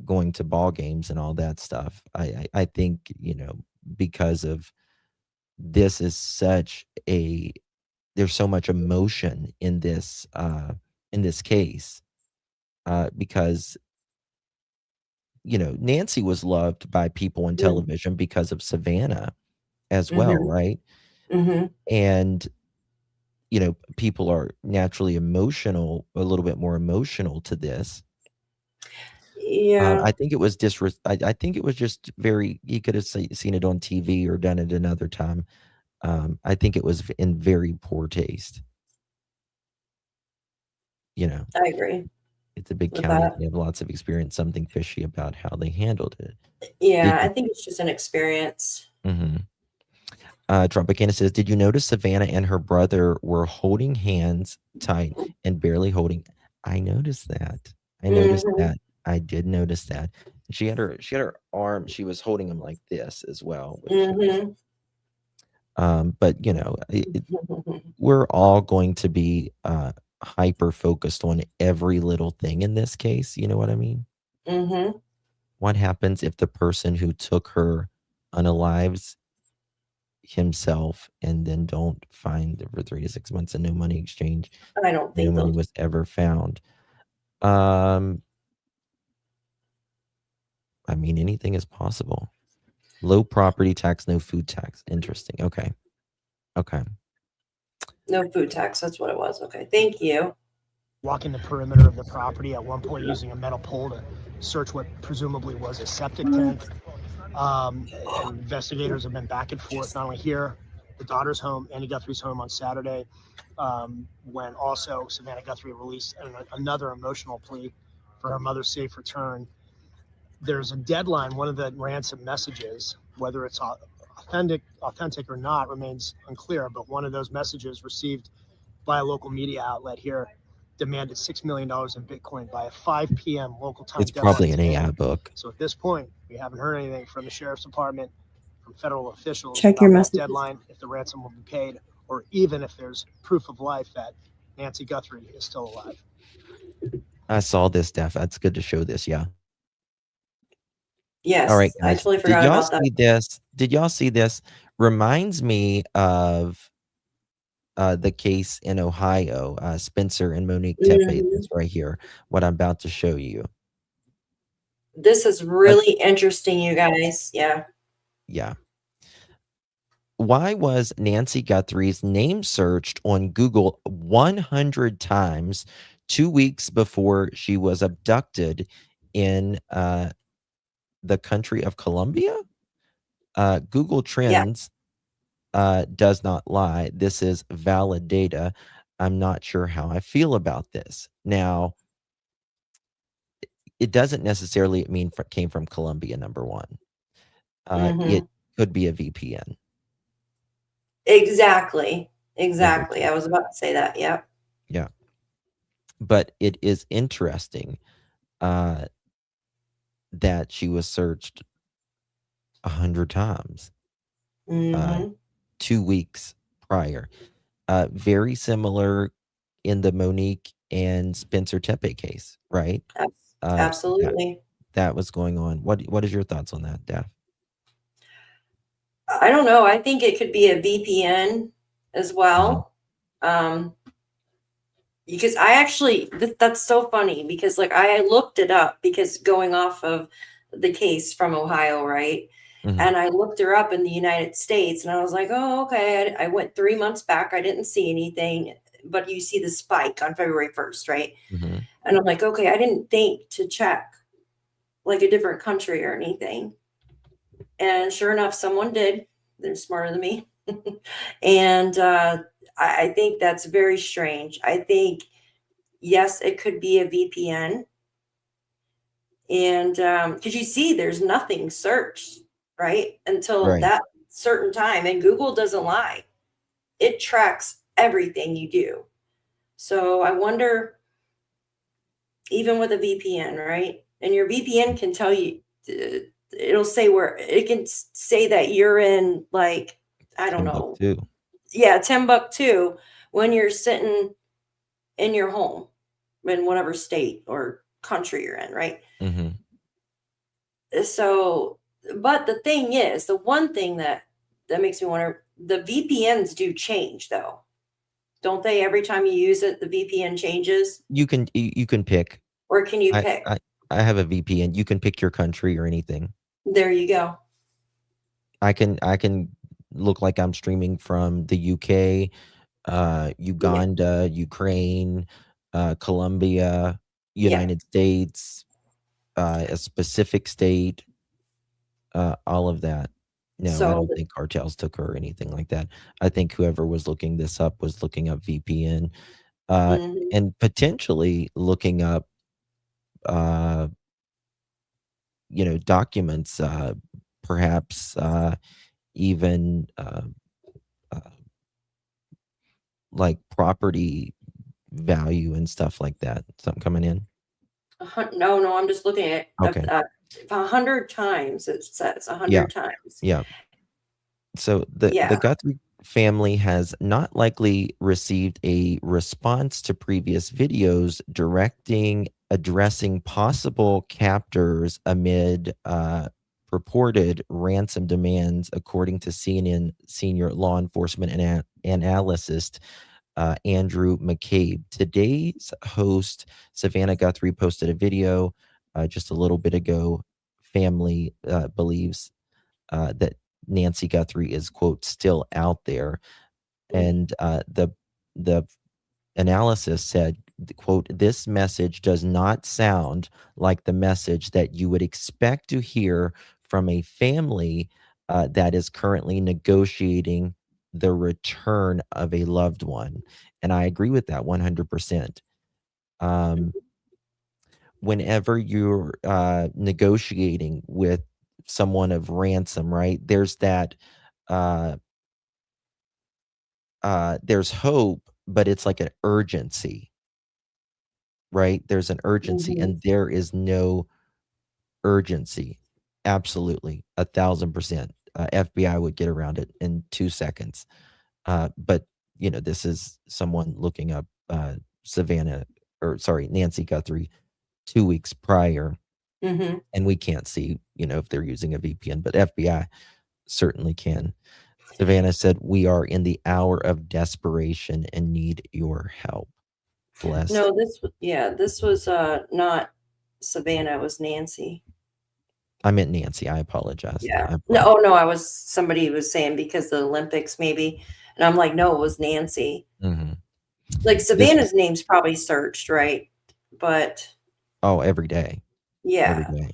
going to ball games and all that stuff. I think, because of this is such a there's so much emotion in this case, because Nancy was loved by people on Mm. television because of Savannah as well, Mhm. right? Mhm. And people are naturally emotional, a little bit more emotional to this. Yeah. I think it was I think it was just very. You could have seen it on TV or done it another time. I think it was in very poor taste. I agree It's a big with county. that. They have lots of experience. Something fishy about how they handled it. Did Yeah, I you? think it's just an experience. Mhm. Tropicana says, "Did you notice Savannah and her brother were holding hands tight and barely holding?" I noticed that. I noticed Mhm. that. I did notice that. She had her arm. She was holding him like this as well, which. Mhm. But we're all going to be hyper focused on every little thing in this case. You know what I mean? Mhm. What happens if the person who took her unalives himself and then don't find them for 3 to 6 months and no money exchange, I don't no think money they'll. was ever found? Um, I mean, anything is possible. Low property tax, no food tax. Interesting. Okay. Okay. No food tax. That's what it was. Okay. Thank you. Walking the perimeter of the property at one point using a metal pole to search what presumably was a septic tank. And investigators have been back and forth, not only here, the daughter's home, Annie Guthrie's home on Saturday, when also Savannah Guthrie released another emotional plea for her mother's safe return. There's a deadline. One of the ransom messages, whether it's authentic or not, remains unclear. But one of those messages received by a local media outlet here demanded $6 million in Bitcoin by a 5 p.m. local time It's deadline probably an today. AI book. So at this point, we haven't heard anything from the sheriff's department, from federal officials Check your about that messages. deadline, if the ransom will be paid, or even if there's proof of life that Nancy Guthrie is still alive. I saw this, Steph. That's good to show this. Yeah. All right, Yes, I guys. totally Did forgot y'all about that. see this? Did y'all see this? Reminds me of the case in Ohio, Spencer and Monique Tepe. Mhm. That's right here. What I'm about to show you. This is really interesting, you guys. Yeah. Yeah. Why was Nancy Guthrie's name searched on Google 100 times 2 weeks before she was abducted in the country of Colombia? Google Yeah. Trends does not lie. This is valid data. I'm not sure how I feel about this. Now, it doesn't necessarily mean came from Colombia, number one. It Mhm. could be a VPN. Exactly. Number Exactly. two. I was about to say that. Yep. Yeah. But it is interesting that she was searched 100 times Mhm. 2 weeks prior. Very similar in the Monique and Spencer Tepe case, right? That Absolutely. that was going on. What is your thoughts on that, Daph? I don't know. I think it could be a VPN as Mhm. well. Because I actually, that's so funny because like I looked it up because going off of the case from Ohio, right? Mhm. And I looked her up in the United States and I was like, oh, okay. I went 3 months back. I didn't see anything, but you see the spike on February 1st, right? Mhm. And I'm like, okay, I didn't think to check like a different country or anything. And sure enough, someone did. They're smarter than me. And I think that's very strange. I think, yes, it could be a VPN. And because you see, there's nothing searched, right? Until Right. that certain time. And Google doesn't lie, it tracks everything you do. So I wonder, even with a VPN, right? And your VPN can tell you, it'll say where it can say that you're in, like, I don't know. Timbuktu. Yeah, Timbuktu, when you're sitting in your home in whatever state or country you're in, right? Mm-hmm. So, but the thing is, the one thing that makes me wonder, the VPNs do change though, don't they? Every time you use it, the VPN changes, You can pick. or can you I, pick? I have a VPN. You can pick your country or anything. There you go. I can look like I'm streaming from the UK, Uganda, Ukraine, Colombia, United States, a specific state, all of that. No, I So, don't think cartels took her or anything like that. I think whoever was looking this up was looking up VPN, mhm. and potentially looking up, documents, perhaps even uh, like property value and stuff like that. Something coming in. No, I'm just looking at Okay. 100 times. It says Yeah. 100 times. Yeah. So the Yeah. Guthrie family has not likely received a response to previous videos addressing possible captors amid purported ransom demands, according to CNN senior law enforcement analyst Andrew McCabe. Today's host, Savannah Guthrie, posted a video just a little bit ago. Family believes that Nancy Guthrie is, quote, still out there. And the analysis said, quote, this message does not sound like the message that you would expect to hear from a family that is currently negotiating the return of a loved one. And I agree with that 100%. Whenever you're negotiating with someone of ransom, right, there's that there's hope, but it's like an urgency, right? There's an urgency, Mhm. and there is no urgency. Absolutely, 1,000%. FBI would get around it in 2 seconds. But, this is someone looking up Nancy Guthrie 2 weeks prior, Mhm. and we can't see, if they're using a VPN, but FBI certainly can. Savannah said, "We are in the hour of desperation and need your help." Bless. No, this was not Savannah, it was Nancy. I meant Nancy. I apologize. Yeah. No, somebody was saying because the Olympics maybe, and I'm like, no, it was Nancy. Mhm. Like Savannah's name's probably searched, right? But every day. Every yeah, day.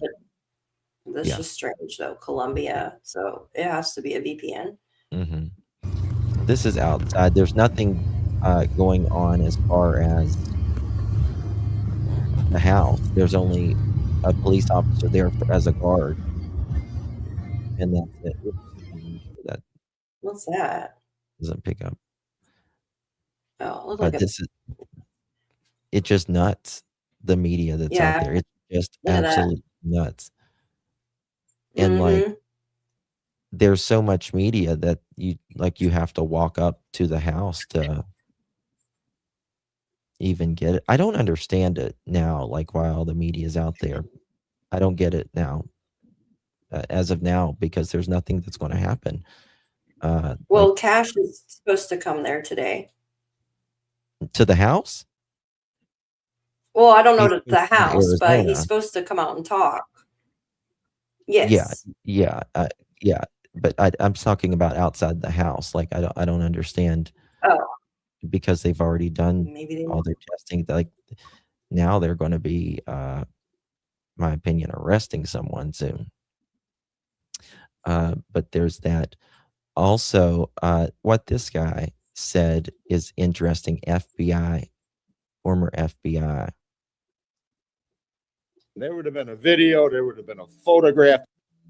but that's Yeah. just strange though. Colombia, so it has to be a VPN. Mhm. This is outside. There's nothing going on as far as the house. There's only a police officer there as a guard, and that's it. Oops, let me make sure that What's that? doesn't pick up. Oh, it looked like But a it's just nuts, the media that's out there. yeah. It's just Look at that. absolutely nuts. And, like, Mhm. there's so much media that you have to walk up to the house to even get it. I don't understand it now, like, why all the media is out there. I don't get it now, as of now, because there's nothing that's gonna happen. Well, Cash is supposed to come there today. To the house? Well, I don't know He's to supposed the to come to house, but he's Arizona. supposed to come out and talk. Yeah, Yes. yeah, yeah, but I'm talking about outside the house, like, I don't understand, Oh, because they've already done maybe they all their testing, like, now they're gonna be, my opinion, arresting someone soon. But there's that. Also, what this guy said is interesting. FBI, former FBI. There would have been a video. There would have been a photograph.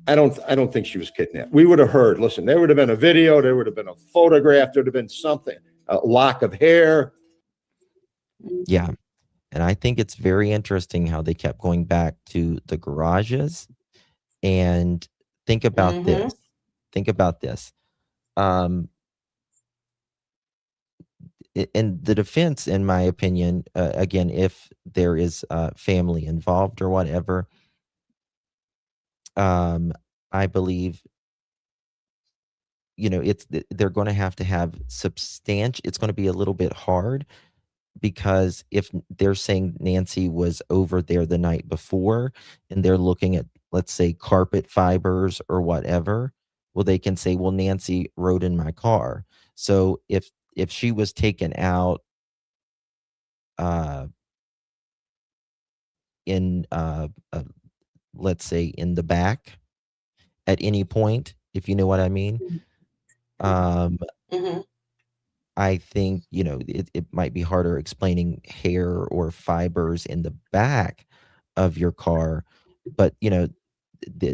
I don't think she was kidnapped. We would have heard, listen, there would have been a video. There would have been a photograph. There would have been something, a lock of hair. Yeah. And I think it's very interesting how they kept going back to the garages. And think about this. Think about this. In the defense, in my opinion, again, if there is family involved or whatever, I believe, they're going to have substantial. It's going to be a little bit hard, because if they're saying Nancy was over there the night before and they're looking at, let's say, carpet fibers or whatever, well, they can say, well, Nancy rode in my car. So if she was taken out in let's say in the back at any point, if you know what I mean, I think, it might be harder explaining hair or fibers in the back of your car, but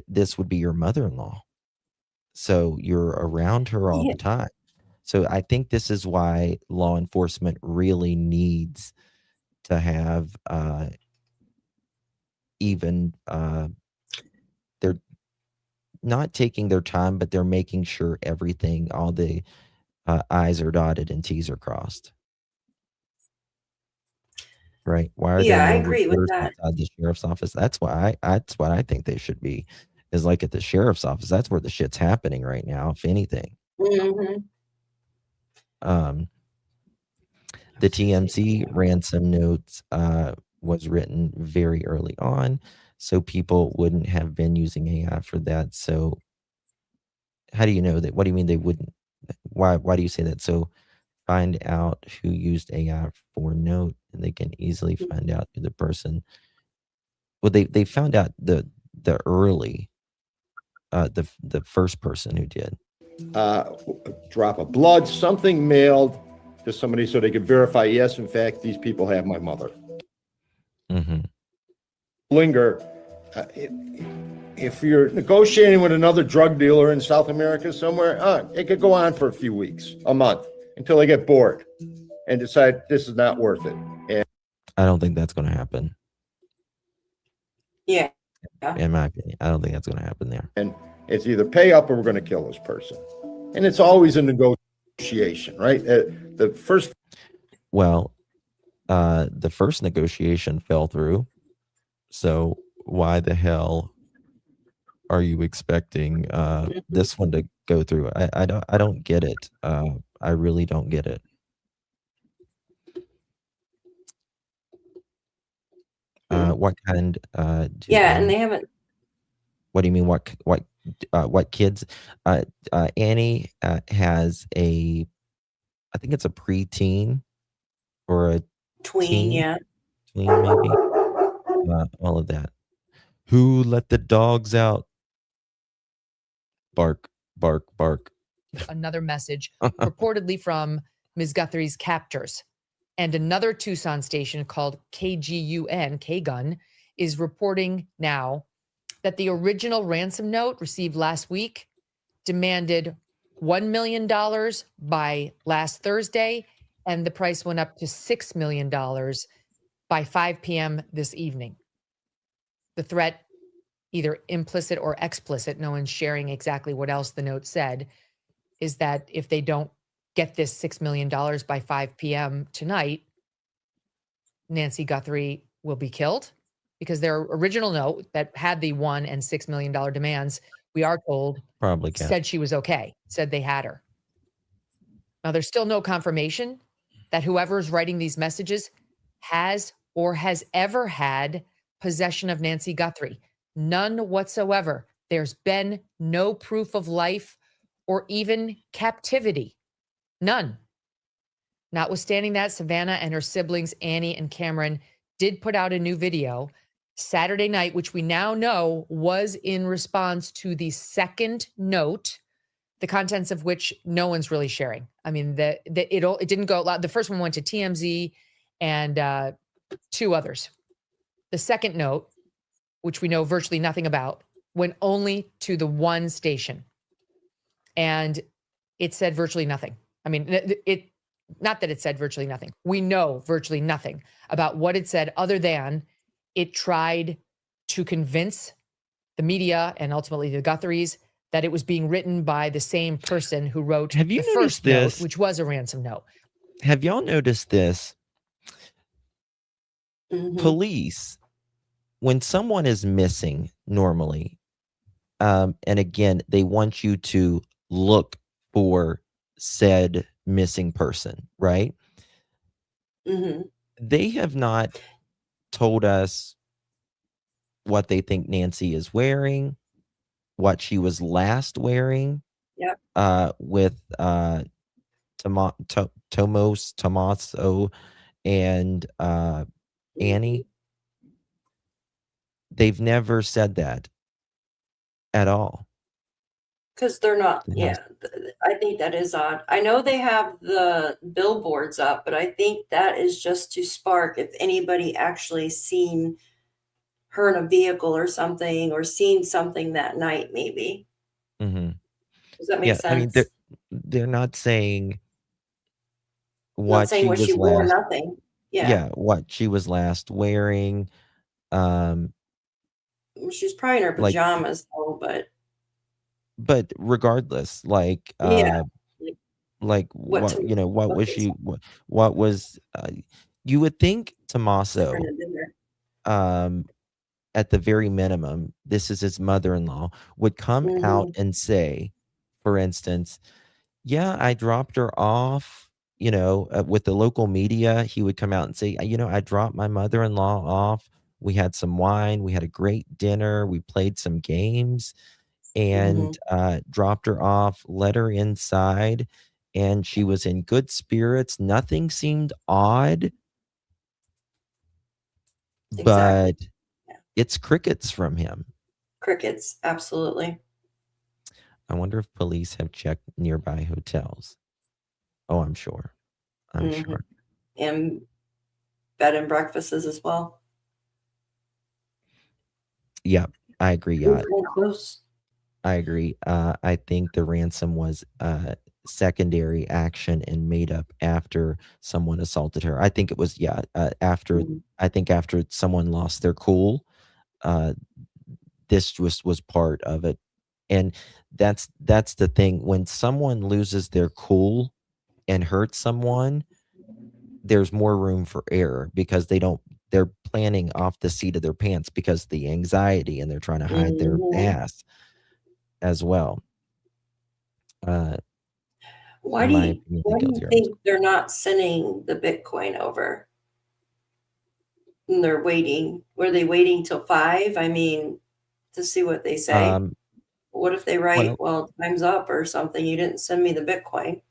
this would be your mother-in-law. So you're around her all the time. So I think this is why law enforcement really needs to have they're not taking their time, but they're making sure all the I's are dotted and T's are crossed. Right? Why are there I no agree with reporters that. outside the sheriff's office? That's what I think they should be, is like at the sheriff's office. That's where the shit's happening right now, if anything. The TMZ ransom notes was written very early on, so people wouldn't have been using AI for that. So how do you know that? What do you mean they wouldn't? Why do you say that? So find out who used AI for note, and they can easily find out who the person. Well, they found out the early the first person who did. Drop of blood, something mailed to somebody so they could verify, yes, in fact, these people have my mother. Linger. If you're negotiating with another drug dealer in South America somewhere, it could go on for a few weeks, a month, until they get bored and decide this is not worth it. And I don't think that's going to happen. Yeah. In my opinion, I don't think that's going to happen there. And it's either pay up or we're going to kill this person. And it's always a negotiation, right? The first negotiation fell through. So why the hell are you expecting this one to go through? I don't get it. I really don't get it. What kind? And they haven't. What do you mean? What kids? Annie has I think it's a preteen or a tween, tween maybe. All of that. Who let the dogs out? Bark, bark, bark. Another message reportedly from Ms. Guthrie's captors. And another Tucson station called KGUN is reporting now that the original ransom note received last week demanded $1 million by last Thursday, and the price went up to $6 million by 5 p.m. this evening. The threat, either implicit or explicit, no one's sharing exactly what else the note said, is that if they don't get this $6 million by 5 p.m. tonight, Nancy Guthrie will be killed, because their original note that had the $1 and $6 million demands, we are told, probably said she was okay, said they had her. Now, there's still no confirmation that whoever's writing these messages has or has ever had possession of Nancy Guthrie. None whatsoever. There's been no proof of life or even captivity. None. Notwithstanding that, Savannah and her siblings, Annie and Cameron, did put out a new video Saturday night, which we now know was in response to the second note, the contents of which no one's really sharing. I mean, it didn't go out loud. The first one went to TMZ and two others. The second note which we know virtually nothing about, went only to the one station. And it said virtually nothing. I mean, not that it said virtually nothing. We know virtually nothing about what it said other than it tried to convince the media and ultimately the Guthries that it was being written by the same person who wrote Have you the noticed first note, this? which was a ransom note. Have y'all noticed this? Mhm. Police, when someone is missing normally, and again, they want you to look for said missing person, right? Mhm. They have not told us what they think Nancy is wearing, what she was last wearing, Yep. with Tomaso and Annie. They've never said that at all. Because they're not, It has- yeah, I think that is odd. I know they have the billboards up, but I think that is just to spark if anybody actually seen her in a vehicle or something, or seen something that night, maybe. Mhm. Does that make Yeah, I mean, sense? they're not saying Not what saying she what she was wore, last nothing. Yeah. yeah, what she was last wearing, um, She's probably in her like pajamas though, but regardless, yeah. Like like what to what what was they she saw what was you would think different Tommaso, in dinner. um, at the very minimum, this is his mother-in-law, would come out Mhm. and say, for instance, "Yeah, I dropped her off," with the local media, he would come out and say, I dropped my mother-in-law off. We had some wine, we had a great dinner, we played some games, and, Mhm. dropped her off, let her inside, and she was in good spirits. Nothing seemed odd, Exactly. but Yeah. it's crickets from him. Crickets, absolutely. I wonder if police have checked nearby hotels. Oh, I'm sure. I'm Mhm. sure. And bed and breakfasts as well. Yep, I agree, We're yeah. pretty close. I agree. I think the ransom was secondary action and made up after someone assaulted her. I think it was, yeah, after Mhm. I think after someone lost their cool, uh, this just was part of it. And that's the thing. When someone loses their cool and hurts someone, there's more room for error because they're planning off the seat of their pants because the anxiety and they're trying to hide their Mhm. ass as well. Uh, Why in do my you opinion, the why do you guilty are think they're not sending the Bitcoin over? And they're waiting. Were they waiting till 5? I mean, to see what they say? um, What if they write, well, "Well, time's up," or something, "You didn't send me the Bitcoin."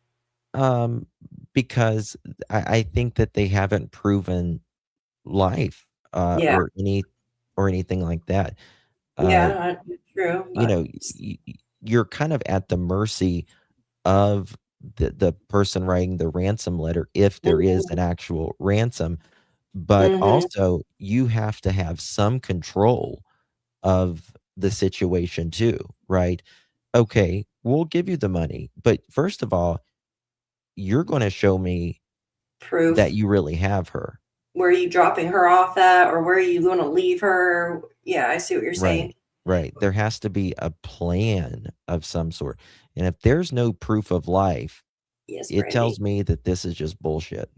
um, because I think that they haven't proven life, Yeah. or anything like that. Uh, Yeah, true, you but know, you're kind of at the mercy of the person writing the ransom letter if there is an Mhm. actual ransom, but Mhm. also you have to have some control of the situation too, right? Okay, we'll give you the money, but first of all, you're gonna show me that Proof. you really have her. Where are you dropping her off at, or where are you gonna leave her? Yeah, I see what you're saying. Right, right. There has to be a plan of some sort, and if there's no proof of life, Yes, it Brandy. tells me that this is just bullshit.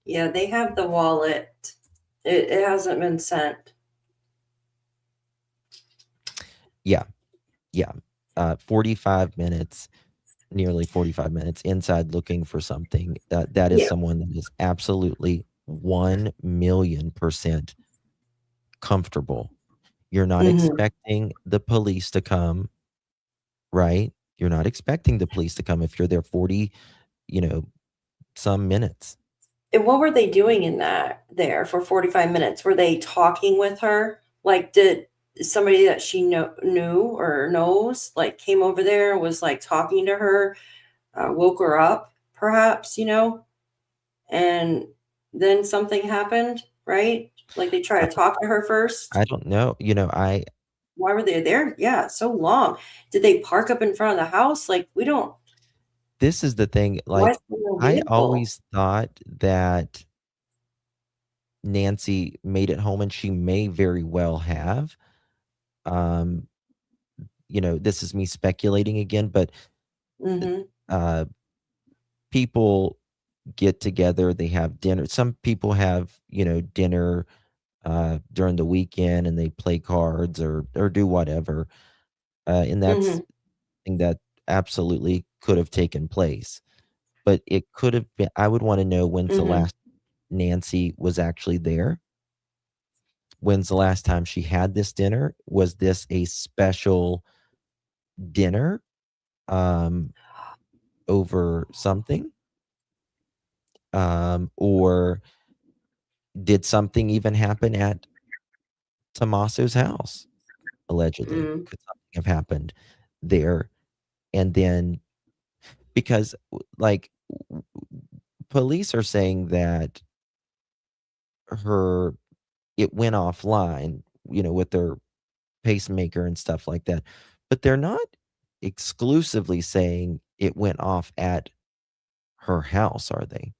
Yeah, they have the wallet. It hasn't been sent. Yeah, yeah. 45 minutes, nearly 45 minutes inside looking for something. That is Yeah. someone that is absolutely 1,000,000% comfortable. You're not Mhm. expecting the police to come, right? You're not expecting the police to come if you're there 40, you know, some minutes. And what were they doing in that there for 45 minutes? Were they talking with her? Like, did somebody that she knew or knows, like, came over there, was, like, talking to her, woke her up perhaps, and then something happened, right? Like they try to talk to her first? I don't know. Why were they there? Yeah, so long. Did they park up in front of the house? Like, we don't. This is the thing. Why Like, is there no I vehicle? always thought that Nancy made it home, and she may very well have. Um, this is me speculating again, but Mm-hmm. uh, people get together, they have dinner. Some people have, dinner during the weekend, and they play cards or do whatever. And that's Mm-hmm. something that absolutely could have taken place. But it could have been, I would want to know when's the Mm-hmm. last Nancy was actually there. When's the last time she had this dinner? Was this a special dinner over something? Or did something even happen at Tommaso's house? Allegedly, Mm. could something have happened there? And then, because like police are saying that her it went offline, with their pacemaker and stuff like that, but they're not exclusively saying it went off at her house, are they?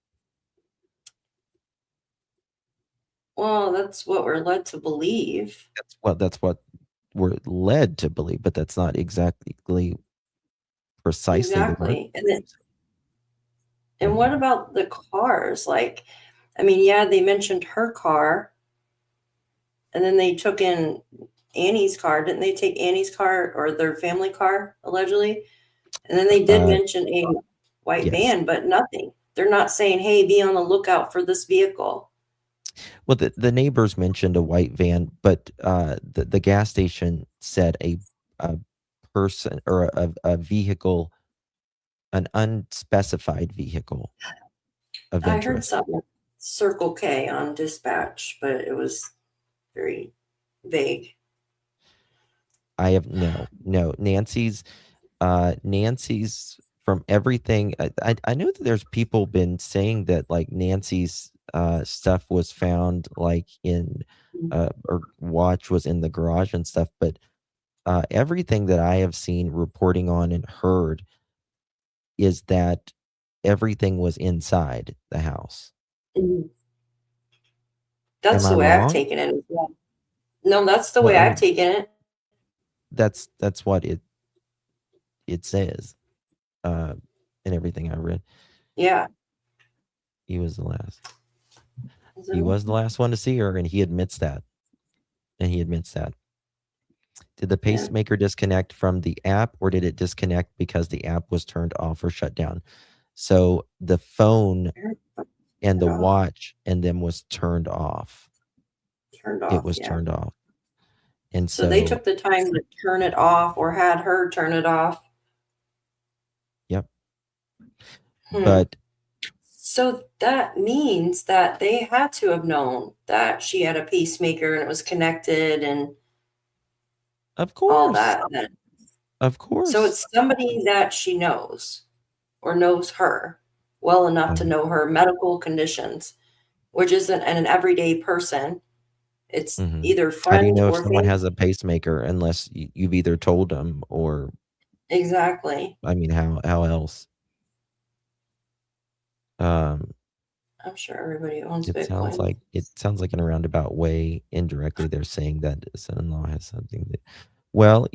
Well, that's what we're led to believe. That's what we're led to believe, but that's not exactly precisely the word. Exactly. And what about the cars? Like, I mean, yeah, they mentioned her car, and then they took in Annie's car. Didn't they take Annie's car or their family car, allegedly? And then they did Uh, mention a white yes. van, but nothing. They're not saying, hey, be on the lookout for this vehicle. Well, the neighbors mentioned a white van, but the gas station said a person or a vehicle, an unspecified vehicle of I heard interest. something Circle K on dispatch, but it was very vague. I have no. Nancy's from everything. I know that there's people been saying that like Nancy's stuff was found like in or watch was in the garage and stuff, but everything that I have seen reporting on and heard is that everything was inside the house. Mhm. Am That's I the way I've wrong? taken it as well. No, that's the Well, way I I've mean, taken it. that's what it says uh, in everything I read. Yeah. He was the last. He So, was the last one to see her, and he admits that. Did the yeah. pacemaker disconnect from the app, or did it disconnect because the app was turned off or shut down? So the phone and the Turned off. watch and them was turned off. Turned It off, was yeah. turned off. And So they so, took the time to turn it off or had her turn it off. yep. Hmm. But So that means that they had to have known that she had a pacemaker and it was connected and of all course, that. Then. of So course, it's somebody that she knows or knows her well enough to know her medical conditions, which isn't an everyday person. It's either how do you friend know if or someone family. has a pacemaker unless you've either told them or, Exactly. I mean, how else? Um, I'm sure everybody owns it sounds Bitcoin. like in a roundabout way, indirectly, they're saying that son-in-law has something that, well,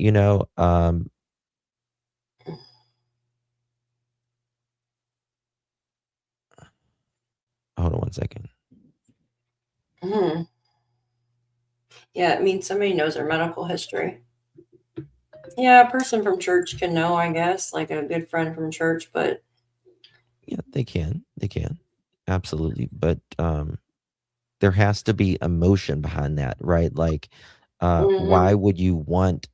hold on one second. Hmm. Yeah, it means somebody knows her medical history. Yeah, a person from church can know, I guess, like a good friend from church, but Yeah, they can, absolutely. But there has to be emotion behind that, right? Like, why Mhm. would you want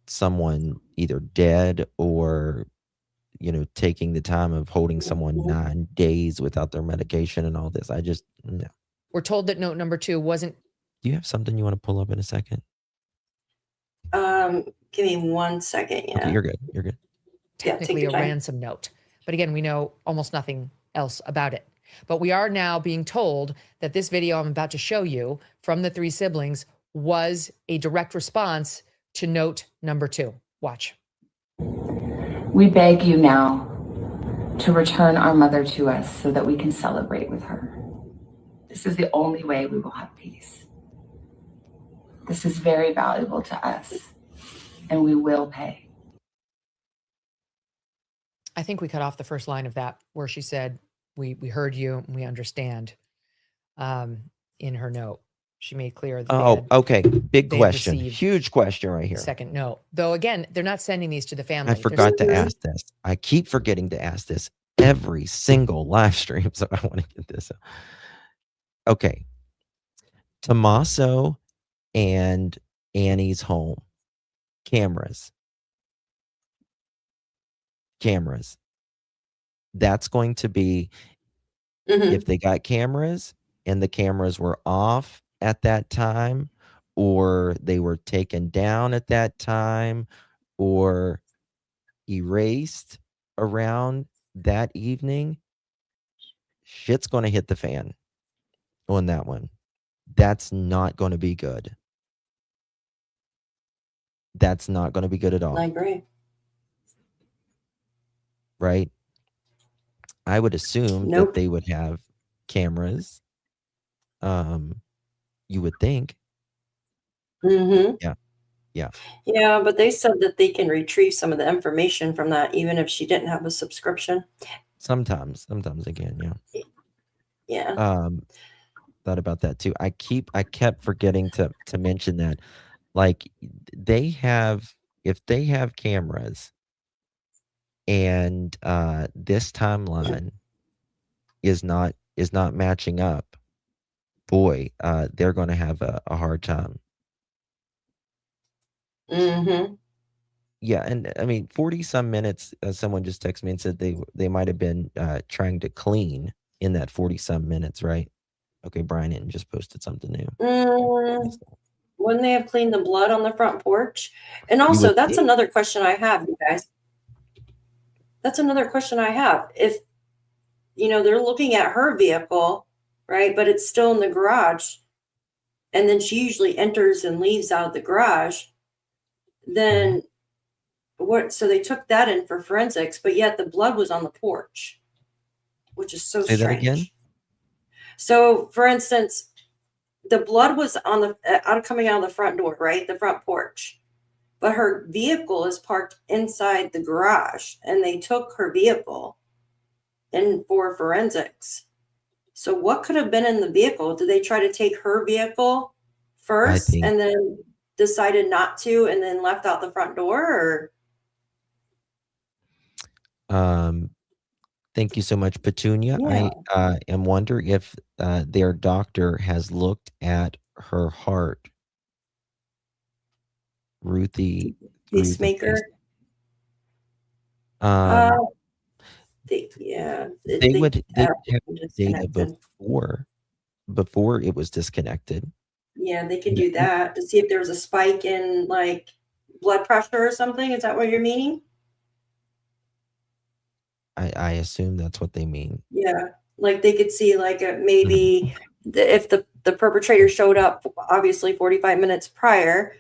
someone either dead or, taking the time of holding someone 9 days without their medication and all this? I just, no. We're told that note number 2 wasn't. Do you have something you want to pull up in a second? Give me 1 second. Yeah. Okay, you're good. Yeah, take Technically your a time. ransom note. But again, we know almost nothing else about it. But we are now being told that this video I'm about to show you from the 3 siblings was a direct response to note number 2. Watch. We beg you now to return our mother to us so that we can celebrate with her. This is the only way we will have peace. This is very valuable to us, and we will pay. I think we cut off the first line of that where she said, we heard you and we understand, in her note. She made clear that Oh, okay. Big they question. received Huge question right here. second note. Though again, they're not sending these to the family. I They're forgot to sending- ask this. I keep forgetting to ask this every single live stream, so I want to get this. Okay. Tommaso and Annie's home. Cameras. That's going to be, if they got cameras and the cameras were off at that time, or they were taken down at that time, or erased around that evening, shit's going to hit the fan on that one. That's not going to be good. That's not going to be good at all. I agree. Right? I would assume that they would have cameras. You would think. Yeah. Yeah, but they said that they can retrieve some of the information from that, even if she didn't have a subscription. Sometimes again, yeah. Yeah. Thought about that too. I kept forgetting to mention that. Like, if they have cameras and this timeline is not matching up, boy, they're going to have a hard time. Yeah, and I mean, 40 some minutes. Someone just texted me and said they might have been trying to clean in that 40 some minutes, right? Okay, Brian Hinton just posted something new. Wouldn't they have cleaned the blood on the front porch? And also, that's another question I have, you guys. That's another question I have. If, they're looking at her vehicle, right, but it's still in the garage, and then she usually enters and leaves out of the garage, then what? So they took that in for forensics, but yet the blood was on the porch, which is so Say strange. that again? So, for instance, the blood was on coming out of the front door, right? The front porch. But her vehicle is parked inside the garage, and they took her vehicle in for forensics. So what could have been in the vehicle? Did they try to take her vehicle first and then decided not to and then left out the front door? Or Thank you so much, Petunia. Yeah. I am wondering if their doctor has looked at her heart. Ruthie Peacemaker. They would have data before it was disconnected. Yeah, they could do that to see if there was a spike in like blood pressure or something. Is that what you're meaning? I assume that's what they mean. Yeah, like they could see like maybe if the perpetrator showed up, obviously 45 minutes prior,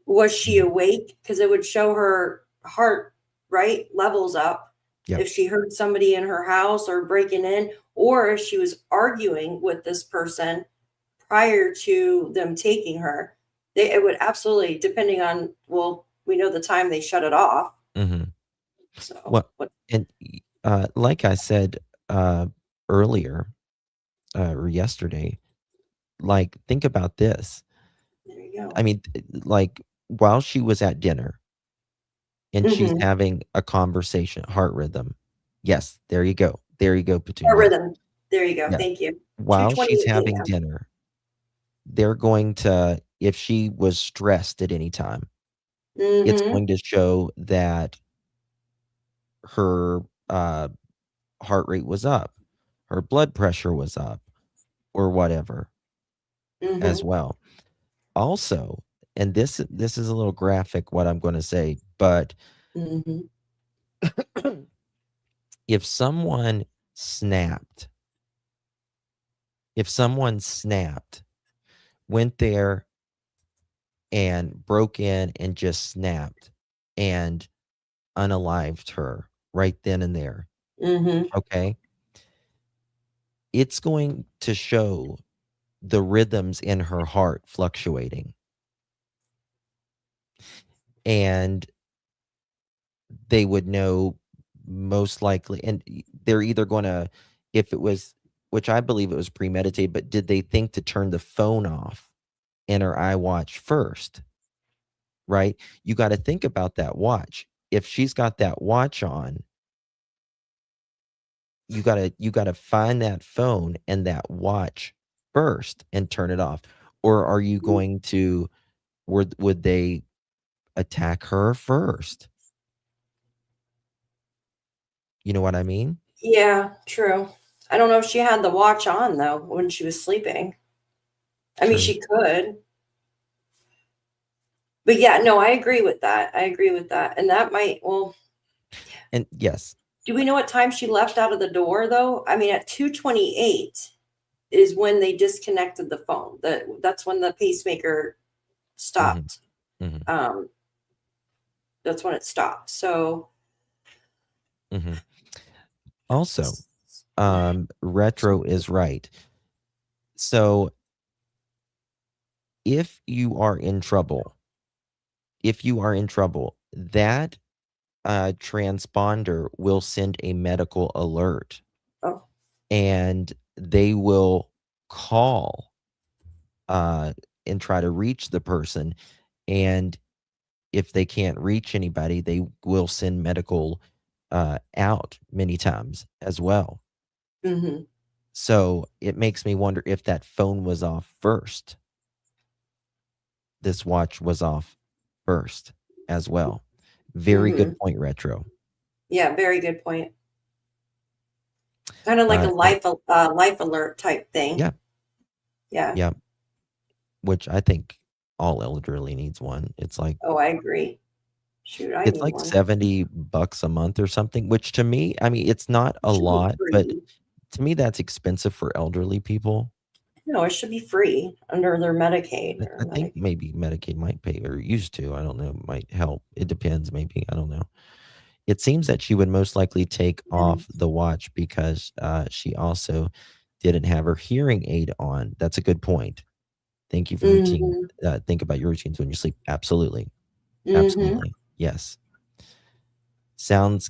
was she awake? Because it would show her heart right levels up. Yep. If she heard somebody in her house or breaking in, or if she was arguing with this person prior to them taking her. It would absolutely, depending on, well, we know the time they shut it off. Mm-hmm. So, well, and like I said earlier or yesterday, like, think about this. There you go. I mean, like, while she was at dinner and she's having a conversation, heart rhythm. Yes, there you go. There you go, Petunia. Heart rhythm. There you go. Yeah. Thank you. While she's having dinner, they're going to, if she was stressed at any time, it's going to show that her heart rate was up, her blood pressure was up, or whatever as well. Also, and this is a little graphic what I'm going to say, but if someone snapped If someone went there and broke in and just snapped and unalived her right then and there, Mm-hmm. okay, it's going to show the rhythms in her heart fluctuating. And they would know most likely, and they're either going to, if it was, which I believe it was premeditated, but did they think to turn the phone off in her iWatch first? Right? You got to think about that watch. If she's got that watch on, you got to find that phone and that watch first and turn it off. Or are you going to, would they attack her first? You know what I mean? Yeah, true. I don't know if she had the watch on though when she was sleeping. I mean, True. she could. But yeah, no, I agree with that. I agree with that. And that might, well, And yes, do we know what time she left out of the door though? I mean, at 2:28 is when they disconnected the phone. That's when the pacemaker stopped. mhm, That's when it stopped. So mhm. Also, Retro is right. So if you are in trouble, that transponder will send a medical alert, oh, and they will call and try to reach the person. And if they can't reach anybody, they will send medical out many times as well. mm-hmm. So it makes me wonder if that phone was off first. This watch was off first as well. Very Mm-hmm. good point, Retro. Yeah, very good point. Kind of like a life alert type thing. Yeah. Yeah. Yeah. Which I think all elderly needs one. It's like Oh, I agree. Shoot, I it's need like one. $70 a month or something, which to me, I mean, it's not a Should be lot, but free. to me that's expensive for elderly people. No, it should be free under their Medicaid or I think maybe Medicaid might pay, or used to. I don't know. Might help. It depends. Maybe. I don't know. It seems that she would most likely take off the watch because she also didn't have her hearing aid on. That's a good point. Thank you for routine. Mm-hmm. Think about your routines when you sleep. Absolutely. Mm-hmm. Absolutely. Yes. Sounds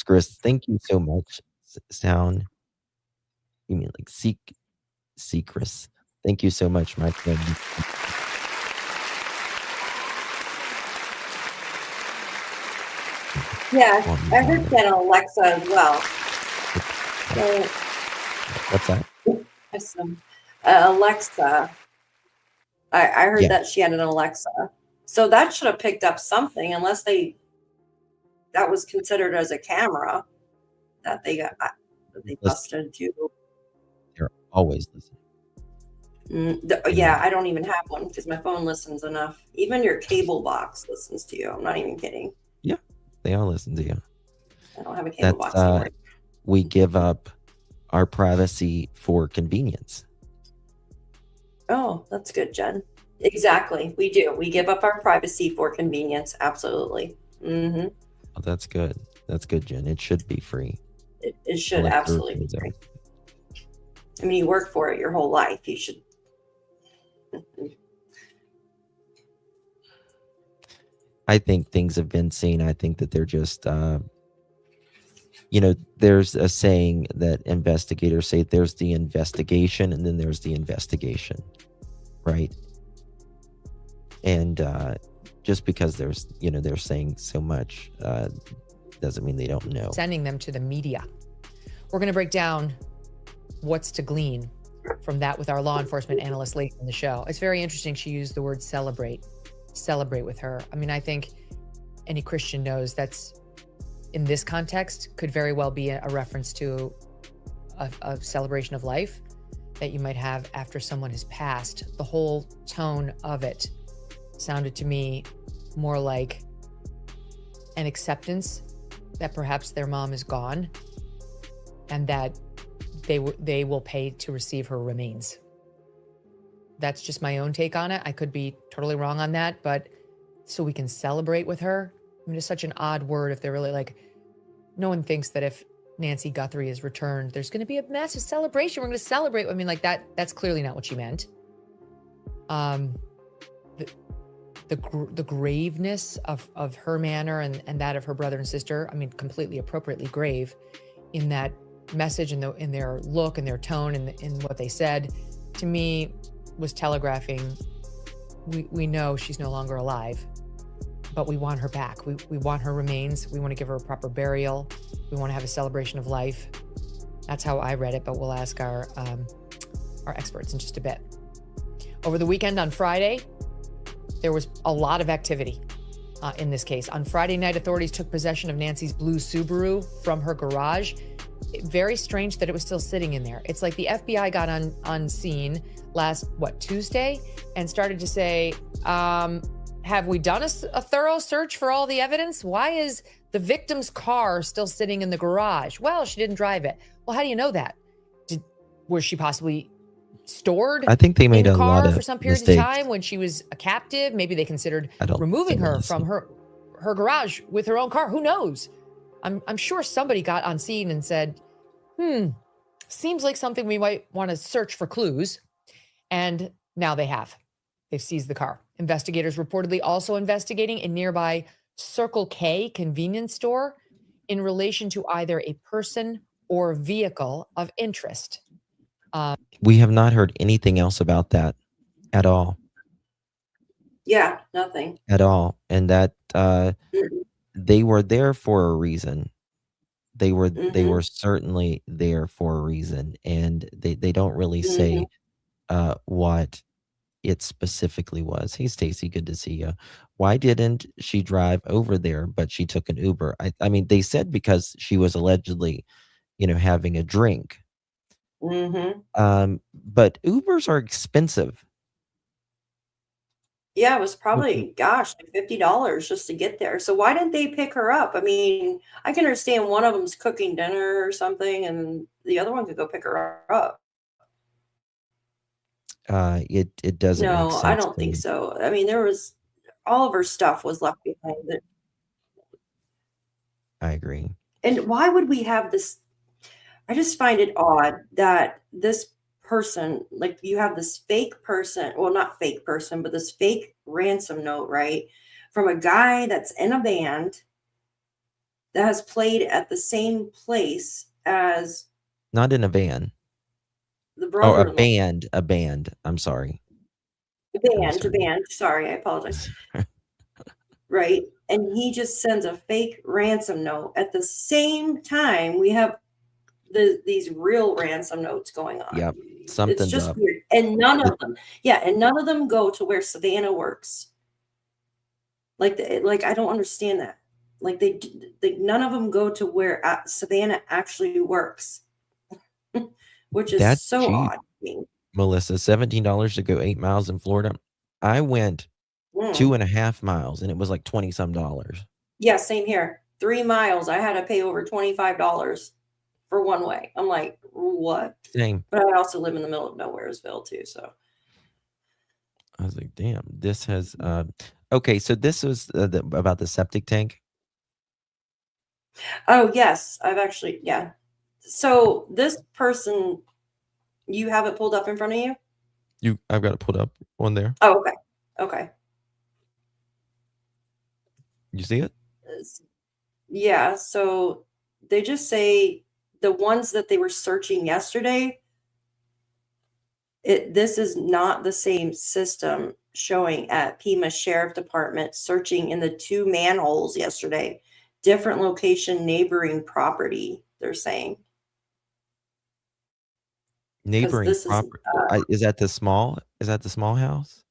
Chris. Thank you so much. Sound. You mean like Chris. Thank you so much, my friend. Yeah, I heard that on Alexa as well. So, what's that? Alexa. I heard Yeah. that she had an Alexa. So that should have picked up something, unless that was considered as a camera that they busted too. They're always listening. Yeah, I don't even have one because my phone listens enough. Even your cable box listens to you. I'm not even kidding. Yeah, they all listen to you. I don't have a cable box anymore. We give up our privacy for convenience. Oh, that's good, Jen. Exactly. We do. We give up our privacy for convenience. Absolutely. Mm-hmm. Oh, that's good. That's good, Jen. It should be free. It should absolutely be free. I mean, you work for it your whole life. You should. I think things have been seen. I think that they're just, there's a saying that investigators say there's the investigation and then there's the investigation, right? And just because they're saying so much doesn't mean they don't know. Sending them to the media. We're going to break down what's to glean from that with our law enforcement analyst later in the show. It's very interesting. She used the word celebrate with her. I mean, I think any Christian knows that's, in this context, could very well be a reference to a celebration of life that you might have after someone has passed. The whole tone of it sounded to me more like an acceptance that perhaps their mom is gone and that they will pay to receive her remains. That's just my own take on it. I could be totally wrong on that, but so we can celebrate with her. I mean, it's such an odd word if they're really like, no one thinks that if Nancy Guthrie is returned, there's going to be a massive celebration. We're going to celebrate. I mean, like that's clearly not what she meant. The graveness of her manner and that of her brother and sister, I mean, completely appropriately grave in that message and in their look and their tone and in what they said, to me was telegraphing, we know she's no longer alive, but we want her back. We want her remains. We want to give her a proper burial. We want to have a celebration of life. That's how I read it, but we'll ask our experts in just a bit. Over the weekend on Friday, there was a lot of activity in this case. On Friday night, authorities took possession of Nancy's blue Subaru from her garage. Very strange that it was still sitting in there. It's like the FBI got on scene last, Tuesday, and started to say, have we done a thorough search for all the evidence? Why is the victim's car still sitting in the garage? Well, she didn't drive it. Well, how do you know that? Was she possibly stored I think they made in a a car lot of for some period mistakes. of time when she was a captive? Maybe they considered removing think her honestly. from her garage with her own car. Who knows? I'm sure somebody got on scene and said, seems like something we might want to search for clues. And now they have. They've seized the car. Investigators reportedly also investigating a nearby Circle K convenience store in relation to either a person or vehicle of interest. We have not heard anything else about that at all. Yeah, nothing. At all. And that Mm-mm. they were there for a reason. They were Mhm. certainly there for a reason. And they don't really say what it specifically was. Hey, Stacy, good to see you. Why didn't she drive over there, but she took an Uber? I mean, they said because she was allegedly, having a drink. Mhm. But Ubers are expensive. Yeah, it was probably, gosh, like $50 just to get there. So why didn't they pick her up? I mean, I can understand one of them's cooking dinner or something, and the other one could go pick her up. It doesn't make No, I sense don't to think me. so. I mean, all of her stuff was left behind. I agree. And why would we have this? I just find it odd that this person, like you have this fake person, well, not fake person, but this fake ransom note, right? From a guy that's in a band that has played at the same place as Not in a van. the Oh, brother-in-law. a band. I'm sorry. The band. Sorry, I apologize. Right? And he just sends a fake ransom note. At the same time, we have these real ransom notes going on. Yep. It's Something's just up. weird. And none of them go to where Savannah works. Like I don't understand that. Like none of them go to where Savannah actually works, which is That's so cheap, odd. I mean, Melissa. $17 to go 8 miles in Florida. I went 2.5 miles and it was like 20 some dollars. Yeah, same here. 3 miles, I had to pay over $25 for one way. I'm like, what? Same. But I also live in the middle of Nowheresville too, so. I was like, damn, this has okay, so this was about the septic tank. Oh, yes, I've actually, yeah. So this person, you have it pulled up in front of you? I've got it pulled up on there. Oh, okay. Okay. You see it? Yeah, so they just say the ones that they were searching yesterday, this is not the same system showing at Pima Sheriff Department searching in the 2 manholes yesterday. Different location, neighboring property, they're saying. Neighboring property. Is that the small house?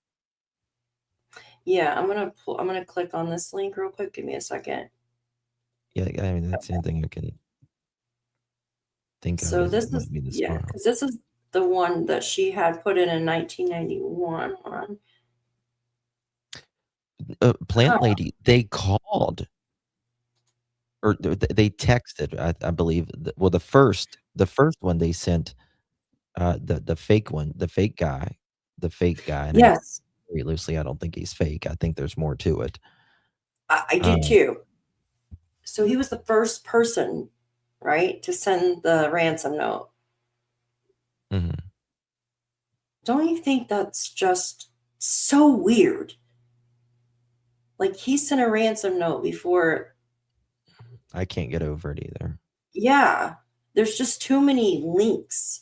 Yeah, I'm gonna click on this link real quick. Give me a second. Yeah, I mean that's anything I can think of. So this is small house. because this is the one that she had put in 1991 on. Plant lady, they called or they texted, I believe. The first The first one they sent, the fake one, the fake guy, and I Yes, very loosely, I don't think he's fake. I think there's more to it. I do Um, too. So he was the first person, right, to send the ransom note. mhm. Don't you think that's just so weird? Like he sent a ransom note before. I can't get over it either. Yeah, there's just too many links.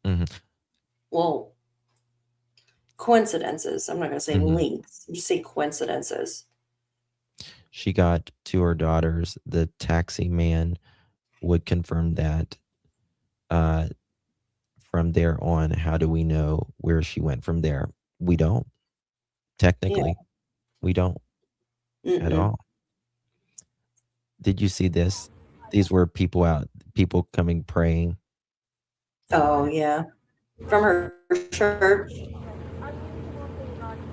Mhm, Well, coincidences. I'm not going to say mhm. links. Just say coincidences. She got to her daughters. The taxi man would confirm that. Uh, from there on, how do we know where she went from there? We don't. Yeah. Technically, we don't at Mm-mm. all. Did you see this? These were people coming praying. Oh, yeah. From her church.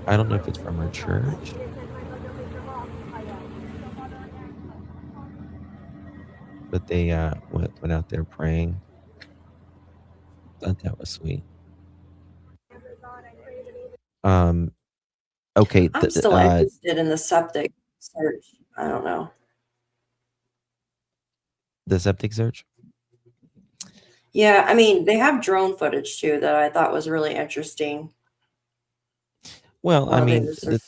I don't know if it's from her church, but they went out there praying. Thought that was sweet. Um, okay, I'm still interested in the septic search. I don't know. the septic search. Yeah, I mean, they have drone footage too that I thought was really interesting. Well, I While they mean, were searching.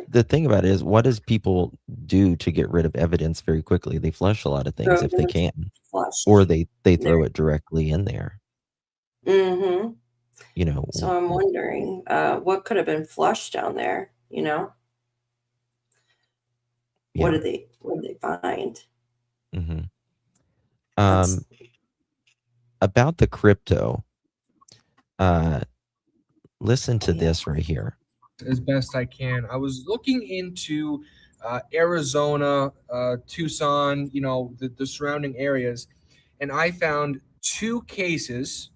the thing about it is, what does people do to get rid of evidence very quickly? They flush a lot of things if they can, Flushed. or they There. throw it directly in there. Mm-hmm. You know, So I'm wondering what could have been flushed down there, you know? yeah. What did they find? hmm That's About the crypto, listen to yeah. this right here. As best I can. I was looking into Arizona, Tucson, the surrounding areas, and I found two cases.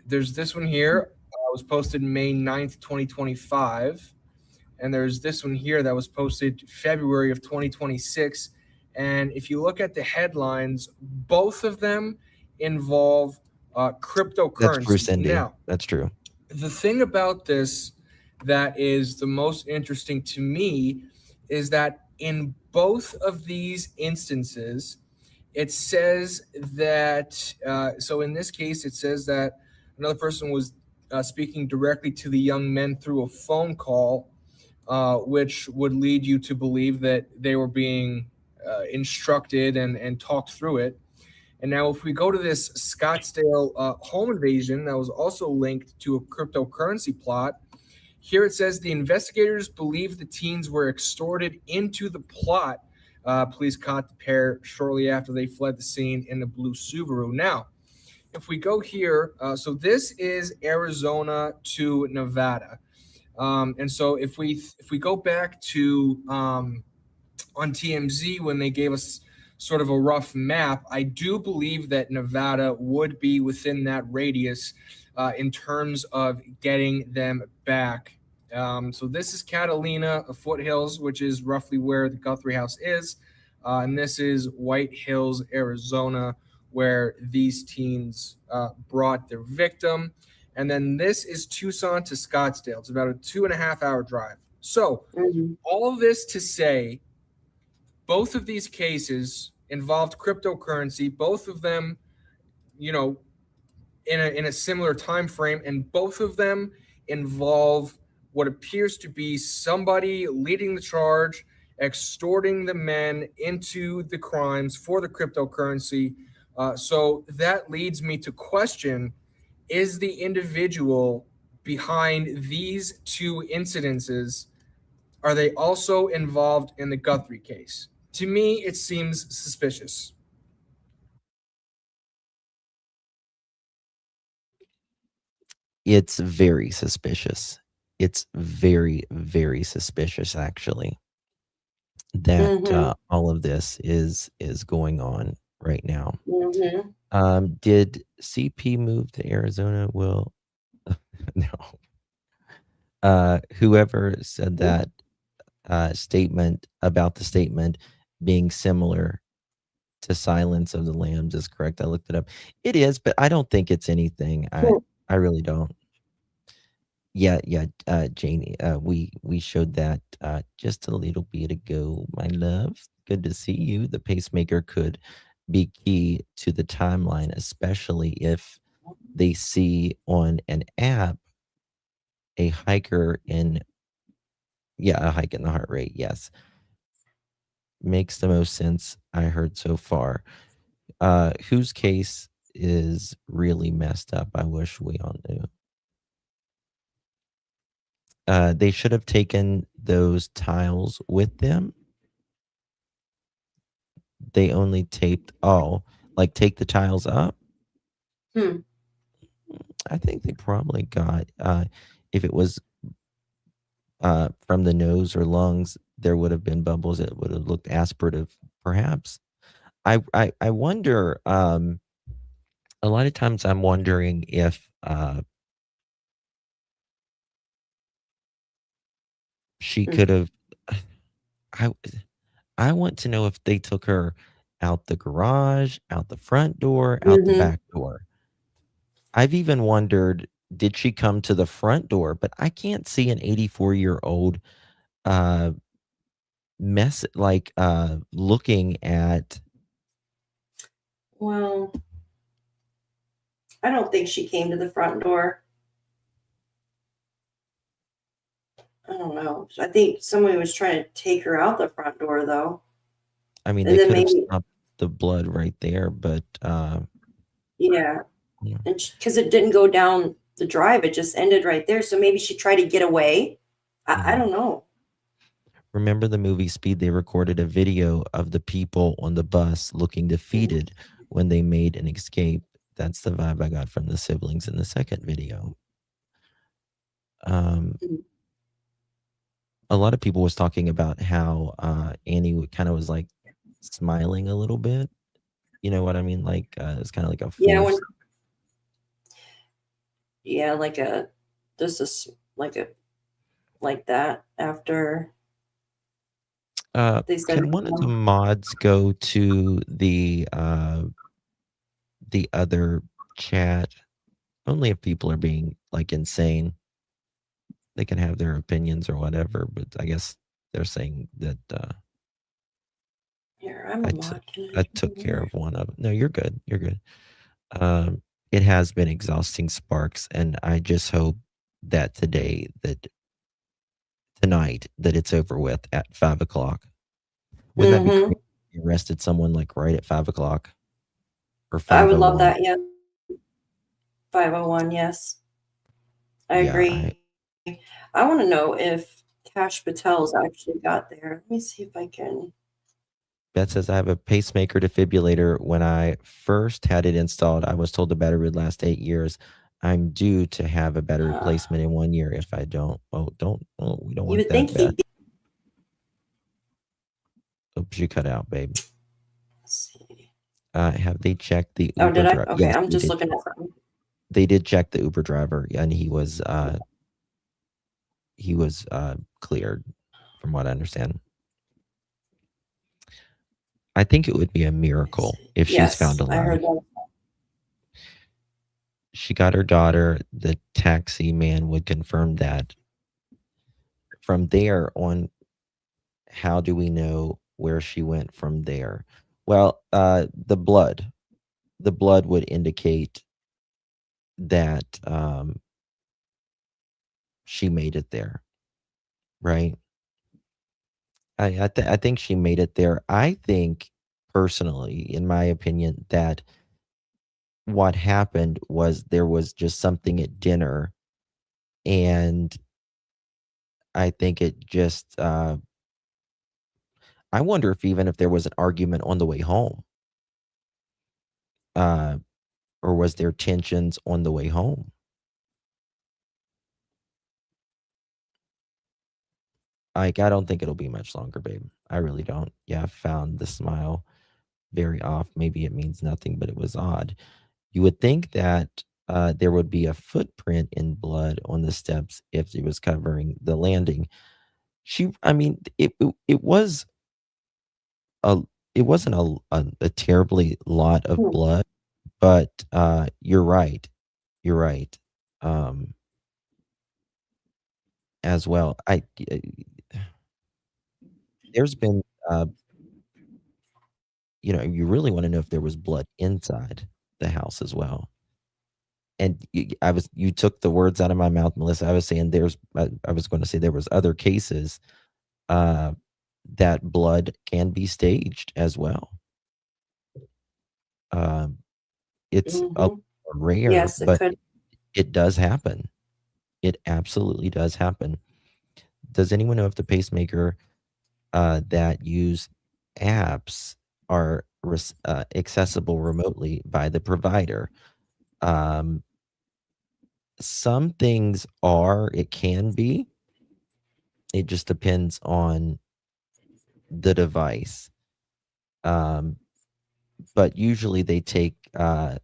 There's this one here, was posted May 9th, 2025. And there's this one here that was posted February of 2026. And if you look at the headlines, both of them involve cryptocurrency. That's true, Cindy. Now, That's true. the thing about this that is the most interesting to me is that in both of these instances, it says that, so in this case, it says that another person was speaking directly to the young men through a phone call, which would lead you to believe that they were being instructed and talked through it. And now, if we go to this Scottsdale home invasion that was also linked to a cryptocurrency plot, here it says the investigators believe the teens were extorted into the plot. Police caught the pair shortly after they fled the scene in a blue Subaru. Now, if we go here, so this is Arizona to Nevada. And so if we go back to on TMZ when they gave us sort of a rough map, I do believe that Nevada would be within that radius in terms of getting them back. So this is Catalina Foothills, which is roughly where the Guthrie house is. And this is White Hills, Arizona, where these teens brought their victim. And then this is Tucson to Scottsdale. It's about a 2.5-hour drive. So all of this to say, both of these cases involved cryptocurrency, both of them, in a similar time frame, and both of them involve what appears to be somebody leading the charge, extorting the men into the crimes for the cryptocurrency. So that leads me to question, is the individual behind these two incidences, are they also involved in the Guthrie case? To me, it seems suspicious. It's very suspicious. It's very, very suspicious, actually, that all of this is going on right now. Did CP move to Arizona? Will no. Whoever said that, statement about the statement being similar to Silence of the Lambs is correct. I looked it up. It is, but I don't think it's anything. I really don't. Yeah, yeah, Janie, we showed that just a little bit ago, my love. Good to see you. The pacemaker could be key to the timeline, especially if they see on an app a hiker in, yeah, a hike in the heart rate. Yes, makes the most sense I heard so far. Whose case is really messed up? I wish we all knew. They should have taken those tiles with them. They only taped, oh, like take the tiles up. I think they probably got, if it was from the nose or lungs, there would have been bubbles. It would have looked aspirative, perhaps. I wonder. A lot of times, I'm wondering if she could have. I I want to know if they took her out the garage, out the front door, out the back door. I've even wondered, did she come to the front door? But I can't see an 84-year-old uh looking at. Well, I don't think she came to the front door. I don't know. I think somebody was trying to take her out the front door, though. I mean, And they then could have maybe, stopped the blood right there, but yeah, yeah. and because it didn't go down the drive, it just ended right there. So maybe she tried to get away. I don't know. Remember the movie Speed? They recorded a video of the people on the bus looking defeated when they made an escape. That's the vibe I got from the siblings in the second video. A lot of people was talking about how Annie kind of was like smiling a little bit. You know what I mean? Like it's kind of like a Yeah, forced. Yeah, like a just a like that after they said Can one of the mods go to the other chat? Only if people are being like insane. They can have their opinions or whatever, but I guess they're saying that here, I'm a mod. I took care of one of them. No, you're good. You're good. It has been exhausting, Sparks, and I just hope that tonight, that it's over with at 5 o'clock. Wouldn't that be crazy? You arrested someone like right at 5 o'clock or 5:01? I would love that. Yeah, 5:01. Yes, I agree. I want to know if Cash Patel's actually got there. Let me see if I can. Beth says, I have a pacemaker defibrillator. When I first had it installed, I was told the battery would last 8 years. I'm due to have a battery replacement in 1 year if I don't. We don't want that, Beth. Oops, you cut out, babe. Let's see. Have they checked the Uber Oh, did I? driver? Okay, Yes, I'm just looking at something. They did check the Uber driver, and he was cleared, from what I understand. I think it would be a miracle if she's found alive. I heard that. She got her daughter. The taxi man would confirm that. From there on, how do we know where she went from there? Well, the blood would indicate that she made it there, right? I think she made it there. I think personally, in my opinion, that what happened was there was just something at dinner, and I think it just I wonder if even if there was an argument on the way home. Or was there tensions on the way home? I don't think it'll be much longer, babe. I really don't. Yeah, I found the smile very off. Maybe it means nothing, but it was odd. You would think that there would be a footprint in blood on the steps if it was covering the landing. It it wasn't a terribly lot of Hmm. blood, but you're right. You're right. Um, as well. There's been you really want to know if there was blood inside the house as well. And you took the words out of my mouth, Melissa. I was saying I was going to say there was other cases uh, that blood can be staged as well. Um, it's a Hmm. rare, Yes, it but could. it does happen. It absolutely does happen. Does anyone know if the pacemaker that use apps are accessible remotely by the provider? Um, some things are, it can be. It just depends on the device. Um, but usually they take, they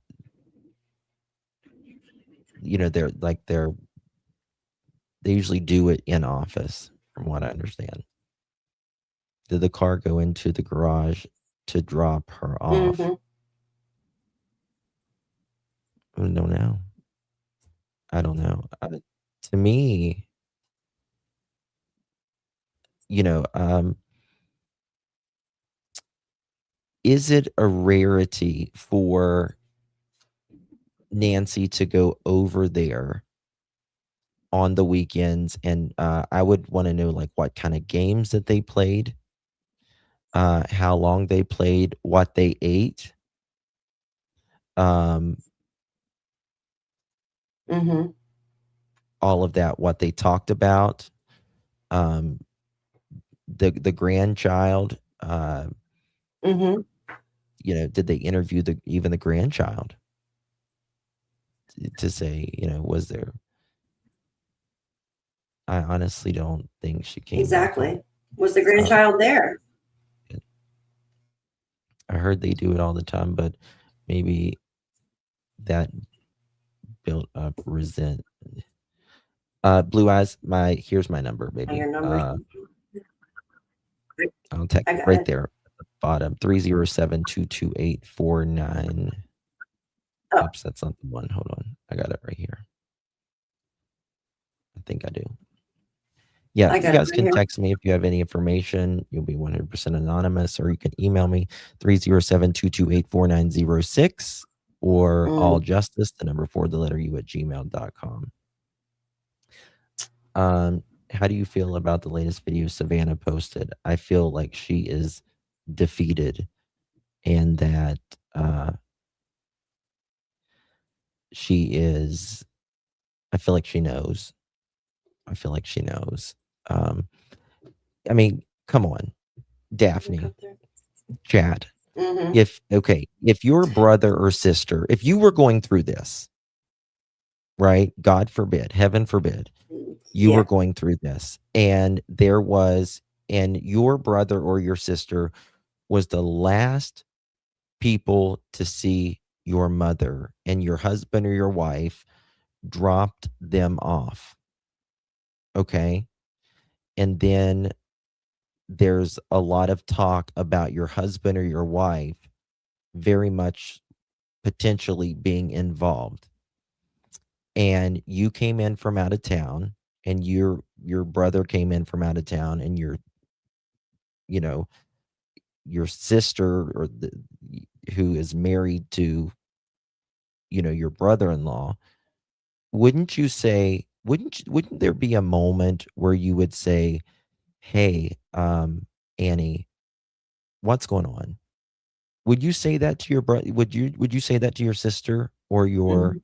usually do it in office, from what I understand. Did the car go into the garage to drop her off? Hmm. I don't know. I don't know. To me, you know, um, is it a rarity for Nancy to go over there on the weekends? And I would want to know like what kind of games that they played, how long they played, what they ate, um, Hmm. all of that, what they talked about, um, the grandchild. Hmm. Did they interview even the grandchild to say, was there? I honestly don't think she came back home. Exactly. Was the Uh, grandchild there? I heard they do it all the time, but maybe that built up resent. Blue Eyes, here's my number, baby. Your number. I'll text I it got right it. there at the bottom. 307-228-49. Oh, Oops, that's not the one. Hold on. I got it right here. I think I do. Yeah, I you got it guys right can here. text me if you have any information. You'll be 100% anonymous, or you can email me 307-228-4906 or alljustice, the number 4, the letter U, at gmail.com. How do you feel about the latest video Savannah posted? I feel like she is defeated, and that she is, I feel like she knows. I feel like she knows. I mean, come on, Daphne, chat. Hmm. If your brother or sister, if you were going through this, right? God forbid, heaven forbid, you Yeah. were going through this, and your brother or your sister was the last people to see your mother, and your husband or your wife dropped them off. Okay. And then there's a lot of talk about your husband or your wife very much potentially being involved. And you came in from out of town, and your brother came in from out of town, and you know, your sister, or who is married to, your brother-in-law, wouldn't there be a moment where you would say, "Hey, Annie, what's going on?" Would you say that to your brother? Would you say that to your sister or Hmm. your?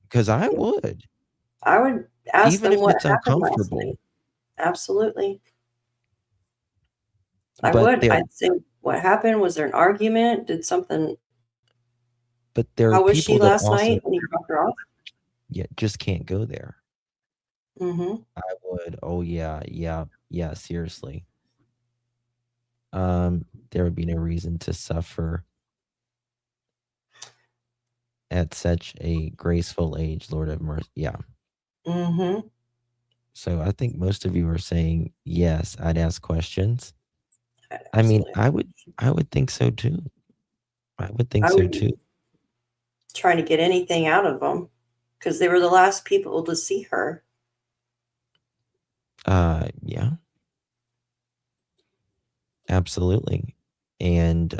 Because I Yeah. would, I would ask even them if what it's happened last uncomfortable. night. Absolutely. I But would. I'd say, what happened? Was there an argument? Did something? there are How was she people that last also, night when you dropped her off? yeah, just can't go there. Hmm. I would. Oh yeah, yeah, yeah. Seriously, there would be no reason to suffer at such a graceful age. Lord have mercy. Yeah. Hmm. So I think most of you are saying yes. I'd ask questions. I mean, absolutely. I would think so too. I would think I so would be too. trying to get anything out of them because they were the last people to see her. Yeah, absolutely. And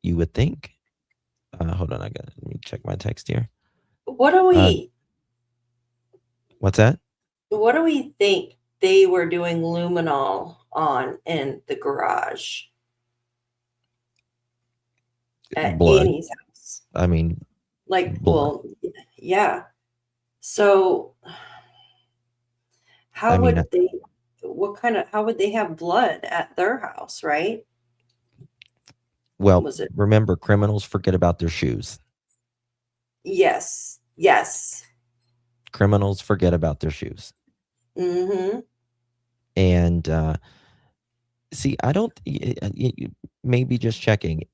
you would think. Hold on, let me check my text here. What do Uh, we what's that? what do we think they were doing luminol on in the garage at Blood. Annie's house? I mean, Like, blood. well, yeah. So I how mean, would they how would they have blood at their house, right? well, Was it remember, criminals forget about their shoes. yes. Yes. Criminals forget about their shoes. Mm-hmm. And see, I don't, maybe just checking,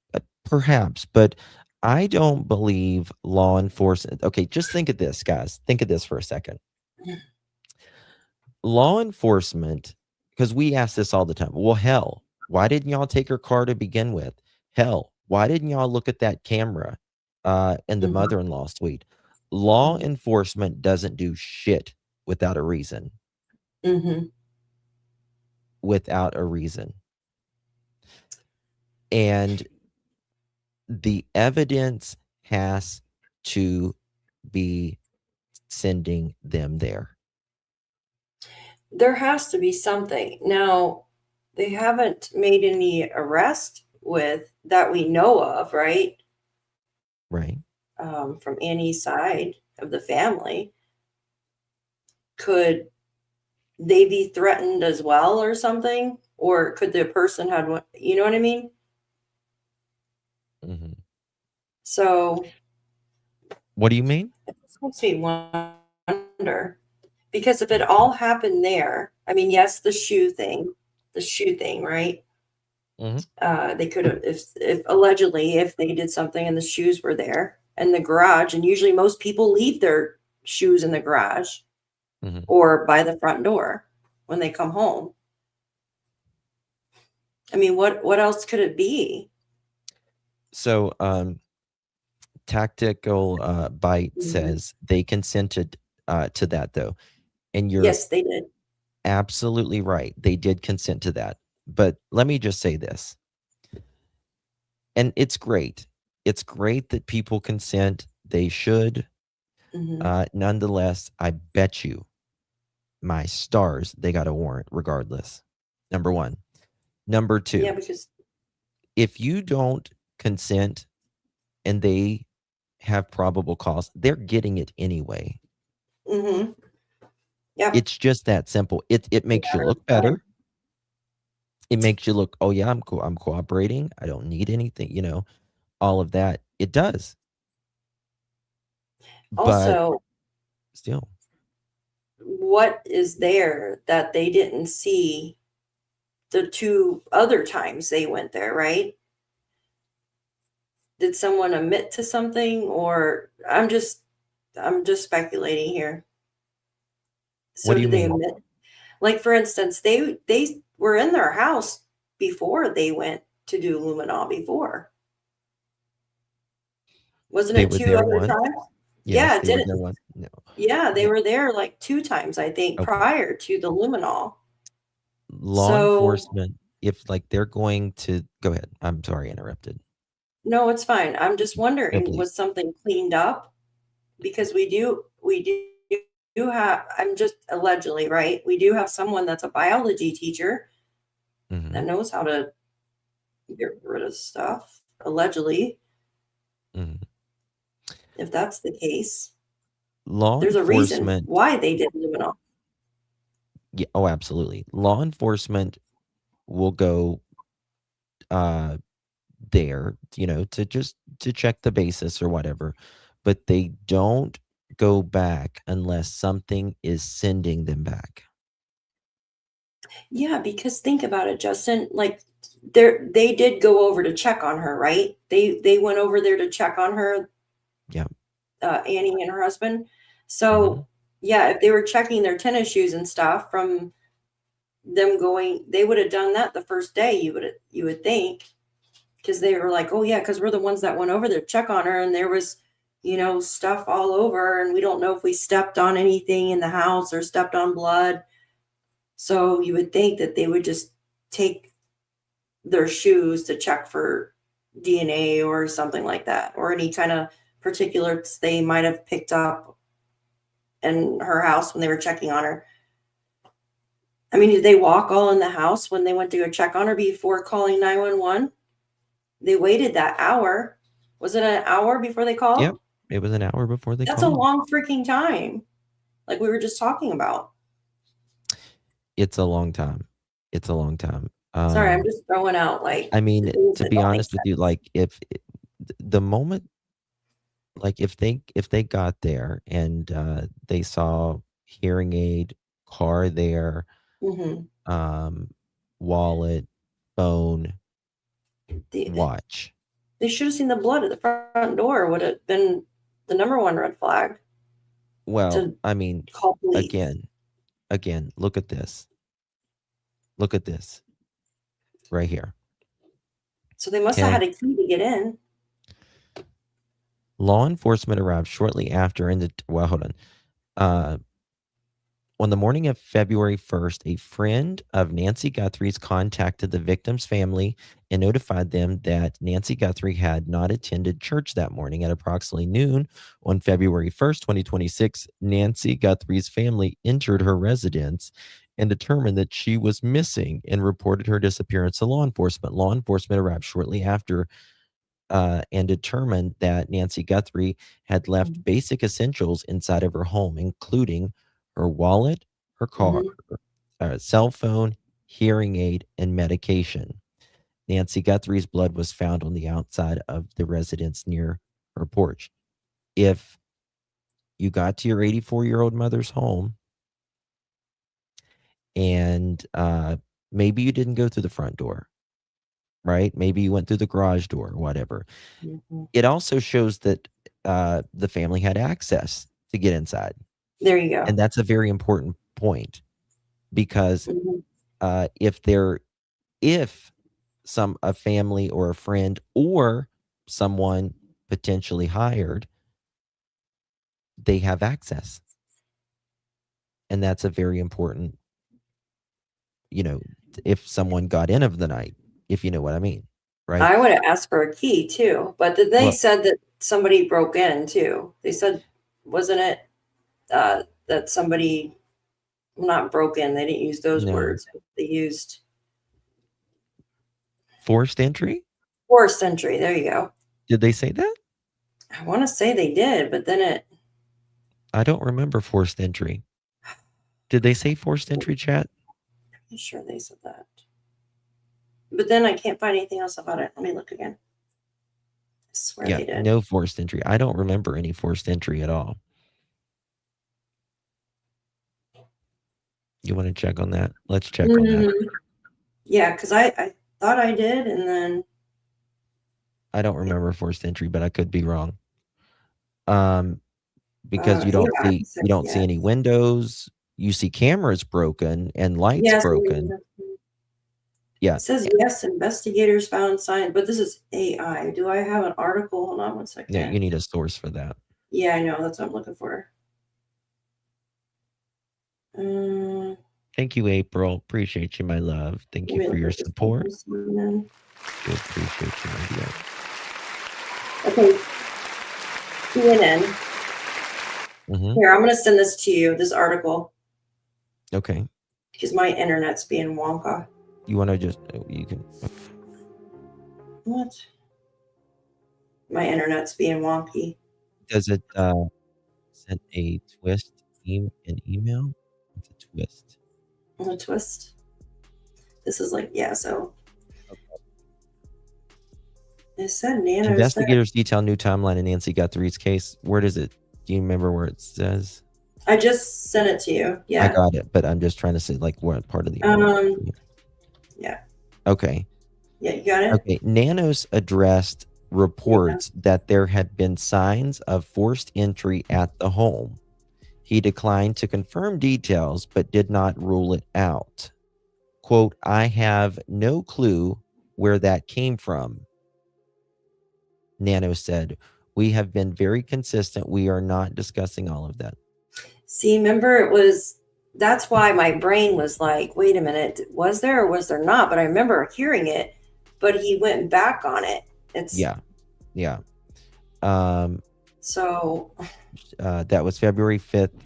perhaps, but I don't believe law enforcement. Okay, just think of this, guys. Think of this for a second. Law enforcement, because we ask this all the time. Well, hell, why didn't y'all take her car to begin with? Hell, why didn't y'all look at that camera in the Mm-hmm. mother-in-law suite? Law enforcement doesn't do shit without a reason. Mm-hmm. Without a reason. And the evidence has to be sending them there. There has to be something. Now, they haven't made any arrest with that we know of, right? Right. From any side of the family. Could they be threatened as well or something? Or could the person had one, you know what I mean? Mm-hmm. So What do you mean? it makes me wonder. Because if it all happened there, I mean, yes, the shoe thing, right? They could have, if allegedly, if they did something and the shoes were there and the garage, and usually most people leave their shoes in the garage or by the front door when they come home. I mean, what else could it be? So, Tactical Bite says they consented to that, though. And you're Yes, they did. absolutely right. They did consent to that. But let me just say this. And it's great. It's great that people consent. They should. Nonetheless, I bet you my stars, they got a warrant regardless. Number one. Number two, Yeah, because if you don't consent and they have probable cause, they're getting it anyway. yeah, It's just that simple. It makes you look better. It makes you look, oh yeah, I'm cool. I'm cooperating. I don't need anything, all of that. It does. But also, still, what is there that they didn't see the 2 other times they went there, right? Did someone admit to something, or I'm just speculating here. what So do you did they mean? admit? Like, for instance, they were in their house before they went to do luminol before. Wasn't They it were 2 there other once? times? Yes, Yeah, it they were did. there once. No. Yeah, they Yeah. were there like 2 times, I think, Okay. prior to the luminol. Law So enforcement, if like they're going to go ahead. I'm sorry, I interrupted. no, it's fine. I'm just No, wondering, please. was something cleaned up? Because we do have, I'm just allegedly, right? We do have someone that's a biology teacher that knows how to get rid of stuff, allegedly. If that's the case, Law there's a reason enforcement. why they did luminol. Yeah, oh, absolutely. Law enforcement will go there, to check the basis or whatever, but they don't go back unless something is sending them back. Yeah, because think about it, Justin. Like, they did go over to check on her, right? They went over there to check on her, Yeah. Annie and her husband. So yeah, if they were checking their tennis shoes and stuff from them going, they would have done that the first day, you would think, because they were like, oh yeah, because we're the ones that went over there to check on her, and there was, you know, stuff all over, and we don't know if we stepped on anything in the house or stepped on blood. So you would think that they would just take their shoes to check for DNA or something like that, or any kind of particulates they might have picked up in her house when they were checking on her. I mean, did they walk all in the house when they went to go check on her before calling 911? They waited that hour. Was it an hour before they called? Yep. It was an hour before they That's called. a long freaking time. Like we were just talking about. It's a long time. It's a long time. Sorry, I'm just throwing out like. I mean, to be honest with you, like if the moment, like if they got there and they saw hearing aid, car there, wallet, phone, watch. They should have seen the blood at the front door. Would have been the number one red flag. Well, I mean, again, look at this. Look at this right here. So they must have had a key to get in. Law enforcement arrived shortly after hold on. On the morning of February 1st, a friend of Nancy Guthrie's contacted the victim's family and notified them that Nancy Guthrie had not attended church that morning. At approximately noon on February 1st, 2026, Nancy Guthrie's family entered her residence and determined that she was missing and reported her disappearance to law enforcement. Law enforcement arrived shortly after and determined that Nancy Guthrie had left basic essentials inside of her home, including her wallet, her car, cell phone, hearing aid, and medication. Nancy Guthrie's blood was found on the outside of the residence near her porch. If you got to your 84-year-old mother's home and maybe you didn't go through the front door, right? Maybe you went through the garage door or whatever. It also shows that the family had access to get inside. There you go. And that's a very important point because if a family or a friend or someone potentially hired, they have access. And that's a very important, if someone got in of the night, if you know what I mean, right? I would have asked for a key too, but they said that somebody broke in too. They said, wasn't it that somebody not broke in? They didn't use those words. They used forced entry. Forced entry. There you go. Did they say that? I want to say they did, but then I don't remember forced entry. Did they say forced entry, chat? I'm sure they said that. But then I can't find anything else about it. Let me look again. I swear they did. No forced entry. I don't remember any forced entry at all. You want to check on that? Let's check on that. Yeah, because I thought I did, and then I don't remember forced entry, but I could be wrong. Because you don't see any windows. You see cameras broken and lights broken. Yeah. It says yes, investigators found signs, but this is AI. Do I have an article? Hold on one second. Yeah, you need a source for that. Yeah, I know. That's what I'm looking for. Thank you, April. Appreciate you, my love. Thank you for your support. We appreciate you, my dear. Okay. CNN. Here, I'm going to send this to you, this article. Okay. Because my internet's being wonka. You want to just, you can. What? My internet's being wonky. Does it send a twist an email? It's a twist. A twist. This is like, so. Okay. It said Nano. Investigators detail new timeline in Nancy Guthrie's case. Where does it? Do you remember where it says? I just sent it to you. Yeah. I got it, but I'm just trying to see like what part of the. Yeah. Okay. Yeah, you got it. Okay. Nanos addressed reports that there had been signs of forced entry at the home. He declined to confirm details, but did not rule it out. quote, I have no clue where that came from. Nano said, we have been very consistent. We are not discussing all of that. See, remember that's why my brain was like, wait a minute, was there or was there not? But I remember hearing it, but he went back on it. Yeah. So that was February 5th,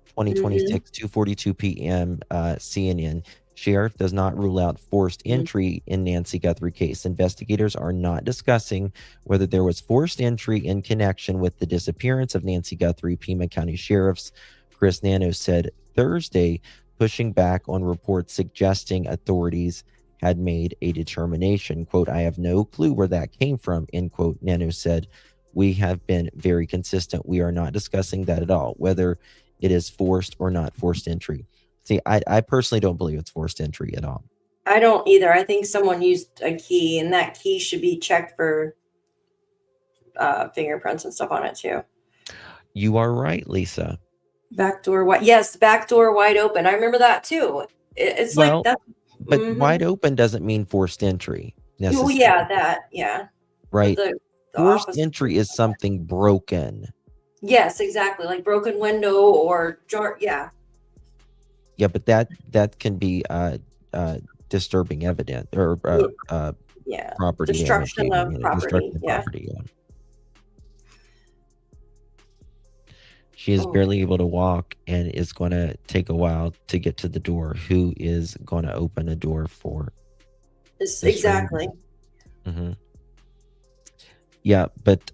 2026, 2:42 p.m. CNN. Sheriff does not rule out forced entry in Nancy Guthrie case. Investigators are not discussing whether there was forced entry in connection with the disappearance of Nancy Guthrie. Pima County Sheriff's Chris Nano said Thursday, pushing back on reports suggesting authorities had made a determination. Quote, I have no clue where that came from, end quote. Nano said, we have been very consistent. We are not discussing that at all, whether it is forced or not forced entry. See, I personally don't believe it's forced entry at all. I don't either. I think someone used a key, and that key should be checked for fingerprints and stuff on it too. You are right, Lisa. Back door wide open. I remember that too. It's like that. But wide open doesn't mean forced entry. Oh yeah, right. The forced entry is something broken. Yes, exactly, like broken window or jar. Yeah. Yeah, but that can be disturbing evidence or property destruction damage, of property. Property. She is barely able to walk and is going to take a while to get to the door. Who is going to open a door for? Exactly. Yeah, but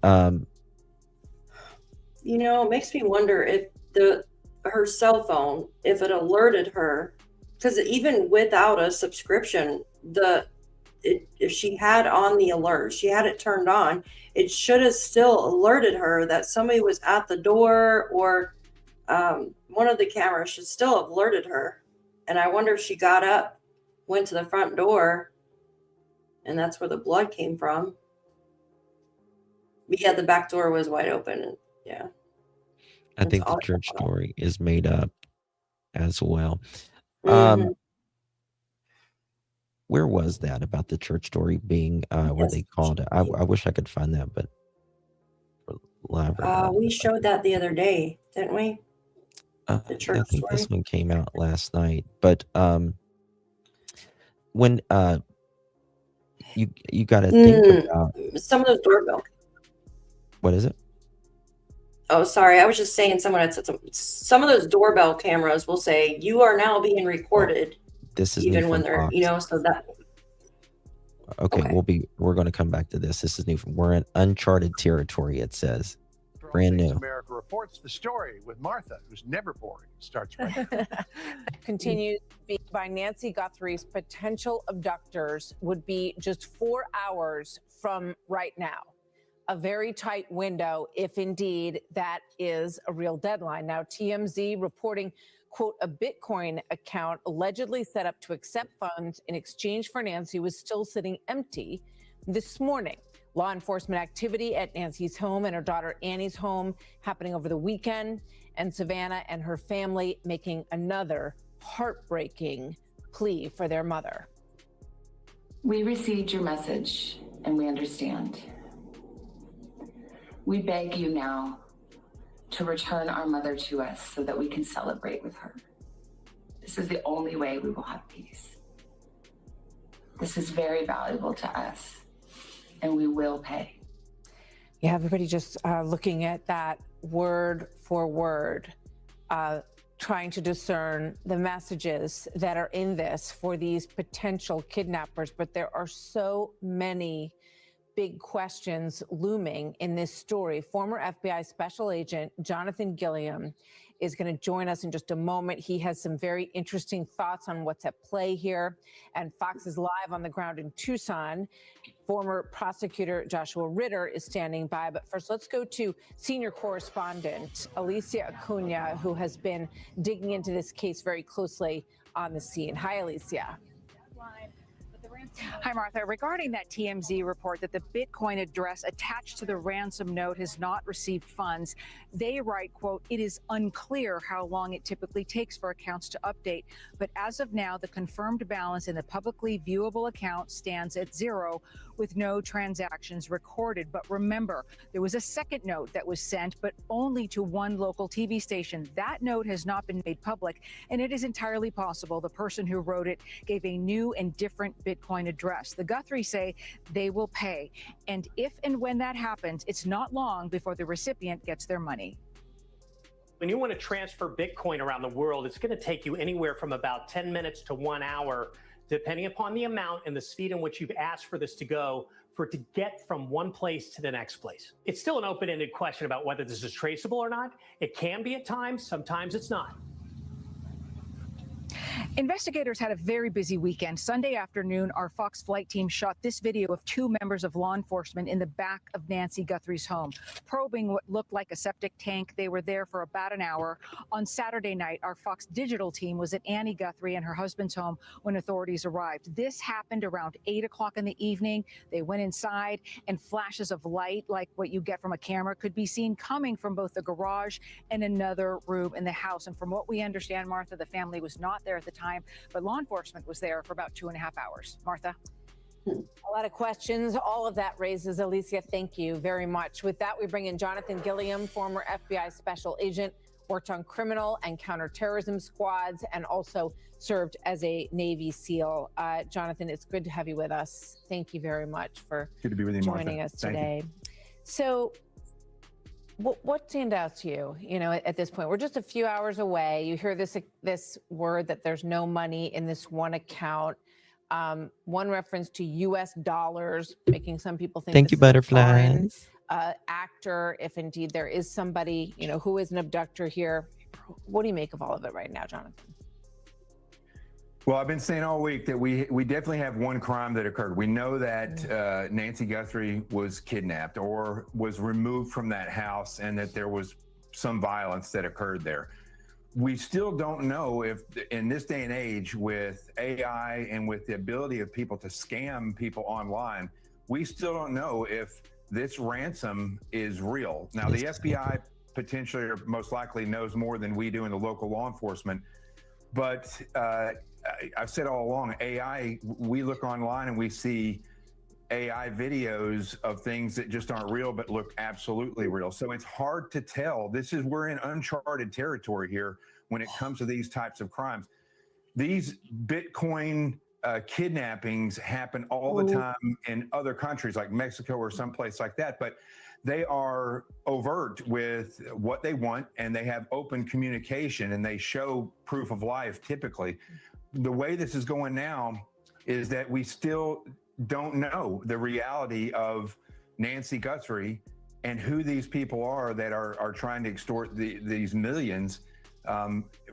it makes me wonder if her cell phone, if it alerted her, because even without a subscription, if she had on the alert, she had it turned on, it should have still alerted her that somebody was at the door, or one of the cameras should still have alerted her. And I wonder if she got up, went to the front door, and that's where the blood came from. But yeah, the back door was wide open. Yeah. I think the church story is made up as well. Where was that about the church story being where they called it? I wish I could find that, but we showed that the other day, didn't we? The church I think story. this one came out last night. But when you got to think about some of those doorbell. What is it? Oh, sorry. I was just saying someone had said some of those doorbell cameras will say you are now being recorded. This is even when they're, so that. Okay. We're going to come back to this. This is new. We're in uncharted territory. It says brand new. America reports the story with Martha, who's never boring. Starts right now. Continues by Nancy Guthrie's potential abductors would be just 4 hours from right now. A very tight window, if indeed that is a real deadline. Now, TMZ reporting, quote, a Bitcoin account allegedly set up to accept funds in exchange for Nancy was still sitting empty this morning. Law enforcement activity at Nancy's home and her daughter Annie's home happening over the weekend, and Savannah and her family making another heartbreaking plea for their mother. We received your message and we understand. We beg you now to return our mother to us so that we can celebrate with her. This is the only way we will have peace. This is very valuable to us, and we will pay. Yeah, everybody just looking at that word for word, trying to discern the messages that are in this for these potential kidnappers. But there are so many big questions looming in this story. Former FBI Special Agent Jonathan Gilliam is going to join us in just a moment. He has some very interesting thoughts on what's at play here. And Fox is live on the ground in Tucson. Former prosecutor Joshua Ritter is standing by. But first, let's go to senior correspondent Alicia Acuna, who has been digging into this case very closely on the scene. Hi, Alicia. Hi, Martha. Regarding that TMZ report that the Bitcoin address attached to the ransom note has not received funds, they write, quote, "It is unclear how long it typically takes for accounts to update. But as of now, the confirmed balance in the publicly viewable account stands at zero with no transactions recorded." But remember, there was a second note that was sent, but only to one local TV station. That note has not been made public, and it is entirely possible the person who wrote it gave a new and different Bitcoin address. The Guthrie say they will pay. And if and when that happens, it's not long before the recipient gets their money. When you want to transfer Bitcoin around the world, it's going to take you anywhere from about 10 minutes to 1 hour, depending upon the amount and the speed in which you've asked for this to go, for it to get from one place to the next place. It's still an open-ended question about whether this is traceable or not. It can be at times, sometimes it's not. Investigators had a very busy weekend. Sunday afternoon, our Fox flight team shot this video of two members of law enforcement in the back of Nancy Guthrie's home, probing what looked like a septic tank. They were there for about an hour. On Saturday night, our Fox digital team was at Annie Guthrie and her husband's home when authorities arrived. This happened around 8 o'clock in the evening. They went inside, and flashes of light, like what you get from a camera, could be seen coming from both the garage and another room in the house. And from what we understand, Martha, the family was not there at the time, but law enforcement was there for about 2.5 hours. Martha? A lot of questions. All of that raises, Alicia, thank you very much. With that, we bring in Jonathan Gilliam, former FBI special agent, worked on criminal and counterterrorism squads, and also served as a Navy SEAL. Jonathan, it's good to have you with us. Thank you very much for good to be with you, joining Martha. us today. So, what stand out to you, at this point? We're just a few hours away. You hear this word that there's no money in this one account. One reference to U.S. dollars, making some people think Thank you, butterflies. Actor, if indeed there is somebody, who is an abductor here. What do you make of all of it right now, Jonathan? Well, I've been saying all week that we definitely have one crime that occurred. We know that Nancy Guthrie was kidnapped or was removed from that house, and that there was some violence that occurred there. We still don't know if, in this day and age, with AI and with the ability of people to scam people online, we still don't know if this ransom is real. Now, the FBI potentially or most likely knows more than we do in the local law enforcement, but I've said all along, AI, we look online and we see AI videos of things that just aren't real, but look absolutely real. So it's hard to tell. We're in uncharted territory here when it comes to these types of crimes. These Bitcoin kidnappings happen all the time in other countries like Mexico or someplace like that, but they are overt with what they want, and they have open communication, and they show proof of life typically. The way this is going now is that we still don't know the reality of Nancy Guthrie and who these people are that are trying to extort these millions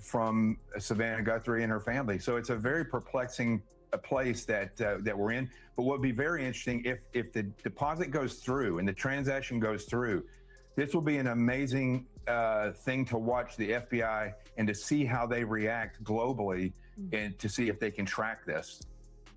from Savannah Guthrie and her family. So it's a very perplexing place that we're in. But what would be very interesting, if the deposit goes through and the transaction goes through, this will be an amazing thing to watch the FBI and to see how they react globally and to see if they can track this.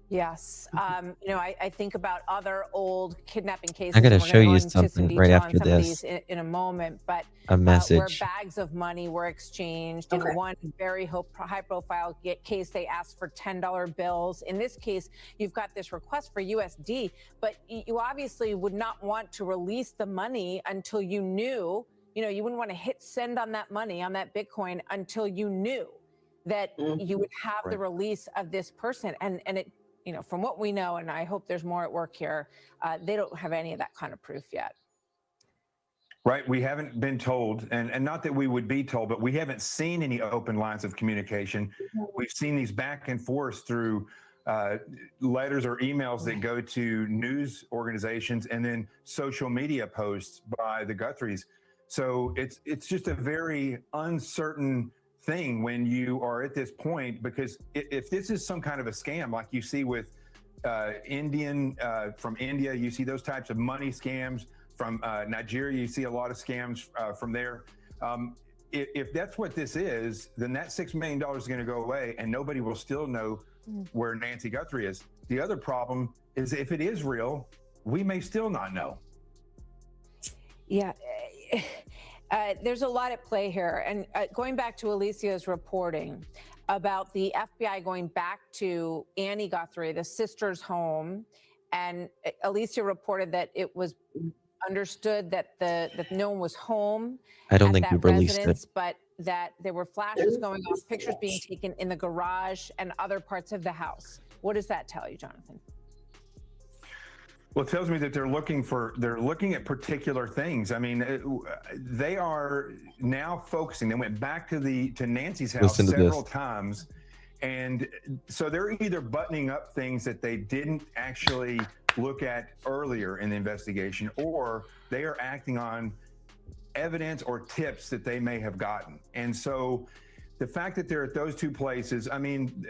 Yes. I think about other old kidnapping cases. I got to show you something right after this. In a moment, but a message where bags of money were exchanged. In one very high-profile case, they asked for $10 bills. In this case, you've got this request for USD, but you obviously would not want to release the money until you knew. You wouldn't want to hit send on that money, on that Bitcoin, until you knew that you would have the release of this person. And it, from what we know, and I hope there's more at work here, they don't have any of that kind of proof yet. Right. We haven't been told, and not that we would be told, but we haven't seen any open lines of communication. We've seen these back and forth through letters or emails that go to news organizations and then social media posts by the Guthries. So it's just a very uncertain thing when you are at this point, because if this is some kind of a scam like you see with from India, you see those types of money scams. From Nigeria, you see a lot of scams from there. If that's what this is, then that $6 million is going to go away, and nobody will still know where Nancy Guthrie is. the other problem is if it is real, we may still not know. Yeah. There's a lot at play here. And going back to Alicia's reporting about the FBI going back to Annie Guthrie, the sister's home, and Alicia reported that it was understood that that no one was home I don't at think that we've released residence, it. but that there were flashes going off, pictures being taken in the garage and other parts of the house. What does that tell you, Jonathan? Well, it tells me that they're looking at particular things. I mean, they are now focusing. They went back to Nancy's house Listen to several this. times. And so they're either buttoning up things that they didn't actually look at earlier in the investigation, or they are acting on evidence or tips that they may have gotten. And so the fact that they're at those two places, I mean,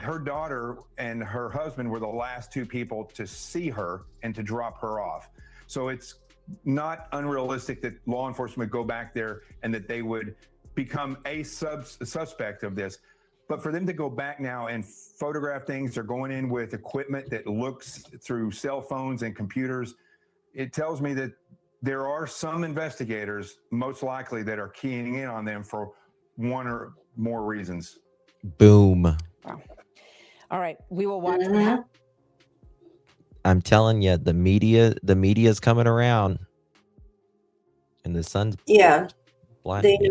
her daughter and her husband were the last two people to see her and to drop her off. So it's not unrealistic that law enforcement would go back there and that they would become a suspect of this. But for them to go back now and photograph things, they're going in with equipment that looks through cell phones and computers. It tells me that there are some investigators, most likely, that are keying in on them for one or more reasons. Boom. Wow. All right, we will watch. Mm-hmm. I'm telling you, the media is coming around, and the sun's blinding me.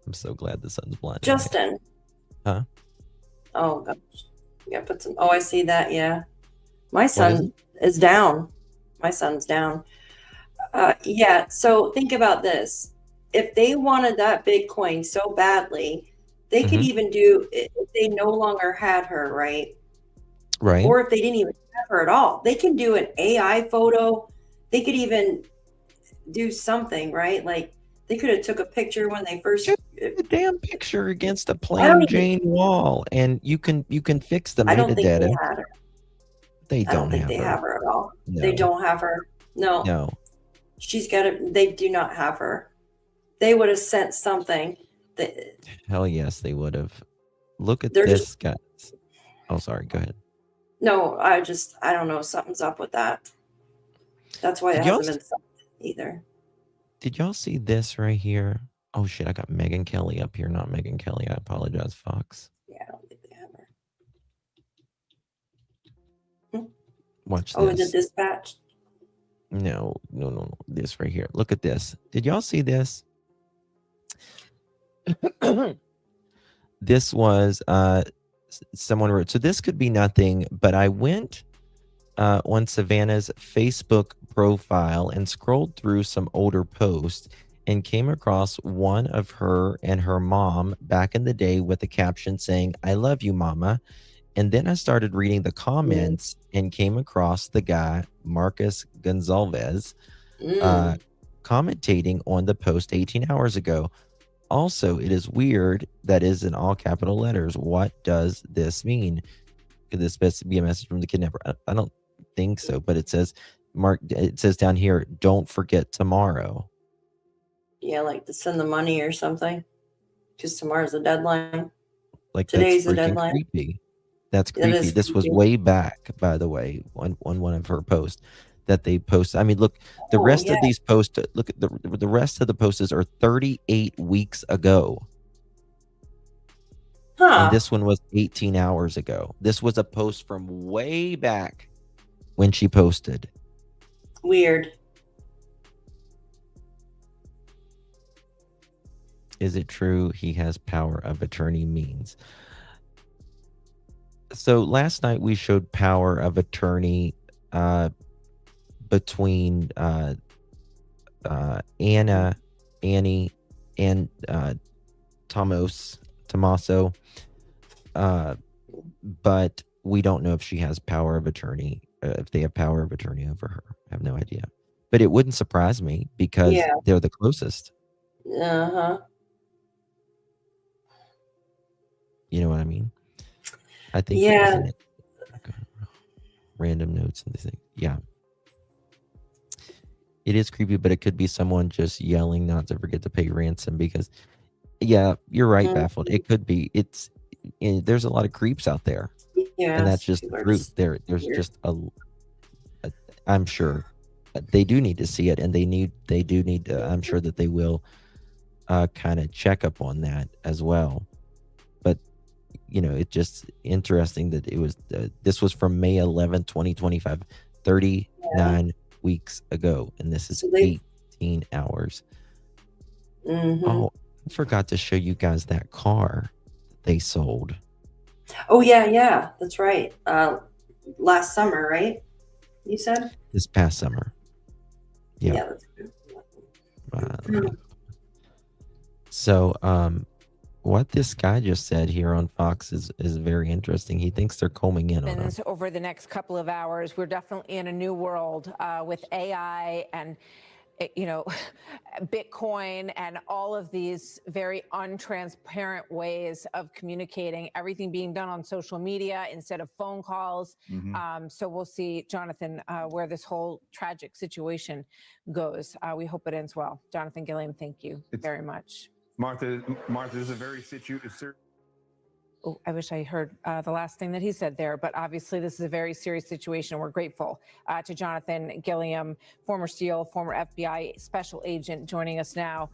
I'm so glad the sun's blinding. Justin. Me. Huh? Oh gosh. Yeah, put some. Oh, I see that. Yeah, my son is down. My son's down. Yeah. So think about this. If they wanted that Bitcoin so badly, they could even do if they no longer had her, right? Right. Or if they didn't even have her at all, they can do an AI photo. They could even do something, right? Like they could have took a picture when they first a damn picture against a plain Jane wall, and you can fix the metadata. I don't think they had her. They don't think have they her. have her at all. No. They don't have her. No. No. She's got it. They do not have her. They would have sent something. Hell yes, they would have. Look at this, guys. Oh, sorry. Go ahead. No, I don't know. Something's up with that. That's why it hasn't been sent either. Did y'all see this right here? Oh shit, I got Megyn Kelly up here, not Megyn Kelly. I apologize, Fox. Yeah, I don't think they have her. Watch this. Oh, the dispatch? No. This right here. Look at this. Did y'all see this? This was someone wrote. So this could be nothing, but I went on Savannah's Facebook profile and scrolled through some older posts and came across one of her and her mom back in the day with a caption saying, "I love you, mama." And then I started reading the comments and came across the guy, Marcus Gonzalez, commentating on the post 18 hours ago. Also, it is weird that is in all capital letters. What does this mean? Could this be a message from the kidnapper? I don't think so, but it says, it says down here, "Don't forget tomorrow." Yeah, like to send the money or something. Because tomorrow's the deadline. Like today's the that's freaking deadline. creepy. That's creepy. This was way back, by the way, on one of her posts that they posted. I mean, look, the rest of these posts, look at the rest of the posts are 38 weeks ago. And this one was 18 hours ago. This was a post from way back when she posted. Weird. Is it true he has power of attorney means? So last night we showed power of attorney between Annie, and Tommaso, but we don't know if she has power of attorney, if they have power of attorney over her. I have no idea. But it wouldn't surprise me because they're the closest. Uh-huh. You know what I mean? I think random notes and things. Yeah. It is creepy, but it could be someone just yelling not to forget to pay ransom because, yeah, you're right, Baffled. It could be. there's a lot of creeps out there, Yeah, and that's just the people are truth. just There's weird. just I'm sure they do need to see it, and they do need to. I'm sure that they will kind of check up on that as well. But it's just interesting that it was this was from May 11th, 2025, 39 weeks ago, and this is So they 18 hours. Mhm. Oh, I forgot to show you guys that car they sold Oh, yeah, that's right. Last summer, right? You said? this past summer. Yeah. Yeah, that's good. Uh, So, what this guy just said here on Fox is very interesting. He thinks they're combing in on him. Over the next couple of hours, we're definitely in a new world with AI and Bitcoin and all of these very untransparent ways of communicating, everything being done on social media instead of phone calls. So we'll see, Jonathan, where this whole tragic situation goes. We hope it ends well. Jonathan Gilliam, thank you very much. Martha, this is a very serious. Oh, I wish I heard the last thing that he said there, but obviously this is a very serious situation. We're grateful to Jonathan Gilliam, former SEAL, former FBI special agent, joining us now,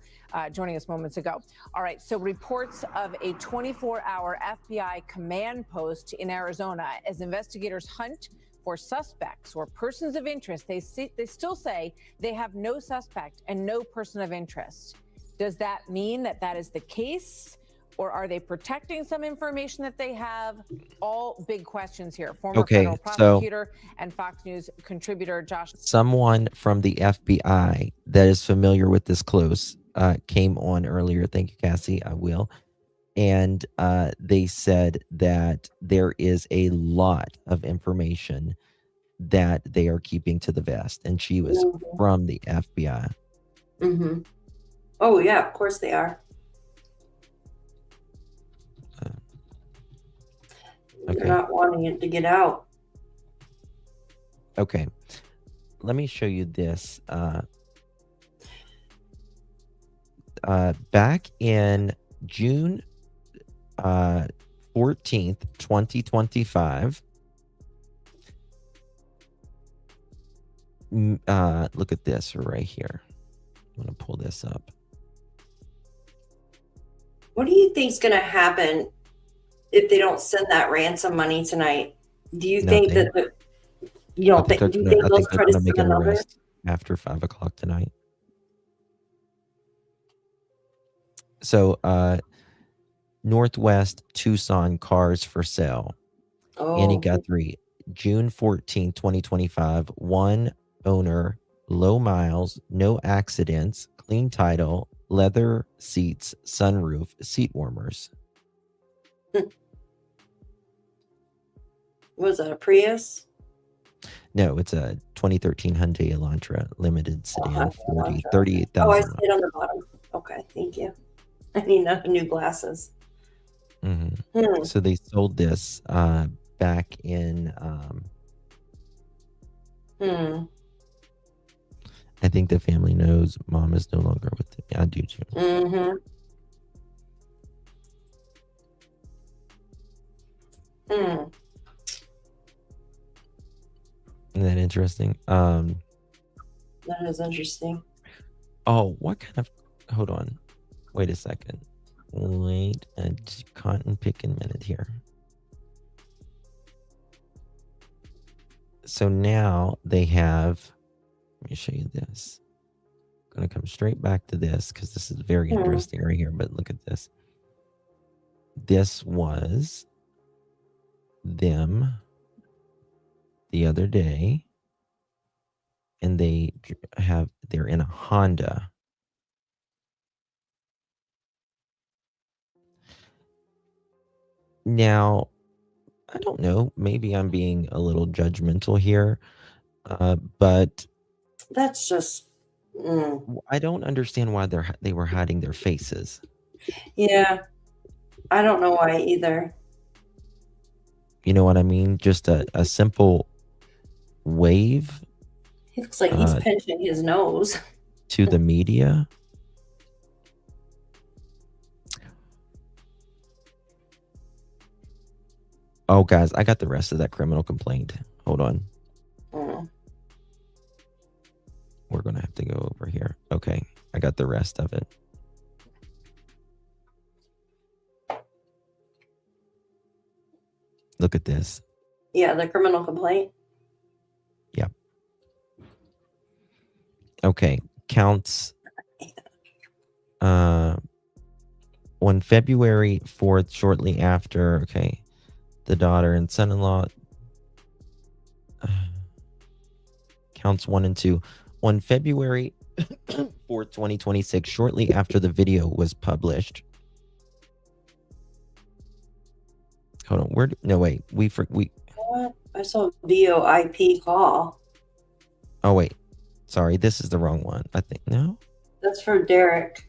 joining us moments ago. All right, so reports of a 24-hour FBI command post in Arizona as investigators hunt for suspects or persons of interest. They still say they have no suspect and no person of interest. Does that mean that that is the case? Or are they protecting some information that they have? All big questions here. Former federal prosecutor and Fox News contributor Josh. Someone from the FBI that is familiar with this close came on earlier. Thank you, Cassie. I will. And they said that there is a lot of information that they are keeping to the vest. And she was from the FBI. Mm-hmm. Oh, yeah, of course they are. Okay. They're not wanting it to get out. Okay. Let me show you this. Back in June 14th, 2025, look at this right here. I'm going to pull this up. What do you think is going to happen if they don't send that ransom money tonight? Do you think that you don't think? Do you think they'll try to send make an another? arrest after 5 o'clock tonight? So, Northwest Tucson cars for sale. Annie Guthrie, June 14, 2025. One owner, low miles, no accidents, clean title, leather seats, sunroof, seat warmers. Was that a Prius? No, it's a 2013 Hyundai Elantra limited sedan, 38,000. Oh, I see it on the bottom. Okay, thank you. I need new glasses. So they sold this back in I think the family knows mom is no longer with them. I do too. Isn't that interesting? That is interesting. Oh, what kind of... Hold on. Wait a second. Wait a cotton picking minute here. So now they have... Let me show you this. I'm going to come straight back to this because this is very interesting right here. But look at this. This was them the other day. And they're in a Honda. Now, I don't know. Maybe I'm being a little judgmental here. But that's just... I don't understand why they were hiding their faces. Yeah. I don't know why either. You know what I mean? Just a simple wave. He looks like he's pinching his nose. To the media. Oh, guys, I got the rest of that criminal complaint. Hold on. We're going to have to go over here. Okay. I got the rest of it. Look at this. Yeah, the criminal complaint. Yep. Okay. Counts. On February 4th, shortly after, okay, the daughter and son-in-law, counts 1 and 2. On February 4th, 2026, shortly after the video was published. Hold on. No, wait. We. What? I saw a VoIP call. Oh, wait. Sorry. This is the wrong one. I think. No? That's for Derek.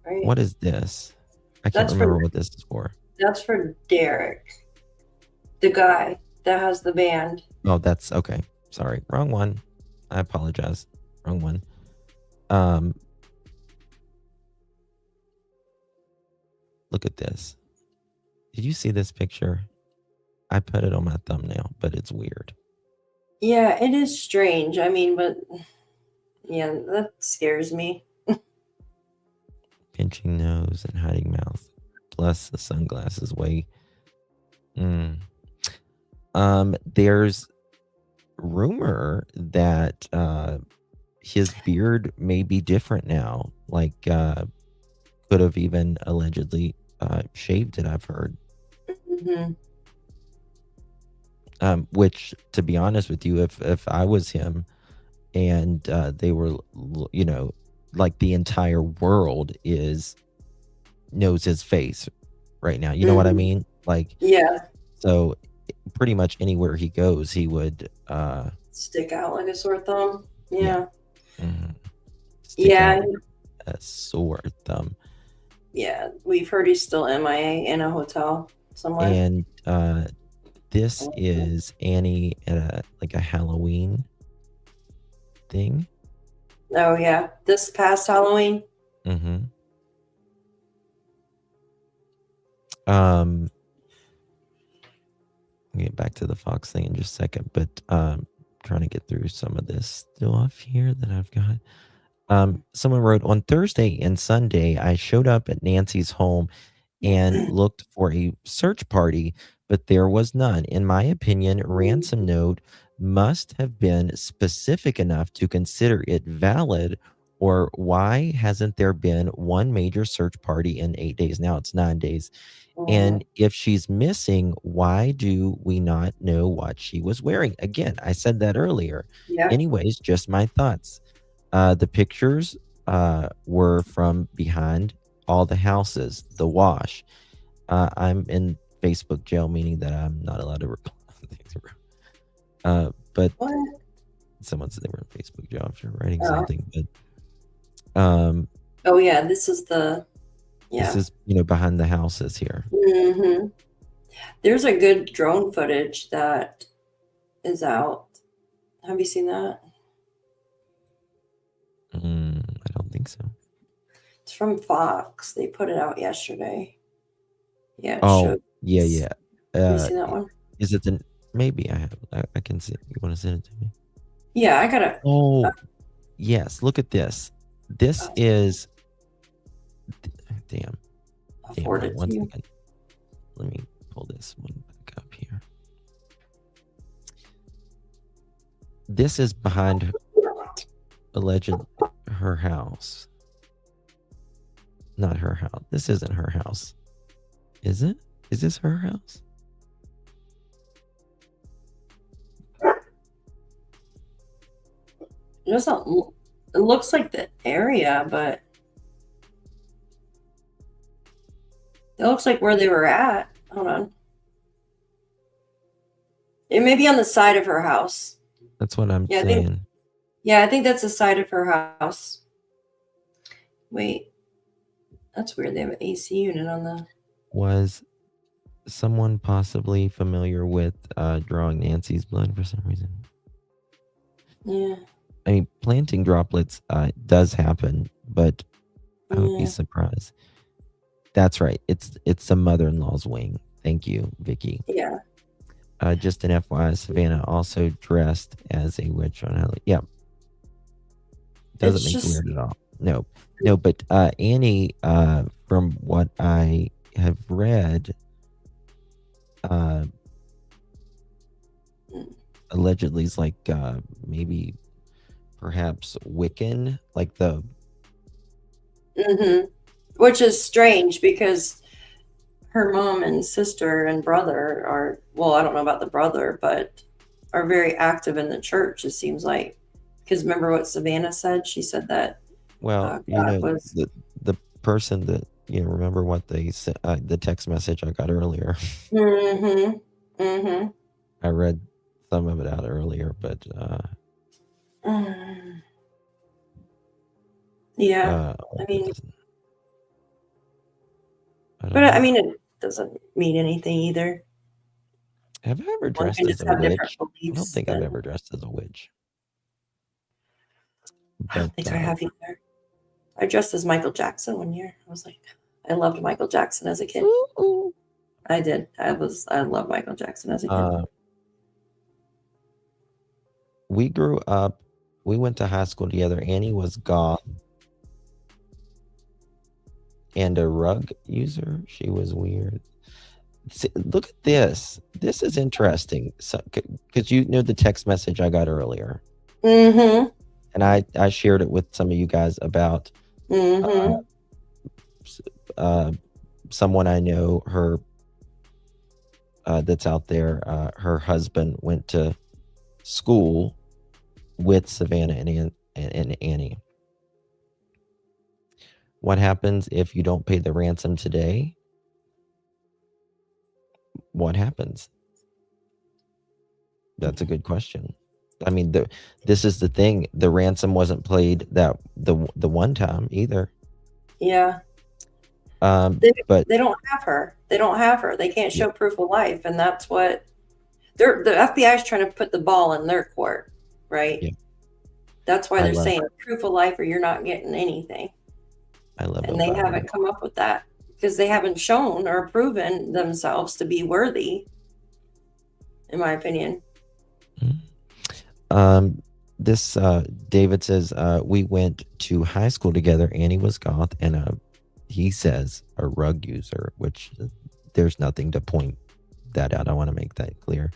Right? What is this? I can't remember what this is for. That's for Derek. The guy that has the band. Oh, that's okay. Sorry. Wrong one. I apologize. Wrong one. Look at this. Did you see this picture? I put it on my thumbnail, but it's weird. Yeah, it is strange. I mean, but yeah, that scares me. Pinching nose and hiding mouth. Plus the sunglasses way. There's rumor that his beard may be different now. Like could have even allegedly shaved it, I've heard. Which, to be honest with you, if I was him and they were, you know, like the entire world knows his face right now. You know what I mean? Like, yeah. So pretty much anywhere he goes, he would stick out like a sore thumb. Yeah. Yeah. A sore thumb. Yeah. We've heard he's still MIA in a hotel somewhere. And this is Annie at a Halloween thing. Oh yeah, this past Halloween. I'll get back to the Fox thing in just a second, but trying to get through some of this stuff here that I've got. Someone wrote, on Thursday and Sunday, I showed up at Nancy's home and looked for a search party, but there was none. In my opinion, ransom note must have been specific enough to consider it valid, or why hasn't there been one major search party in 8 days? Now it's 9 days. And if she's missing, why do we not know what she was wearing? Again, I said that earlier. Yeah. Anyways, just my thoughts. The pictures were from behind all the houses, the wash. I'm in Facebook jail, meaning that I'm not allowed to record things. But someone said they were in Facebook jail after writing something. But oh yeah, this is the this is, you know, behind the houses here. There's a good drone footage that is out. Have you seen that? I don't think so. It's from Fox. They put it out yesterday. Yeah. Yeah. Have you seen that one? Is it the? Maybe I have. I can see. You want to send it to me? Yeah, I gotta. Oh, yes. Look at this. This is. Damn. One second. Let me pull this one back up here. This is behind her house. Not her house. This isn't her house. Is it? Is this her house? It looks like the area, but it looks like where they were at. Hold on. It may be on the side of her house. That's what I'm saying. I think that's the side of her house. Wait. That's weird. They have an AC unit on the... Was someone possibly familiar with drawing Nancy's blood for some reason? Yeah. I mean, planting droplets does happen, but I would be surprised. That's right. It's the mother-in-law's wing Thank you, Vicky. Yeah. Just an FYI, Savannah also dressed as a witch on Halloween. Yeah. Doesn't make it weird at all. No, but Annie, from what I have read, allegedly is like maybe perhaps Wiccan, like the which is strange because her mom and sister and brother are, well, I don't know about the brother, but are very active in the church, it seems like. Because remember what Savannah said? She said that well, the person that remember what they said, the text message I got earlier. I read some of it out earlier, but yeah, I mean, it doesn't mean anything either. Have I ever dressed as a witch? I don't think I've ever dressed as a witch. I don't think I have either. I dressed as Michael Jackson one year. I was like, I loved Michael Jackson as a kid. I did. I loved Michael Jackson as a kid. We grew up, we went to high school together. Annie was goth and a rug user. She was weird. See, look at this. This is interesting. So, because the text message I got earlier. And I shared it with some of you guys about someone I know, her that's out there. Her husband went to school with Savannah and Annie. What happens if you don't pay the ransom today? What happens? That's a good question. I mean, this is the thing. The ransom wasn't played the one time either. Yeah. But they don't have her. They don't have her. They can't show proof of life, and that's what the FBI is trying to put the ball in their court, right? Yeah. That's why they're saying proof of life, or you're not getting anything. I love it. And they haven't come up with that because they haven't shown or proven themselves to be worthy, in my opinion. This David says we went to high school together. Annie was goth, and he says a rug user, which there's nothing to point that out. I want to make that clear.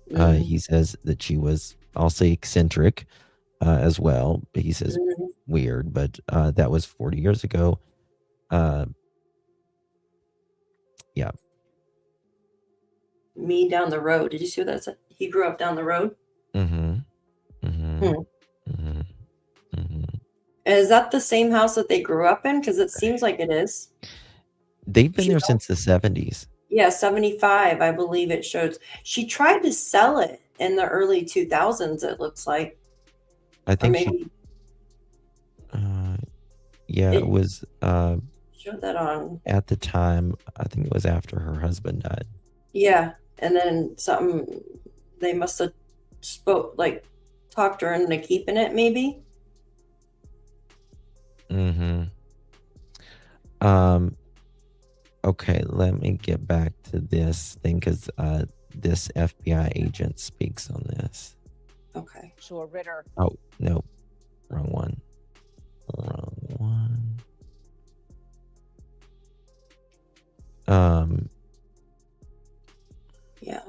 He says that she was also eccentric as well. But he says weird, but that was 40 years ago. Yeah. Me down the road. Did you see what that said? He grew up down the road. Is that the same house that they grew up in? Because it seems like it is. They've been there since the 70s. Yeah, 75, I believe it shows. She tried to sell it in the early 2000s, it looks like. I think maybe, it was showed that on at the time. I think it was after her husband died. Yeah, and then they must have talked her into keeping it, maybe. Okay, let me get back to this thing because this FBI agent speaks on this. Okay. Joshua Ritter. Oh, no. Wrong one. Yeah.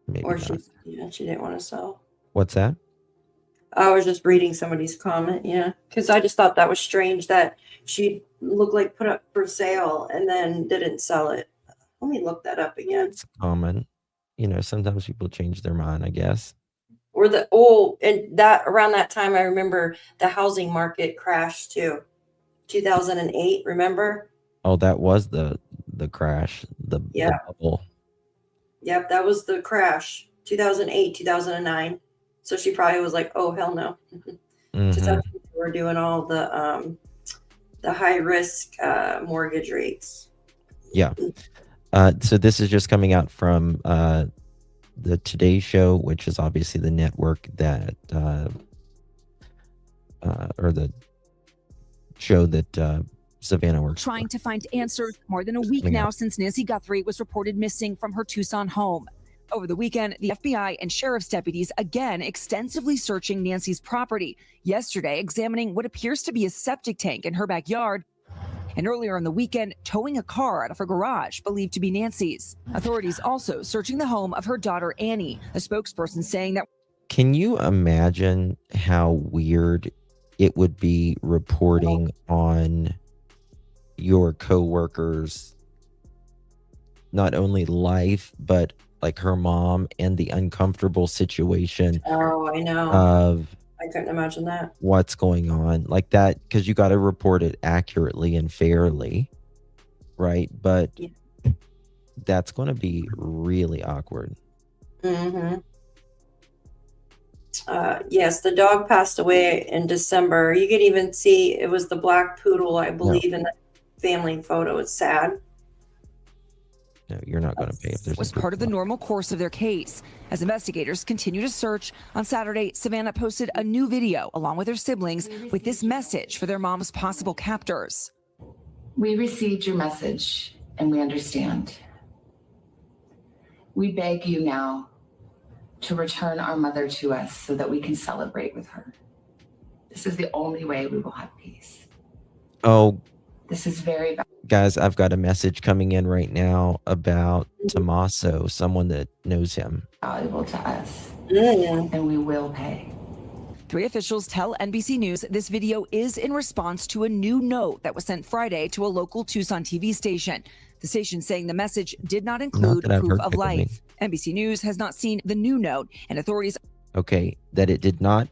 Maybe or she didn't want to sell. What's that? I was just reading somebody's comment, because I just thought that was strange that she looked like put up for sale and then didn't sell it. Let me look that up again. It's common. Sometimes people change their mind, I guess. Or and that around that time, I remember the housing market crashed too. 2008, remember? Oh, that was the crash, the bubble. Yep, that was the crash. 2008, 2009. So she probably was like, "Oh, hell no!" We're doing all the high risk mortgage rates. Yeah. So this is just coming out from the Today Show, which is obviously the network that or the show that Savannah works trying to find answers more than a week now since Nancy Guthrie was reported missing from her Tucson home. Over the weekend, the FBI and sheriff's deputies again extensively searching Nancy's property, yesterday examining what appears to be a septic tank in her backyard, and earlier on the weekend, towing a car out of her garage believed to be Nancy's. Authorities also searching the home of her daughter, Annie, a spokesperson saying that... Can you imagine how weird it would be reporting on your coworkers, not only life, but like her mom, and the uncomfortable situation Oh, I know. of I couldn't imagine that. what's going on like that, because you got to report it accurately and fairly, right? But Yeah. that's going to be really awkward. Mm-hmm. Yes, the dog passed away in December. You could even see it was the black poodle, I believe, in the family photo. It's sad. No, you're not going to pay if there's was part of the normal course of their case. As investigators continue to search, on Saturday, Savannah posted a new video along with her siblings with this message for their mom's possible captors. We received your message and we understand. We beg you now to return our mother to us so that we can celebrate with her. This is the only way we will have peace. Oh, This is very guys, I've got a message coming in right now about Tommaso, someone that knows him. valuable to us, and we will pay. 3 officials tell NBC News this video is in response to a new note that was sent Friday to a local Tucson TV station. The station saying the message did not include that I've proof heard of typically. life. NBC News has not seen the new note, and authorities Okay, that it did not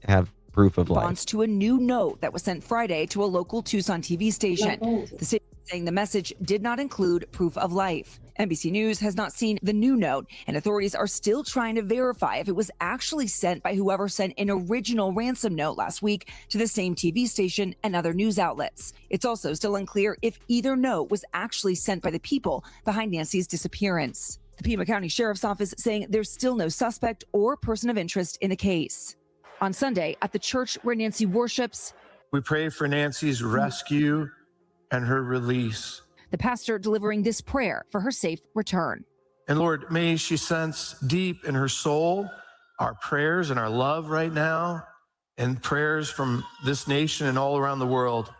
have proof of life. response to a new note that was sent Friday to a local Tucson TV station. The station saying the message did not include proof of life. NBC News has not seen the new note, and authorities are still trying to verify if it was actually sent by whoever sent an original ransom note last week to the same TV station and other news outlets. It's also still unclear if either note was actually sent by the people behind Nancy's disappearance. The Pima County Sheriff's Office saying there's still no suspect or person of interest in the case. On Sunday, at the church where Nancy worships, we pray for Nancy's rescue and her release. the pastor delivering this prayer for her safe return. And Lord, may she sense deep in her soul our prayers and our love right now, and prayers from this nation and all around the world.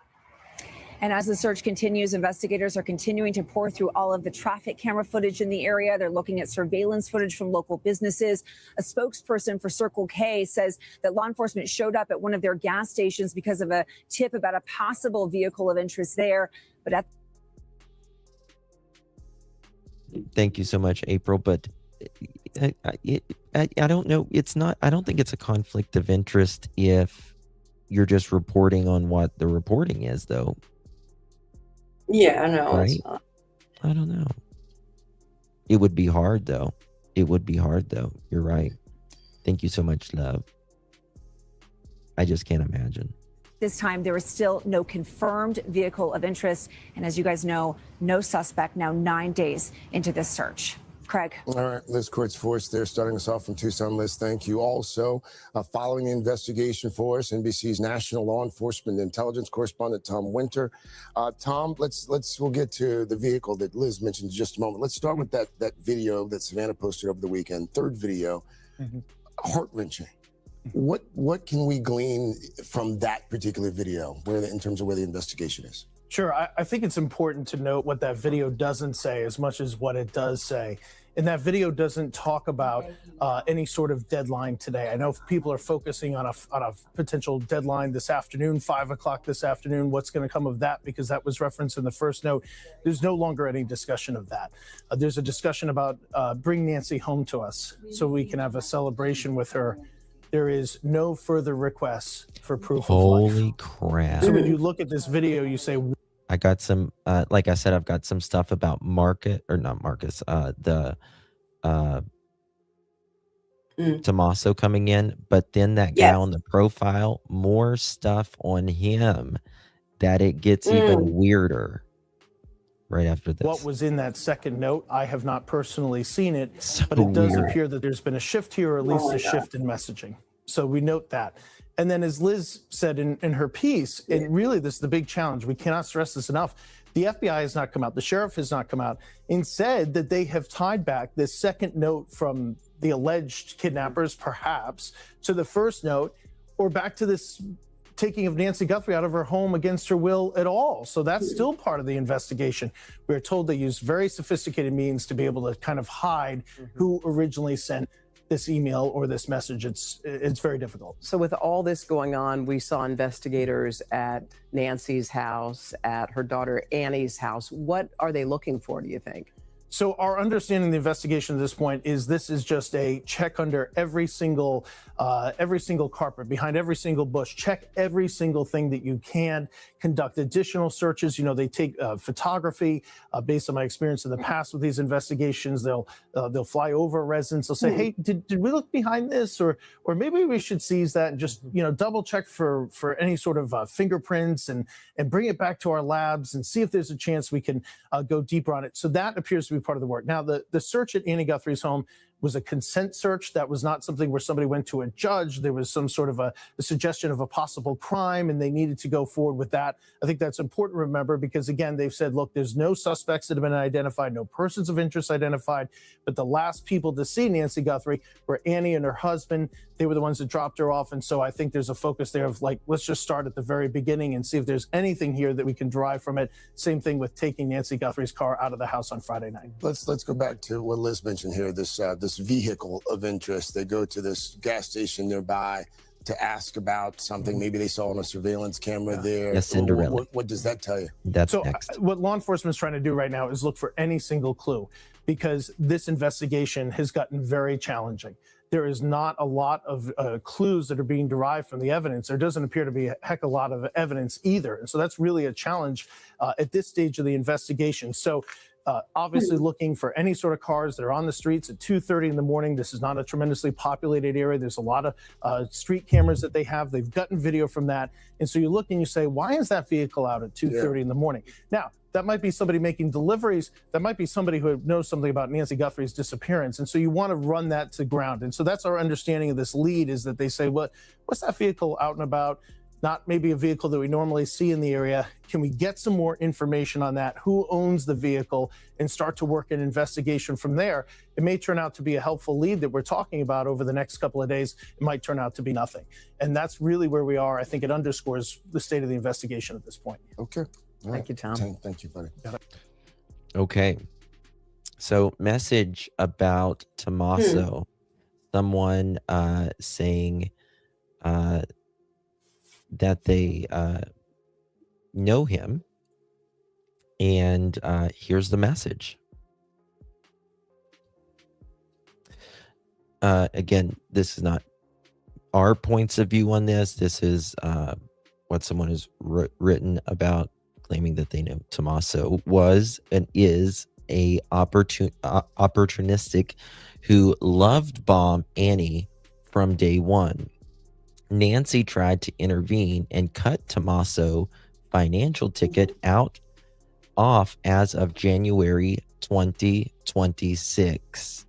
And as the search continues, investigators are continuing to pour through all of the traffic camera footage in the area. They're looking at surveillance footage from local businesses. A spokesperson for Circle K says that law enforcement showed up at one of their gas stations because of a tip about a possible vehicle of interest there. But at Thank you so much, April. But I don't know. It's not. I don't think it's a conflict of interest if you're just reporting on what the reporting is, though. Yeah, I know. Right? It's not. I don't know. It would be hard, though. It would be hard, though. You're right. Thank you so much, love. I just can't imagine. this time, there is still no confirmed vehicle of interest. And as you guys know, no suspect now 9 days into this search. Craig. All right, Liz Kurtz-Force there, starting us off from Tucson. Liz, thank you. Also, following the investigation for us, NBC's national law enforcement intelligence correspondent Tom Winter. Tom, we'll get to the vehicle that Liz mentioned in just a moment. Let's start with that video that Savannah posted over the weekend. Third video, heart-wrenching. What can we glean from that particular video, in terms of where the investigation is? Sure. I think it's important to note what that video doesn't say as much as what it does say. And that video doesn't talk about any sort of deadline today. I know people are focusing on a potential deadline this afternoon, 5 o'clock this afternoon. What's going to come of that? Because that was referenced in the first note. There's no longer any discussion of that. There's a discussion about bring Nancy home to us so we can have a celebration with her. There is no further requests for proof of life. Holy crap. So when you look at this video, you say, I got some, like I said, I've got some stuff about Tommaso coming in, but then that guy on the profile, more stuff on him that it gets even weirder right after this. what was in that second note? I have not personally seen it, So but it does weird. appear that there's been a shift here, or at least a shift in messaging. So we note that. And then, as Liz said in her piece, and really this is the big challenge, we cannot stress this enough, the FBI has not come out, the sheriff has not come out and said that they have tied back this second note from the alleged kidnappers, perhaps, to the first note, or back to this taking of Nancy Guthrie out of her home against her will at all. So that's still part of the investigation. We're told they use very sophisticated means to be able to kind of hide who originally sent this email or this message. It's very difficult. So with all this going on, we saw investigators at Nancy's house, at her daughter Annie's house. What are they looking for, do you think? So our understanding of the investigation at this point is this is just a check under every single carpet, behind every single bush, check every single thing that you can, conduct additional searches. You know, they take photography based on my experience in the past with these investigations. They'll fly over a residence. They'll say, hey, did we look behind this? Or maybe we should seize that and just, you know, double check for any sort of fingerprints and bring it back to our labs and see if there's a chance we can go deeper on it. So that appears to be part of the work. Now, the search at Annie Guthrie's home was a consent search. That was not something where somebody went to a judge. There was some sort of a suggestion of a possible crime, and they needed to go forward with that. I think that's important to remember because, again, they've said, look, there's no suspects that have been identified, no persons of interest identified, but the last people to see Nancy Guthrie were Annie and her husband. They were the ones that dropped her off, and so I think there's a focus there of, like, let's just start at the very beginning and see if there's anything here that we can derive from it. Same thing with taking Nancy Guthrie's car out of the house on Friday night. Let's go back to what Liz mentioned here, this vehicle of interest. They go to this gas station nearby to ask about something maybe they saw on a surveillance camera there. Yes, Cinderella. What does that tell you? That's so next. What law enforcement is trying to do right now is look for any single clue because this investigation has gotten very challenging. There is not a lot of clues that are being derived from the evidence. There doesn't appear to be a heck of a lot of evidence either. And so that's really a challenge at this stage of the investigation. So obviously looking for any sort of cars that are on the streets at 2:30 in the morning. This is not a tremendously populated area. There's a lot of street cameras that they have. They've gotten video from that. And so you look and you say, why is that vehicle out at 2:30 in the morning? Now, that might be somebody making deliveries. That might be somebody who knows something about Nancy Guthrie's disappearance. And so you want to run that to ground. And so that's our understanding of this lead is that they say, what's that vehicle out and about? Not maybe a vehicle that we normally see in the area. Can we get some more information on that? Who owns the vehicle and start to work an investigation from there? It may turn out to be a helpful lead that we're talking about over the next couple of days. It might turn out to be nothing. And that's really where we are. I think it underscores the state of the investigation at this point. Okay. All Thank you, Tom. Thank you, buddy. Okay. So message about Tommaso. Someone saying that they know him. And here's the message. Again, this is not our points of view on this. This is what someone has written about, claiming that they know Tommaso was and is a opportunistic who loved bomb Annie from day one. Nancy tried to intervene and cut Tommaso financial ticket off as of January 2026.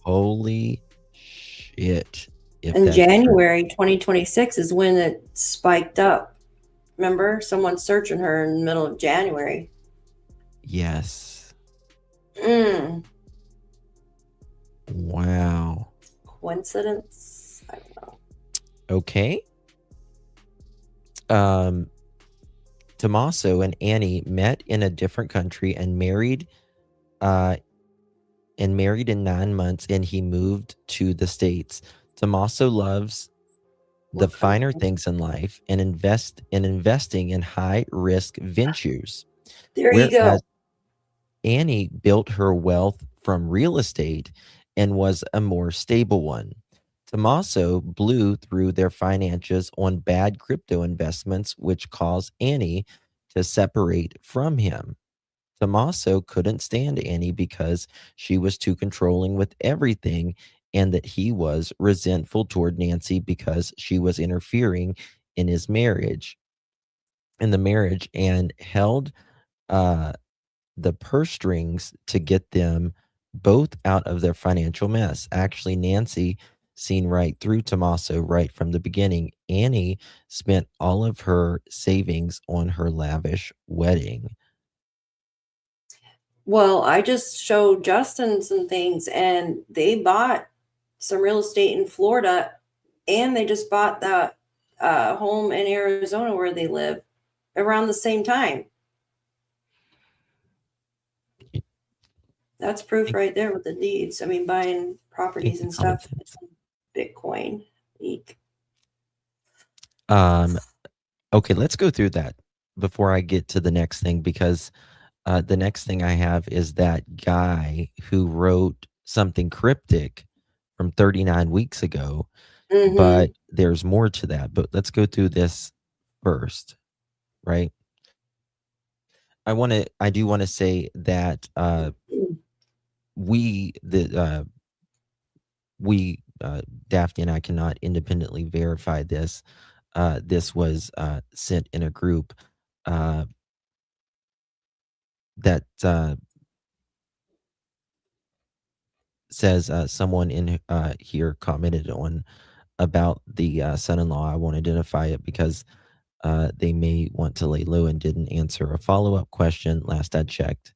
Holy shit. And January 2026 is when it spiked up. Remember, someone's searching her in the middle of January. Yes. Wow. Coincidence? I don't know. Okay. Tommaso and Annie met in a different country and married in 9 months, and he moved to the States. Tommaso loves the finer things in life and investing in high risk ventures. There you go. Annie built her wealth from real estate and was a more stable one. Tommaso blew through their finances on bad crypto investments, which caused Annie to separate from him. Tommaso couldn't stand Annie because she was too controlling with everything, and that he was resentful toward Nancy because she was interfering in his marriage, and held the purse strings to get them both out of their financial mess. Actually, Nancy seen right through Tommaso right from the beginning. Annie spent all of her savings on her lavish wedding. Well, I just showed Justin some things, and they bought some real estate in Florida, and they just bought that home in Arizona where they live around the same time. That's proof right there with the deeds. I mean, buying properties and stuff. Bitcoin. Eek. Okay, let's go through that before I get to the next thing, because the next thing I have is that guy who wrote something cryptic from 39 weeks ago, but there's more to that. But let's go through this first, right? I do want to say that Daphne and I cannot independently verify this. This was sent in a group that says someone in here commented on about the son-in-law. I won't identify it because they may want to lay low and didn't answer a follow-up question last I checked.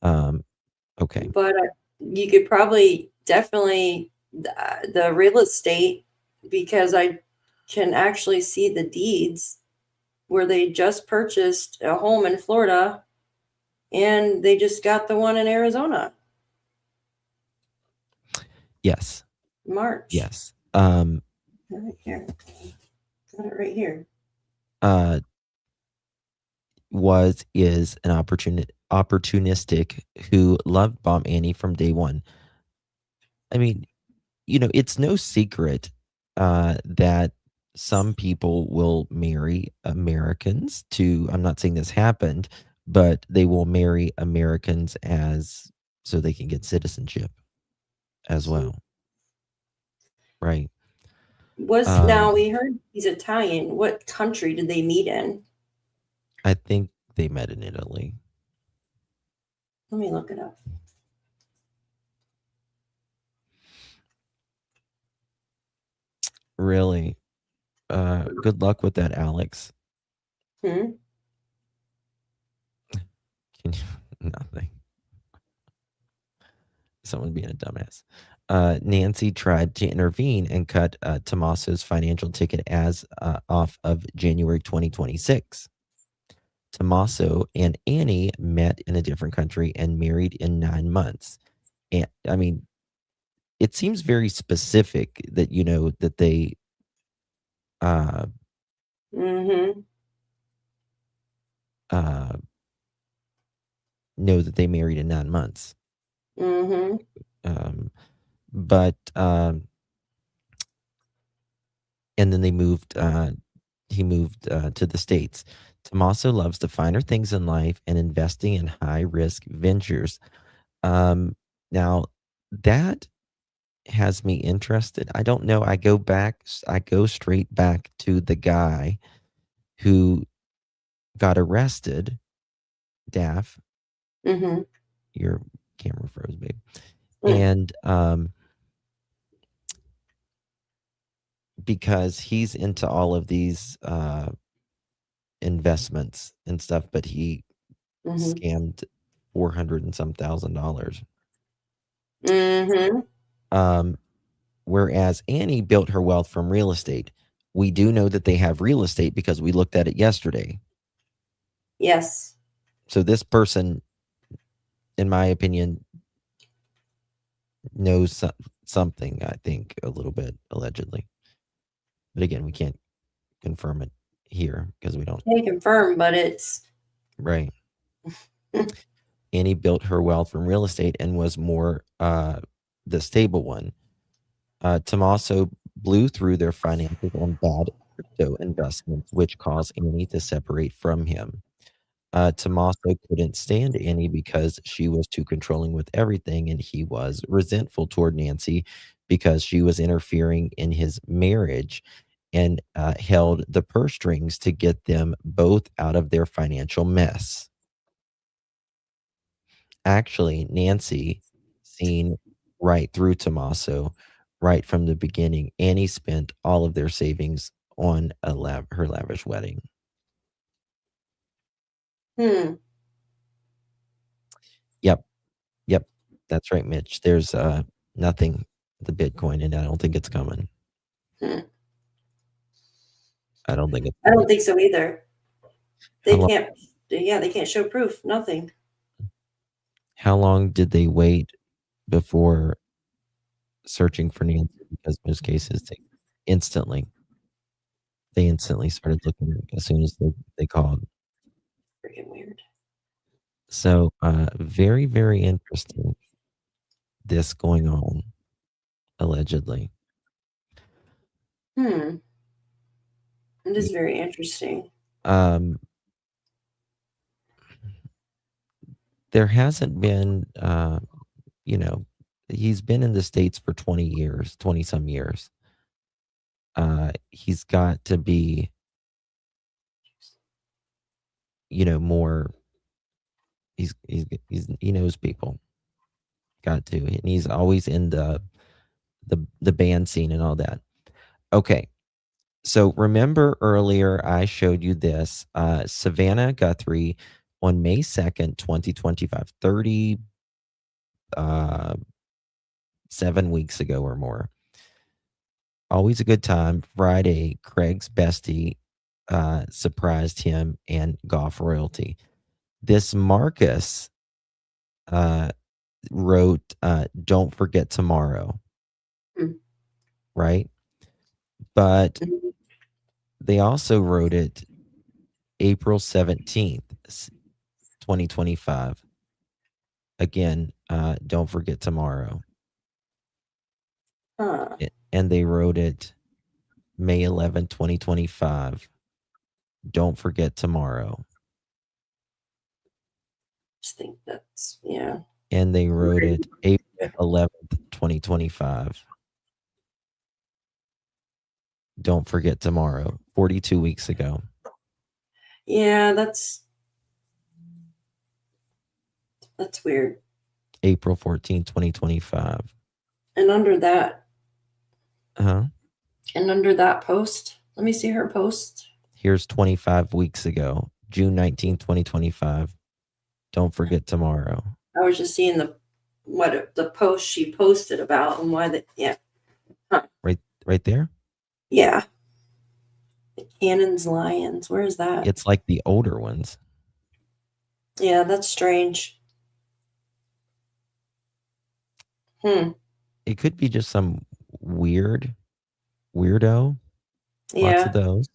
Okay. But you could probably definitely the real estate, because I can actually see the deeds where they just purchased a home in Florida and they just got the one in Arizona. Yes. March. Yes. Right here. Got it right here. Is an opportunistic who loved Bomb Annie from day one. I mean, it's no secret that some people will marry Americans to, I'm not saying this happened, but they will marry Americans so they can get citizenship as well. Right. Now we heard he's Italian. What country did they meet in? I think they met in Italy. Let me look it up. Really? Good luck with that, Alex. Nothing. Someone being a dumbass. Nancy tried to intervene and cut Tommaso's financial ticket as off of January 2026. Tommaso and Annie met in a different country and married in 9 months. And I mean, it seems very specific that that they know that they married in 9 months. But and then they moved. He moved to the States. Tommaso loves the finer things in life and investing in high risk ventures. Now that has me interested. I don't know. I go straight back to the guy who got arrested. Daff, your camera froze, babe. And because he's into all of these investments and stuff, but he scammed $400 and some thousand. Whereas Annie built her wealth from real estate. We do know that they have real estate because we looked at it yesterday. Yes. So this person, in my opinion, knows something, I think, a little bit, allegedly. But again, we can't confirm it here because we don't. Can't confirm, but it's right. Annie built her wealth from real estate and was more the stable one. Tommaso blew through their finances on bad crypto investments, which caused Annie to separate from him. Tommaso couldn't stand Annie because she was too controlling with everything, and he was resentful toward Nancy because she was interfering in his marriage and held the purse strings to get them both out of their financial mess. Actually, Nancy, seen right through Tommaso, right from the beginning. Annie spent all of their savings on her lavish wedding. Hmm. Yep. That's right, Mitch. There's nothing, the Bitcoin, and I don't think it's coming. Hmm. I don't think it's I don't coming. think so either. How They long, can't. Yeah, they can't show proof. Nothing. how long did they wait before searching for Nancy? Because most cases instantly they instantly started looking as soon as they called. Freaking weird. So very, very interesting, this going on, allegedly. Hmm. It is very interesting. There hasn't been he's been in the States for 20 years, 20 some years. He's got to be, more, he knows people. Got to. And he's always in the band scene and all that. Okay. So remember earlier I showed you this Savannah Guthrie on May 2nd, 2025, 7 weeks ago or more. Always a good time. Friday, Craig's bestie surprised him and golf royalty. This Marcus wrote Don't Forget Tomorrow. Right? But they also wrote it April 17th, 2025. Again, Don't Forget Tomorrow. And they wrote it May 11th, 2025. Don't Forget Tomorrow. Just think that's, yeah. And they wrote it April 11th, 2025. Don't Forget Tomorrow. 42 weeks ago. Yeah, that's weird. April 14th, 2025. And under that, Uh-huh. and under that post, let me see her post. Here's 25 weeks ago, June 19th, 2025. Don't Forget Tomorrow. I was just seeing the post she posted about and why that, yeah. Huh. Right there? Yeah. The Cannon's Lions. Where is that? It's like the older ones. Yeah, that's strange. It could be just some weirdo. Yeah. Lots of those.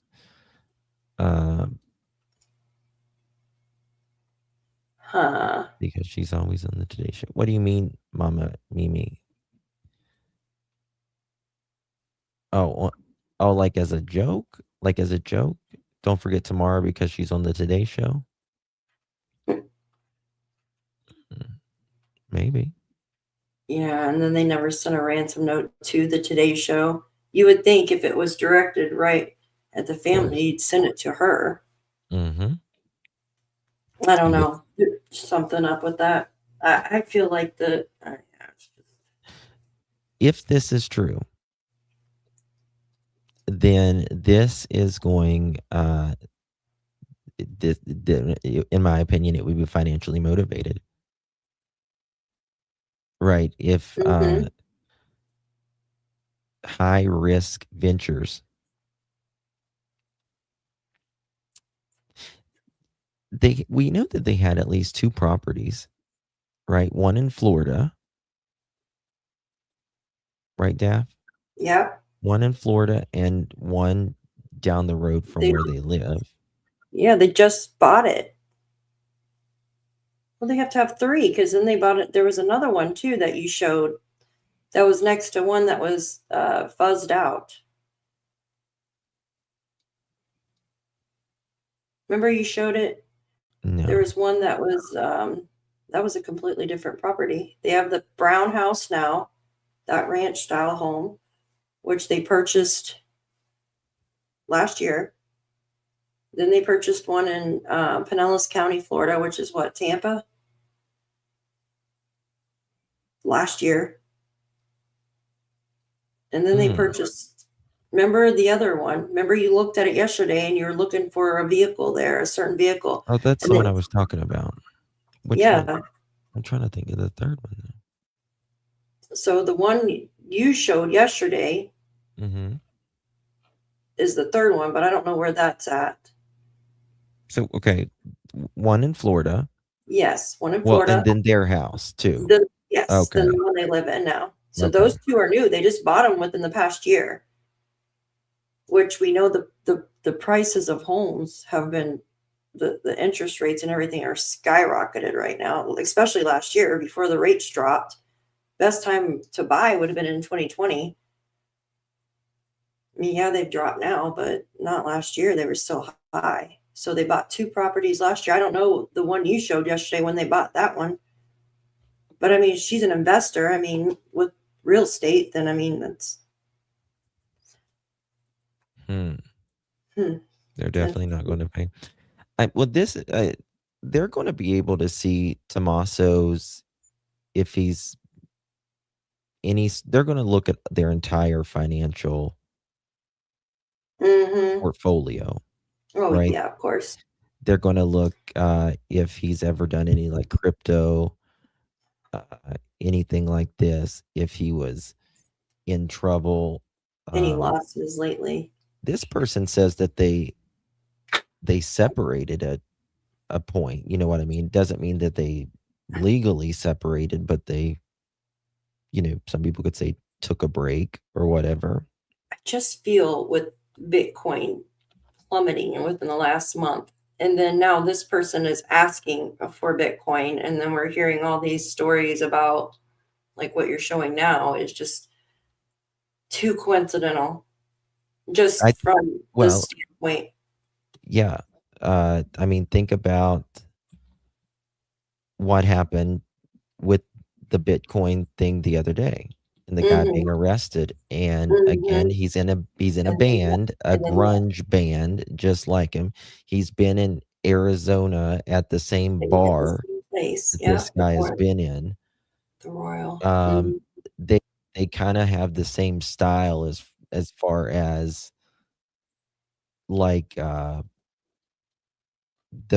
Because she's always on the Today Show. What do you mean, Mama Mimi? Oh, like as a joke? Like as a joke? Don't Forget Tomorrow because she's on the Today Show? Maybe. Yeah, and then they never sent a ransom note to the Today Show. You would think if it was directed right at the family, you'd send it to her. Mm-hmm. I don't know. Something up with that. I feel like if this is true, then this is going in my opinion, it would be financially motivated. Right. If high risk ventures, we know that they had at least 2 properties, right? One in Florida. Right, Daff? Yeah. One in Florida and one down the road from where they live. Yeah, they just bought it. Well, they have to have 3 because then they bought it. There was another one too that you showed that was next to one that was fuzzed out. Remember you showed it? No. There was one that was a completely different property. They have the brown house now, that ranch style home, which they purchased last year. Then they purchased one in Pinellas County, Florida, which is what, Tampa? Last year. And then they purchased, remember the other one? Remember you looked at it yesterday and you were looking for a vehicle there, a certain vehicle. Oh, that's And the one then, I was talking about. Which yeah. one? I'm trying to think of the third one. So the one you showed yesterday is the third one, but I don't know where that's at. So, okay, one in Florida. Yes, one in Well, Florida. and then their house too. Yes, Okay. the one they live in now. So Okay. those two are new. They just bought them within the past year, which we know the prices of homes have been, the interest rates and everything are skyrocketed right now, especially last year before the rates dropped. Best time to buy would have been in 2020. I mean, yeah, they've dropped now, but not last year. They were still high. So they bought 2 properties last year. I don't know the one you showed yesterday when they bought that one. But I mean, she's an investor. I mean, with real estate, then I mean, that's. They're definitely not going to pay. They're going to be able to see Tommaso's, if he's they're going to look at their entire financial portfolio. Oh, right? yeah, of course. They're going to look if he's ever done any like crypto, anything like this, if he was in trouble. Any losses lately? This person says that they separated at a point. You know what I mean? Doesn't mean that they legally separated, but they, some people could say took a break or whatever. I just feel with Bitcoin plummeting within the last month, and then now this person is asking for Bitcoin, and then we're hearing all these stories about like what you're showing now is just too coincidental. Just from the standpoint. Yeah. I mean, think about what happened with the Bitcoin thing the other day and the guy being arrested. And again, he's in a band, a grunge band, just like him. He's been in Arizona at the same bar that this guy has been in. The Royal. They kind of have the same style as far as like the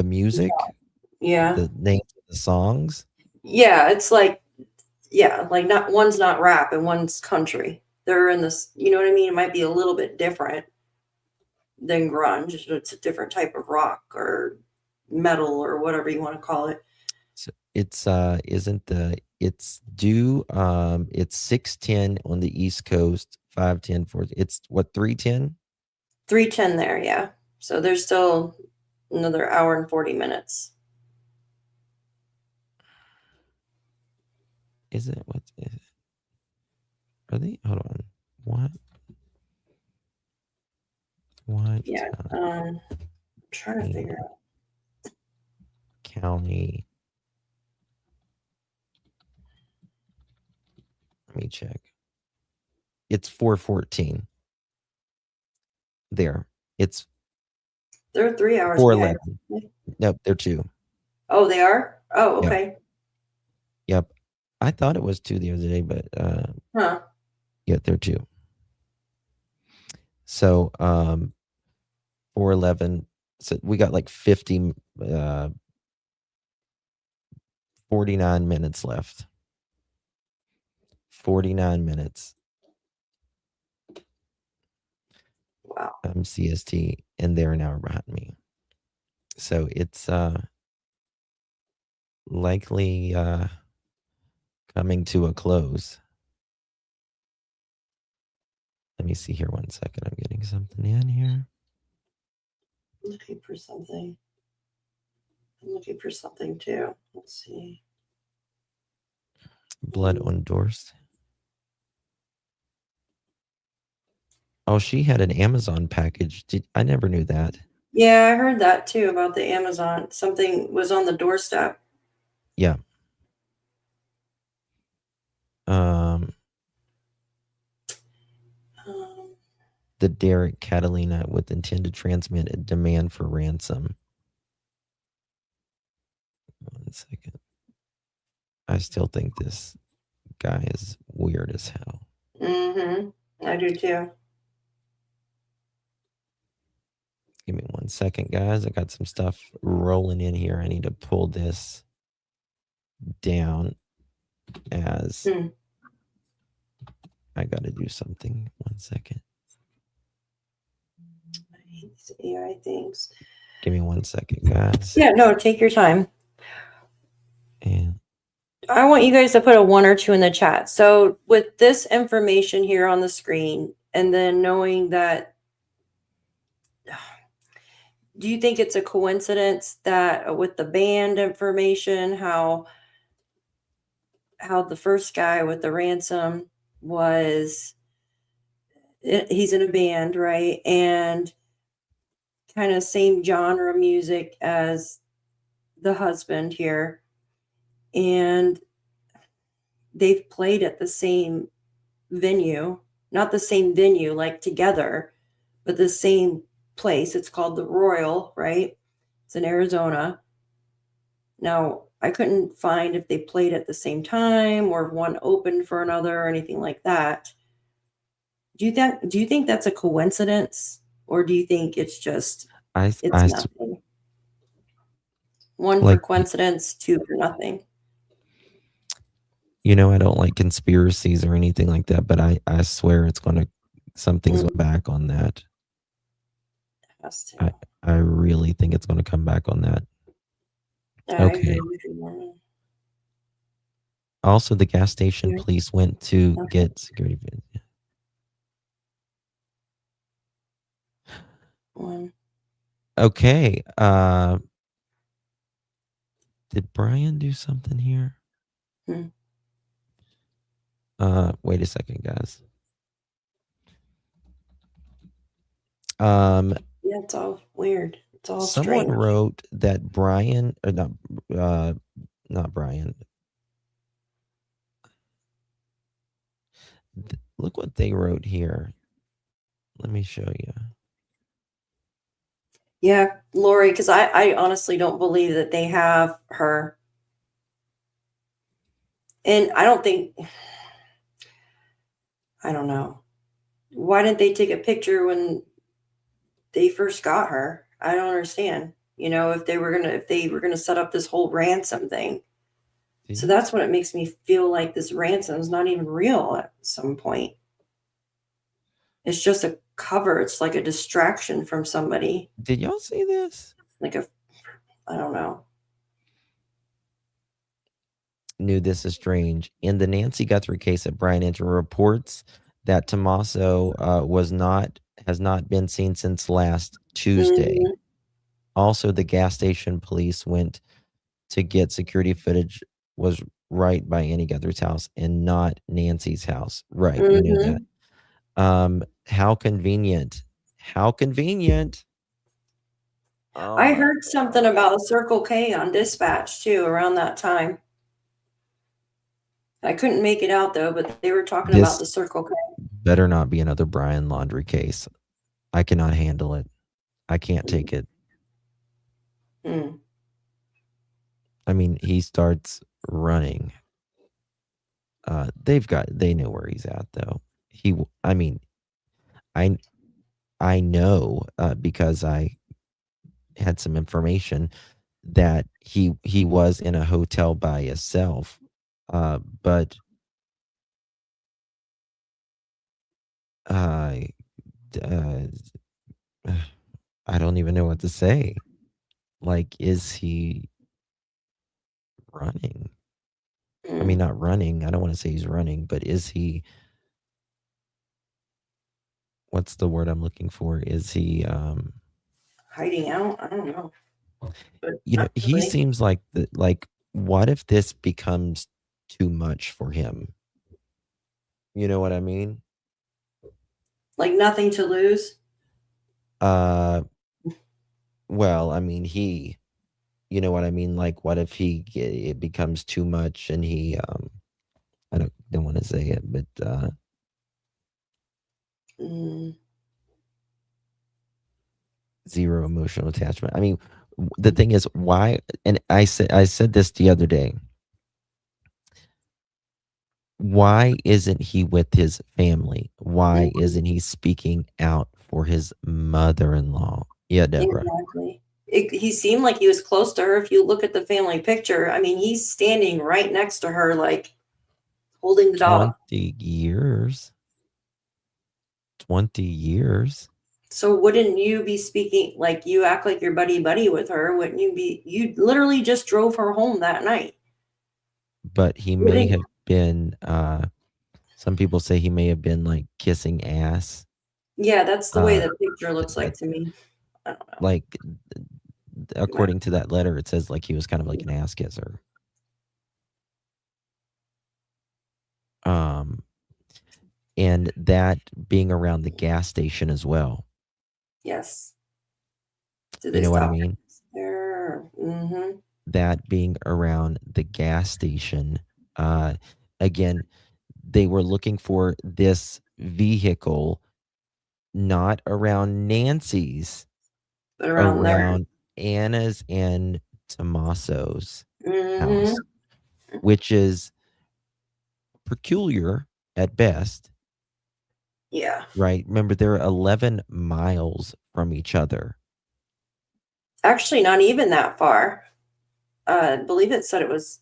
music, the names of the songs. Yeah, it's like, like not one's not rap and one's country. They're in this, you know what I mean? It might be a little bit different than grunge. It's a different type of rock or metal or whatever you want to call it. So it's it's due it's 6:10 on the East Coast, 5:10 for it's what 3:10? 3:10 there, yeah. So there's still another hour and 40 minutes. Is it what is it? Are they hold on. What? Yeah. Trying to figure out county. Let me check. It's 4:14. There. They're 3 hours 4:11. behind. Nope, they're 2. Oh, they are? Oh, okay. Yep. I thought it was 2 the other day, but yeah, they're 2. So 4:11. So we got like 49 minutes left. 49 minutes. Wow. CST, and they're an hour behind me. So it's likely coming to a close. Let me see here 1 second. I'm getting something in here. Looking for something. I'm looking for something too. Let's see. Blood on doors. Oh, she had an Amazon package. I never knew that. Yeah, I heard that too about the Amazon. Something was on the doorstep. Yeah. The Derek Catalina with intent to transmit a demand for ransom. 1 second. I still think this guy is weird as hell. I do too. Give me 1 second, guys. I got some stuff rolling in here. I need to pull this down as I got to do something. 1 second. I hate these AI things. Give me 1 second, guys. Yeah, no, take your time. And I want you guys to put a 1 or 2 in the chat. So with this information here on the screen, and then knowing that, do you think it's a coincidence that with the band information, how the first guy with the ransom was, he's in a band, right? And kind of same genre music as the husband here. And they've played at the same venue, not the same venue like together, but the same place. It's called the Royal, right? It's in Arizona. Now, I couldn't find if they played at the same time or if one opened for another or anything like that. Do you think that's a coincidence, or do you think it's just it's nothing? 1 for coincidence, 2 for nothing. You know, I don't like conspiracies or anything like that, but I swear it's going to, something's back on that. Has to. I really think it's going to come back on that. I Okay. agree with you. Also, the gas station police went to get security. 1. Okay. Did Brian do something here? Wait a second, guys. Yeah, it's all weird. It's all Someone strange. wrote that Brian, or not Brian. Look what they wrote here. Let me show you. Yeah, Lori, because I honestly don't believe that they have her. And I don't think, I don't know. Why didn't they take a picture when they first got her? I don't understand. You know, if they were gonna set up this whole ransom thing. So that's what it makes me feel like this ransom is not even real at some point. It's just a cover. It's like a distraction from somebody. Did y'all see this? Like I don't know. Knew this is strange. In the Nancy Guthrie case at Brian Enter reports that Tommaso has not been seen since last Tuesday. Also, the gas station police went to get security footage was right by Annie Guthrie's house and not Nancy's house. Right. We knew that. How convenient. How convenient. Oh, I heard something about a Circle K on dispatch too around that time. I couldn't make it out though, but they were talking about the Circle K. Better not be another Brian Laundrie case. I cannot handle it. I can't take it. I mean, he starts running. They know where he's at though. I know because I had some information that he was in a hotel by himself, but I don't even know what to say. Like, is he running? I mean, not running. I don't want to say he's running, but is he? What's the word I'm looking for? Is he hiding out? I don't know. But you know, he seems like what if this becomes too much for him? You know what I mean? Like nothing to lose? Well, I mean, you know what I mean? Like, what if it becomes too much and he, I don't want to say it, but, zero emotional attachment. I mean, the thing is, why, and I said this the other day. why isn't he with his family? Why isn't he speaking out for his mother-in-law? Yeah, Deborah. Exactly. He seemed like he was close to her. If you look at the family picture, I mean, he's standing right next to her, like holding the dog. 20 years. 20 years. So wouldn't you be speaking, like, you act like you're buddy with her? Wouldn't you be? You literally just drove her home that night. But he may have been, some people say he may have been like kissing ass. Yeah, that's the way the picture looks like to me. I don't know. Like, according to that letter, it says like he was kind of like an ass kisser. And that being around the gas station as well. Yes. You know what I mean? There. Mm-hmm. That being around the gas station. Again, they were looking for this vehicle not around Nancy's, But around Anna's and Tommaso's Mm-hmm. house, which is peculiar at best. Yeah. Right. Remember, they're 11 miles from each other. Actually, not even that far. I believe it said it was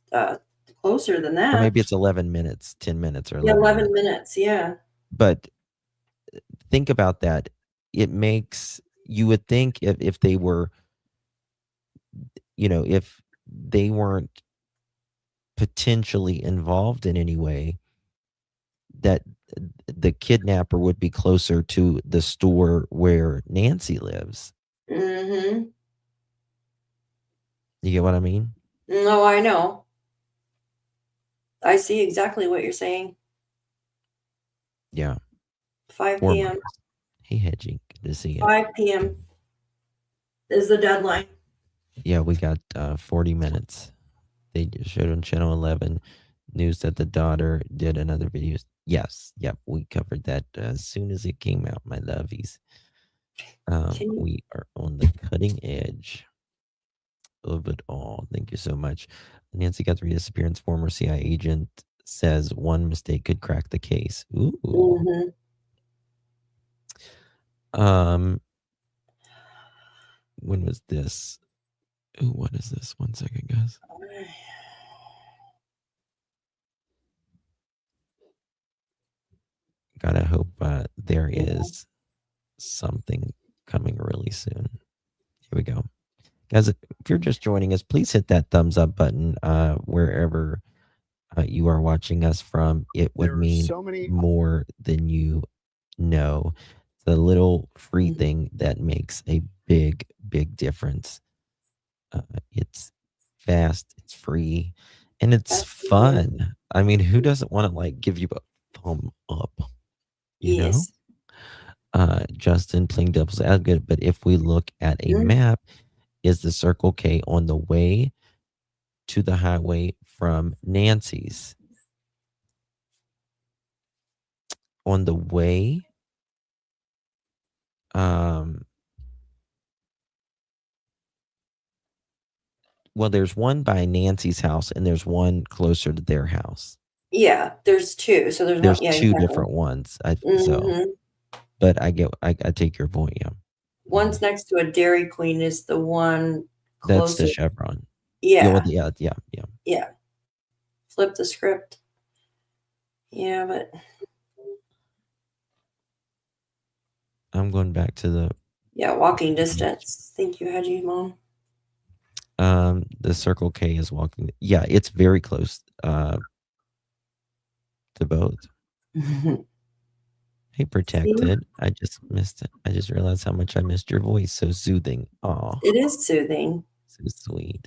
closer than that. Or maybe it's 11 minutes, 10 minutes, or 11 minutes. Yeah. But think about that. It makes, you would think if they were, if they weren't potentially involved in any way, that the kidnapper would be closer to the store where Nancy lives. Mm-hmm. You get what I mean? No, I know. I see exactly what you're saying. Yeah. 5 4 p.m. miles. Hey, Hedgie, good to see you. 5 p.m. is the deadline. Yeah, we got 40 minutes. They just showed on Channel 11 news that the daughter did another video. Yes, yep, we covered that as soon as it came out, my lovies. We are on the cutting edge of it all. Thank you so much. Nancy Guthrie disappearance, former CIA agent says one mistake could crack the case. Ooh. Mm-hmm. When was this? Ooh, what is this? 1 second, guys. Gotta hope there is something coming really soon. Here we go. Guys, if you're just joining us, please hit that thumbs up button wherever you are watching us from. It would mean more than you know. The little free thing that makes a big, big difference. It's fast, it's free, and it's fun. I mean, who doesn't want to like give you a thumb up? You know? Justin playing devil's advocate, but if we look at a map, is the Circle K on the way to the highway from Nancy's? On the way, well, there's one by Nancy's house and there's one closer to their house. Yeah, there's two. So there's There's one, two different ones. So, but I take your point. Yeah. One's next to a Dairy Queen is the one closer. That's the Chevron. Yeah. Yeah. Flip the script. Yeah, but I'm going back to the walking distance. Thank you, Hedgie, Mom. The Circle K is walking. Yeah, it's very close to both. Hey, Protected. I just missed it. I just realized how much I missed your voice. So soothing. Aw. It is soothing. So sweet.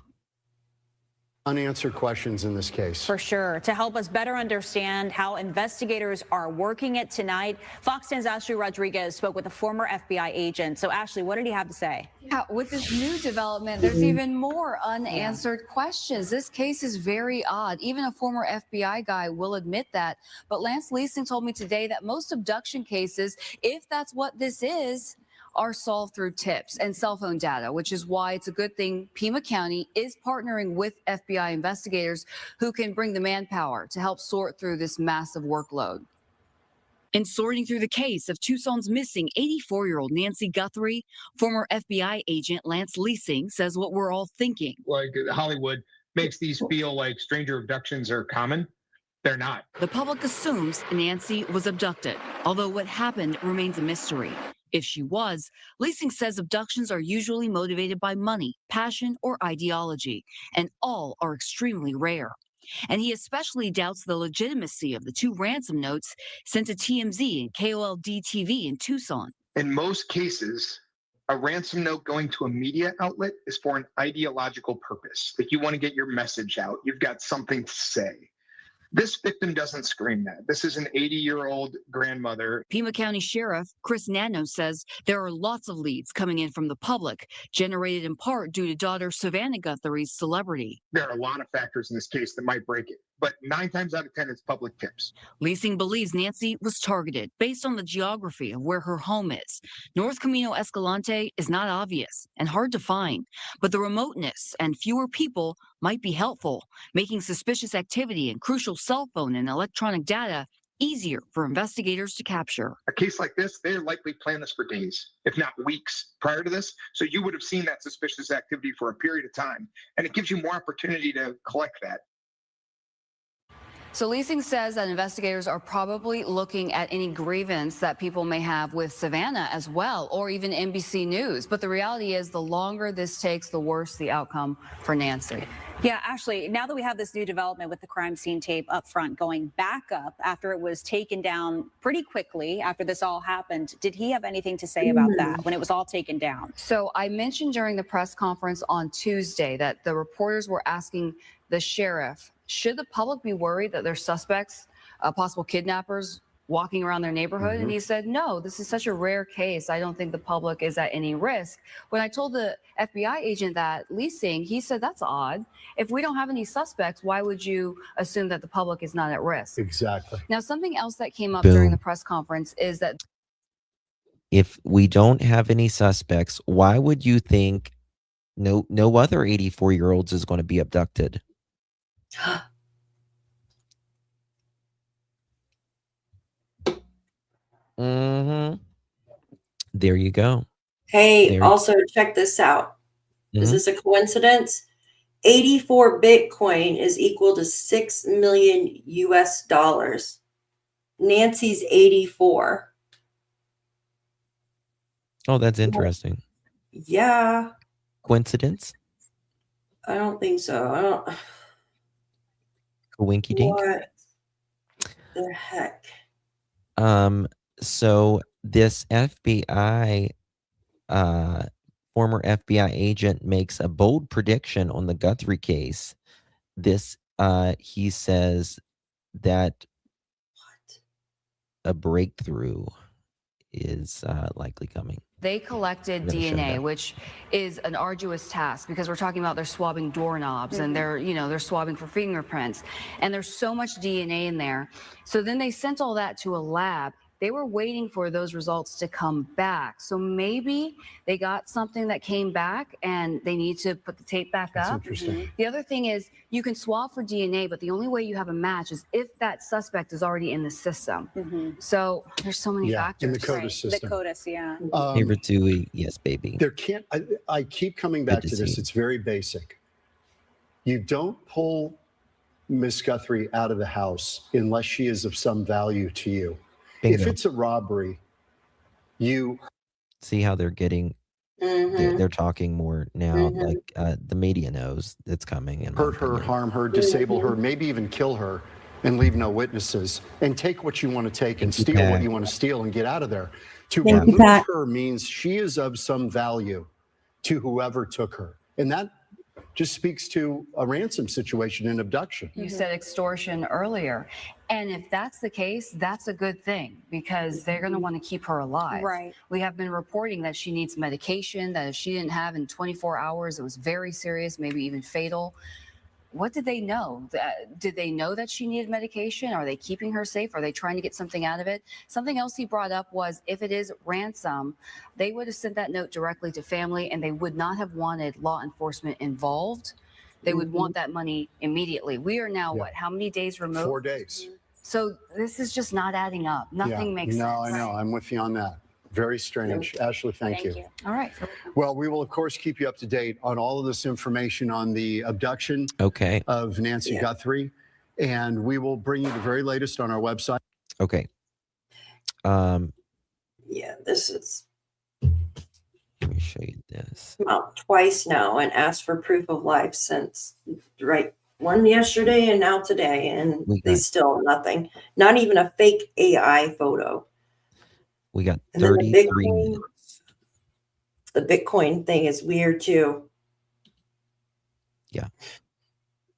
Unanswered questions in this case. For sure. To help us better understand how investigators are working it tonight, Fox 10's Ashley Rodriguez spoke with a former FBI agent. So, Ashley, what did he have to say? Yeah, with this new development, there's even more unanswered questions. This case is very odd. Even a former FBI guy will admit that. But Lance Leasing told me today that most abduction cases, if that's what this is, are solved through tips and cell phone data, which is why it's a good thing Pima County is partnering with FBI investigators who can bring the manpower to help sort through this massive workload. In sorting through the case of Tucson's missing 84-year-old Nancy Guthrie, former FBI agent Lance Leasing says what we're all thinking. Like Hollywood makes these feel like stranger abductions are common. They're not. The public assumes Nancy was abducted, although what happened remains a mystery. If she was, Leasing says abductions are usually motivated by money, passion, or ideology, and all are extremely rare. And he especially doubts the legitimacy of the 2 ransom notes sent to TMZ and KOLD-TV in Tucson. In most cases, a ransom note going to a media outlet is for an ideological purpose. Like you want to get your message out. You've got something to say. This victim doesn't scream that. This is an 80-year-old grandmother. Pima County Sheriff Chris Nano says there are lots of leads coming in from the public, generated in part due to daughter Savannah Guthrie's celebrity. There are a lot of factors in this case that might break it, but 9 times out of 10, it's public tips. Leasing believes Nancy was targeted based on the geography of where her home is. North Camino Escalante is not obvious and hard to find, but the remoteness and fewer people might be helpful, making suspicious activity and crucial cell phone and electronic data easier for investigators to capture. A case like this, they likely planned this for days, if not weeks prior to this. So you would have seen that suspicious activity for a period of time, and it gives you more opportunity to collect that. So Leasing says that investigators are probably looking at any grievance that people may have with Savannah as well, or even NBC News. But the reality is the longer this takes, the worse the outcome for Nancy. Yeah, Ashley, now that we have this new development with the crime scene tape up front going back up after it was taken down pretty quickly after this all happened, did he have anything to say about that when it was all taken down? So I mentioned during the press conference on Tuesday that the reporters were asking the sheriff, should the public be worried that there's suspects, possible kidnappers, walking around their neighborhood? And he said, no, this is such a rare case. I don't think the public is at any risk. When I told the FBI agent that Leasing, he said, that's odd. If we don't have any suspects, why would you assume that the public is not at risk? Exactly. Now, something else that came up Boom. during the press conference is that If we don't have any suspects, why would you think no other 84-year-olds is going to be abducted? Mm-hmm. There you go. Hey, There- also check this out. Is Mhm. this a coincidence? 84 Bitcoin is equal to 6 million US dollars. Nancy's 84. Oh, that's interesting. Yeah, Coincidence? I don't think so. I don't. Winky dink? What the heck? So this FBI, former FBI agent makes a bold prediction on the Guthrie case. He says that a breakthrough is likely coming. they collected I'm gonna show DNA, that. which is an arduous task because we're talking about they're swabbing doorknobs and they're swabbing for fingerprints, and there's so much DNA in there. So then they sent all that to a lab. They were waiting for those results to come back. So maybe they got something that came back and they need to put the tape back That's up. interesting. The other thing is you can swab for DNA, but the only way you have a match is if that suspect is already in the system. So there's so many factors. in the CODIS The system. CODIS, yeah. Favorite Dewey, yes, baby. There can't, I keep coming back Good to to this. see. It's very basic. You don't pull Miss Guthrie out of the house unless she is of some value to you. If Bingo. it's a robbery, you See how they're getting, they're talking more now. Like the media knows it's coming. In my hurt her, opinion. harm her, disable her, maybe even kill her and leave no witnesses and take what you want to take and Thank you, steal what Pat. you want to steal and get out of there. To Thank you, remove Pat. her means she is of some value to whoever took her. And that just speaks to a ransom situation and abduction. You said extortion earlier. And if that's the case, that's a good thing because they're going to want to keep her alive. Right. We have been reporting that she needs medication, that if she didn't have in 24 hours, it was very serious, maybe even fatal. what did they know? Did they know that she needed medication? Are they keeping her safe? Are they trying to get something out of it? Something else he brought up was if it is ransom, they would have sent that note directly to family and they would not have wanted law enforcement involved. They would want that money immediately. We are now, what, how many days remote? 4 days. So this is just not adding up. Nothing makes sense. No, I know. I'm with you on that. Very strange. Ashley, thank you. All right. Well, we will, of course, keep you up to date on all of this information on the abduction of Nancy Guthrie. And we will bring you the very latest on our website. Okay. Yeah, this is Let me show you this. come out twice now and asked for proof of life since, right? One yesterday and now today, and they still nothing. Not even a fake AI photo. We got And then 33 minutes. The Bitcoin thing is weird too. Yeah.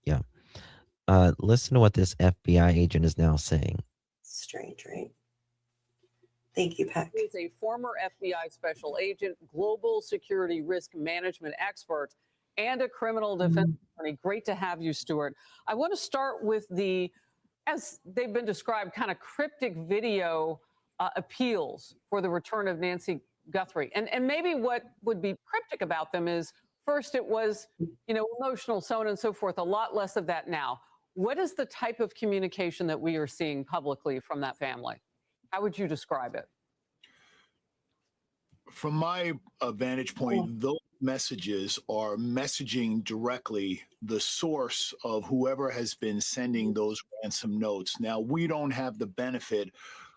Yeah. Listen to what this FBI agent is now saying. Strange, right? Thank you, Pat. He's a former FBI special agent, global security risk management expert, and a criminal defense attorney. Great to have you, Stuart. I want to start with the, as they've been described, kind of cryptic video appeals for the return of Nancy Guthrie. And maybe what would be cryptic about them is, first it was, emotional, so on and so forth, a lot less of that now. What is the type of communication that we are seeing publicly from that family? How would you describe it? From my vantage point, those messages are messaging directly the source of whoever has been sending those ransom notes. Now, we don't have the benefit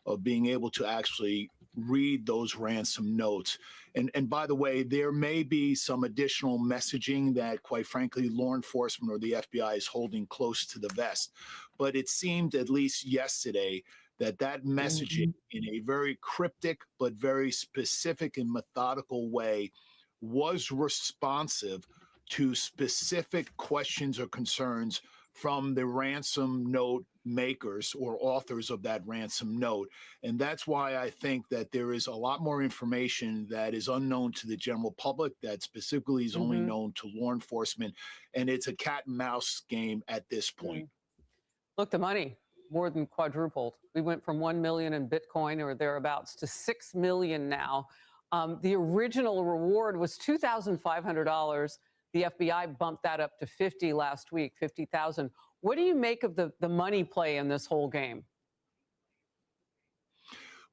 of being able to actually read those ransom notes. And by the way, there may be some additional messaging that, quite frankly, law enforcement or the FBI is holding close to the vest. But it seemed, at least yesterday, that messaging in a very cryptic but very specific and methodical way was responsive to specific questions or concerns from the ransom note makers or authors of that ransom note. And that's why I think that there is a lot more information that is unknown to the general public, that specifically is only known to law enforcement. And it's a cat and mouse game at this point. Look, the money more than quadrupled. We went from 1 million in Bitcoin or thereabouts to 6 million now. The original reward was $2,500. The FBI bumped that up to 50 last week, 50,000. What do you make of the money play in this whole game?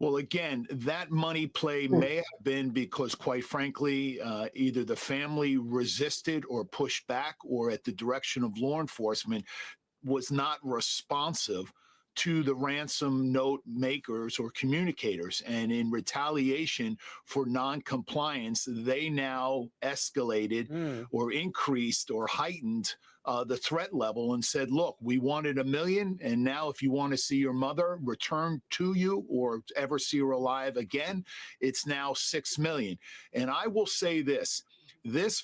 Well, again, that money play may have been because, quite frankly, either the family resisted or pushed back, or at the direction of law enforcement was not responsive to the ransom note makers or communicators. And in retaliation for non-compliance, they now escalated or increased or heightened the threat level and said, look, we wanted 1 million. And now if you want to see your mother return to you or ever see her alive again, it's now 6 million. And I will say this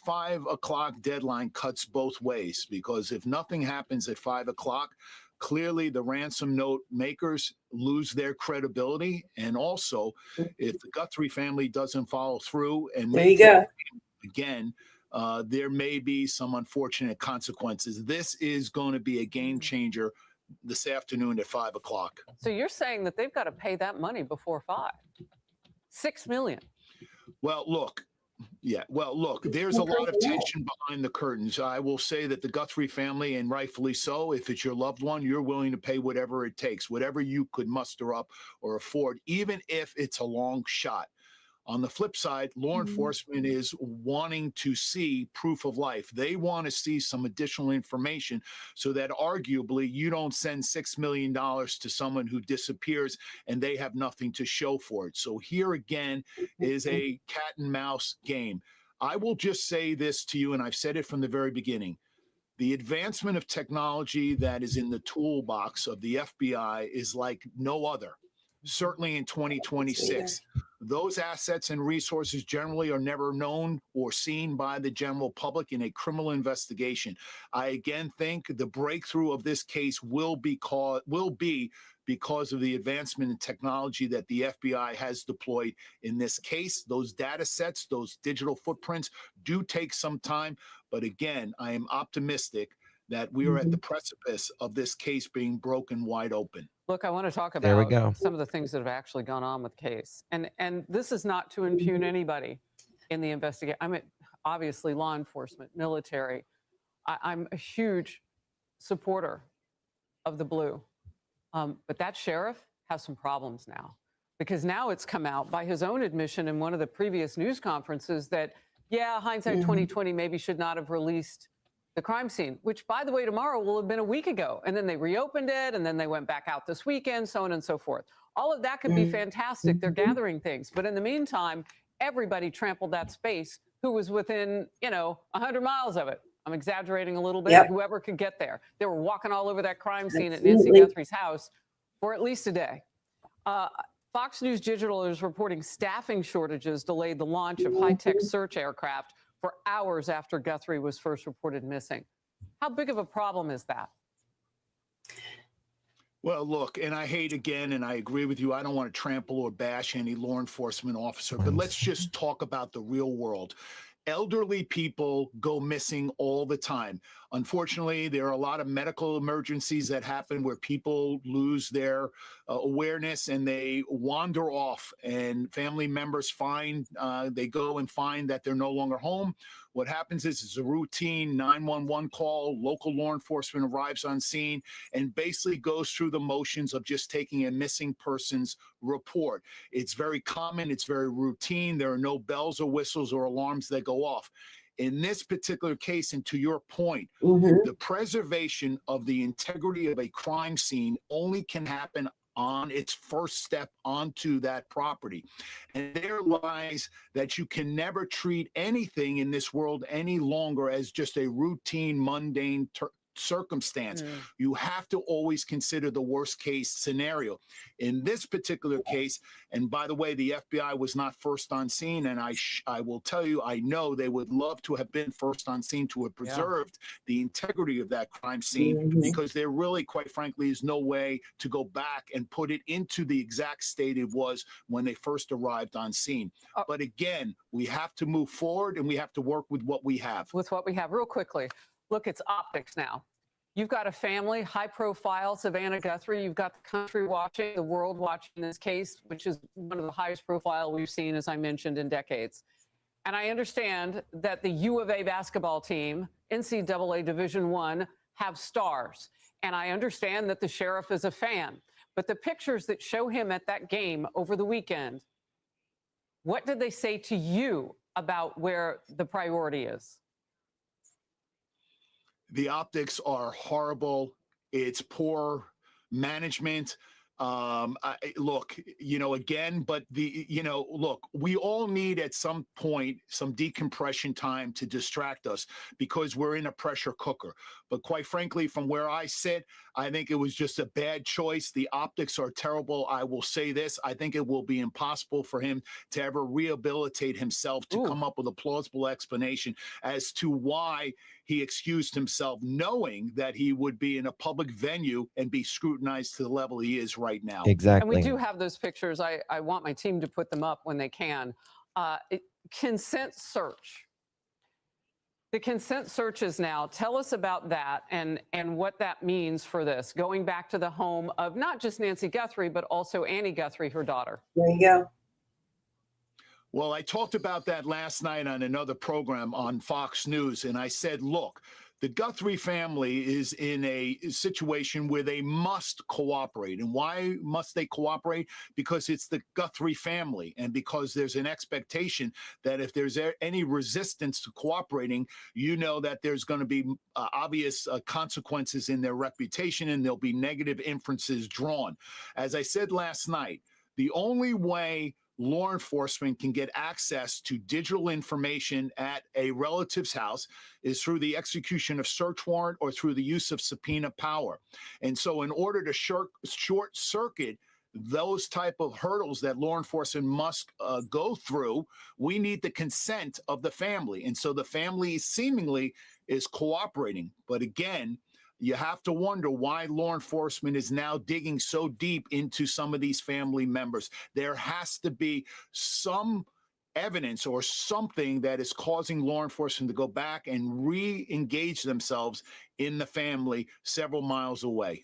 5 o'clock deadline cuts both ways, because if nothing happens at 5 o'clock, clearly the ransom note makers lose their credibility. And also, if the Guthrie family doesn't follow through and again, there may be some unfortunate consequences. This is going to be a game changer this afternoon at 5 o'clock. So you're saying that they've got to pay that money before 5? 6 million. Well, look. Yeah, well, look, there's a lot of tension behind the curtains. I will say that the Guthrie family, and rightfully so, if it's your loved one, you're willing to pay whatever it takes, whatever you could muster up or afford, even if it's a long shot. On the flip side, law enforcement is wanting to see proof of life. They want to see some additional information so that arguably you don't send $6 million to someone who disappears and they have nothing to show for it. So here again is a cat and mouse game. I will just say this to you, and I've said it from the very beginning. The advancement of technology that is in the toolbox of the FBI is like no other. Certainly in 2026, those assets and resources generally are never known or seen by the general public in a criminal investigation. I again think the breakthrough of this case will be because of the advancement in technology that the FBI has deployed in this case. Those data sets, those digital footprints do take some time. But again, I am optimistic that we are at the precipice of this case being broken wide open. Look, I want to talk There we about go. some of the things that have actually gone on with the case. And this is not to impugn anybody in the investigation. I mean, obviously law enforcement, military. I'm a huge supporter of the blue. But that sheriff has some problems now, because now it's come out by his own admission in one of the previous news conferences that, yeah, hindsight 2020 maybe should not have released the crime scene, which, by the way, tomorrow will have been a week ago. And then they reopened it, and then they went back out this weekend, so on and so forth. All of that could be fantastic. They're gathering things. But in the meantime, everybody trampled that space who was within, 100 miles of it. I'm exaggerating a little bit. Whoever could get there. They were walking all over that crime scene at Nancy Guthrie's house for at least a day. Fox News Digital is reporting staffing shortages delayed the launch of high-tech search aircraft for hours after Guthrie was first reported missing. How big of a problem is that? Well, look, and I hate again, and I agree with you, I don't want to trample or bash any law enforcement officer, but let's just talk about the real world. Elderly people go missing all the time. Unfortunately, there are a lot of medical emergencies that happen where people lose their awareness and they wander off, and family members they go and find that they're no longer home. What happens is it's a routine 911 call. Local law enforcement arrives on scene and basically goes through the motions of just taking a missing person's report. It's very common. It's very routine. There are no bells or whistles or alarms that go off. In this particular case, and to your point, the preservation of the integrity of a crime scene only can happen on its first step onto that property. And there lies that you can never treat anything in this world any longer as just a routine, mundane circumstance. You have to always consider the worst case scenario. In this particular case, and by the way, the FBI was not first on scene, and I will tell you, I know they would love to have been first on scene to have preserved the integrity of that crime scene, because there really, quite frankly, is no way to go back and put it into the exact state it was when they first arrived on scene. But again, we have to move forward, and we have to work with what we have. With what we have, real quickly. Look, it's optics now. You've got a family, high profile, Savannah Guthrie. You've got the country watching, the world watching this case, which is one of the highest profile we've seen, as I mentioned, in decades. And I understand that the U of A basketball team, NCAA Division I, have stars. And I understand that the sheriff is a fan. But the pictures that show him at that game over the weekend, what did they say to you about where the priority is? The optics are horrible. It's poor management. Look, again, but look, we all need at some point some decompression time to distract us, because we're in a pressure cooker. But quite frankly, from where I sit, I think it was just a bad choice. The optics are terrible. I will say this. I think it will be impossible for him to ever rehabilitate himself, to come up with a plausible explanation as to why he excused himself, knowing that he would be in a public venue and be scrutinized to the level he is right now. Exactly. And we do have those pictures. I want my team to put them up when they can. Consent search. The consent searches now. Tell us about that and what that means for this, going back to the home of not just Nancy Guthrie, but also Annie Guthrie, her daughter. There you go. Well, I talked about that last night on another program on Fox News, and I said, look, the Guthrie family is in a situation where they must cooperate. And why must they cooperate? Because it's the Guthrie family, and because there's an expectation that if there's any resistance to cooperating, that there's going to be obvious consequences in their reputation, and there'll be negative inferences drawn. As I said last night, the only way law enforcement can get access to digital information at a relative's house is through the execution of search warrant or through the use of subpoena power. And so in order to short circuit those type of hurdles that law enforcement must go through, we need the consent of the family. And so the family seemingly is cooperating. But again, you have to wonder why law enforcement is now digging so deep into some of these family members. There has to be some evidence or something that is causing law enforcement to go back and re-engage themselves in the family several miles away.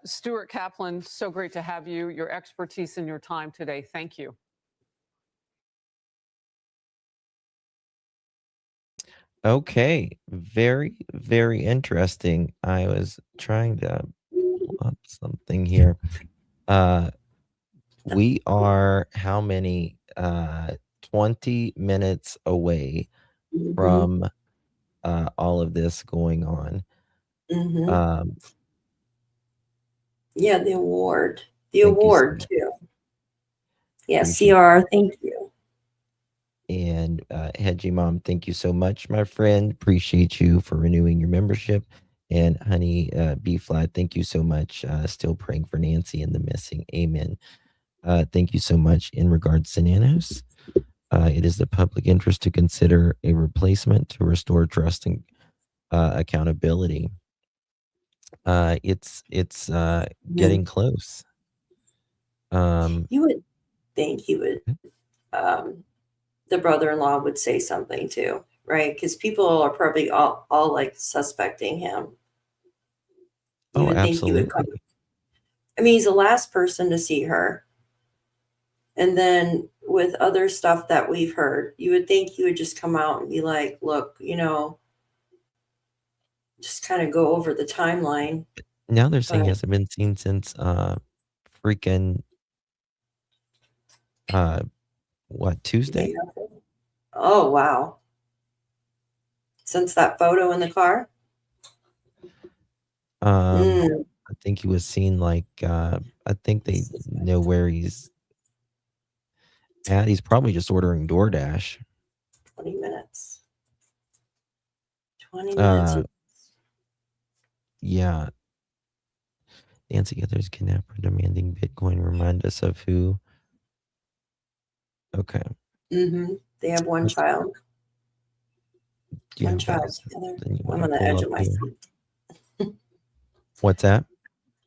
Stuart Kaplan, so great to have you, your expertise and your time today. Thank you. Okay, very, very interesting. I was trying to pull up something here. We are how many? 20 minutes away from all of this going on. Yeah, the award. The Thank you so award, much. too. Yeah, Appreciate CR, thank you. And Hedgie Mom, thank you so much, my friend. Appreciate you for renewing your membership. And Honey B Fly, thank you so much. Still praying for Nancy and the missing. Amen. Thank you so much. In regards to Nanos, it is the public interest to consider a replacement to restore trust and accountability. It's getting close. You would think he would, the brother-in-law would say something too, right? Because people are probably all like suspecting him. You Oh, would think he would come. absolutely. I mean, he's the last person to see her. And then with other stuff that we've heard, you would think he would just come out and be like, look, you know, just kind of go over the timeline. Now they're saying he But hasn't been seen since freaking what, Tuesday? oh, wow. Since that photo in the car? I think he was seen like I think they know where he's at. He's probably just ordering DoorDash. 20 minutes. 20 minutes. Yeah. Nancy Guthrie's kidnapper demanding Bitcoin. Remind us of who. Okay. They have one child. Yeah, One child together. then you I'm wanna on the pull edge up of my here. seat. What's that?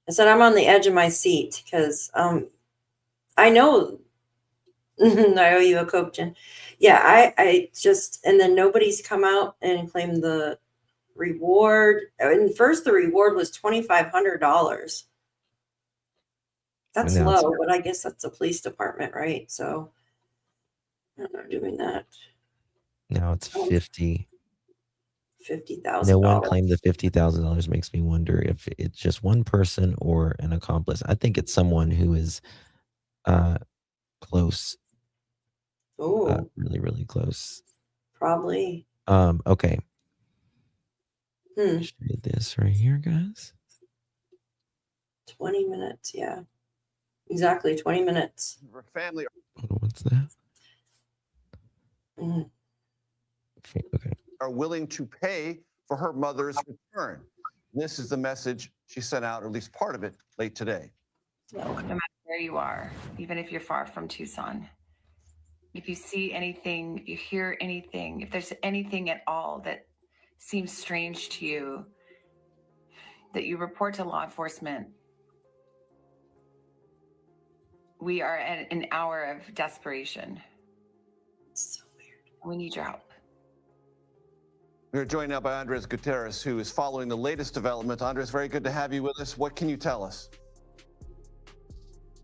I said I'm on the edge of my seat because I know I owe you a Coke, Jen. Yeah, I just, and then nobody's come out and claimed the reward. And first the reward was $2,500. That's And now it's- low, but I guess that's a police department, right? So I'm not doing that. Now it's 50. $50,000. No one claimed the $50,000. Makes me wonder if it's just one person or an accomplice. I think it's someone who is close. Oh, Really, really close. probably. Okay. Hmm. Show you this right here, guys. 20 minutes. Yeah, exactly. 20 minutes. Family. What's that? Okay. Are willing to pay for her mother's return. This is the message she sent out, or at least part of it, late today. No matter where you are, even if you're far from Tucson, if you see anything, if you hear anything, if there's anything at all that seems strange to you, that you report to law enforcement. We are at an hour of desperation. It's so weird. We need your help. We're joined now by Andres Gutierrez, who is following the latest development. Andres, very good to have you with us. What can you tell us?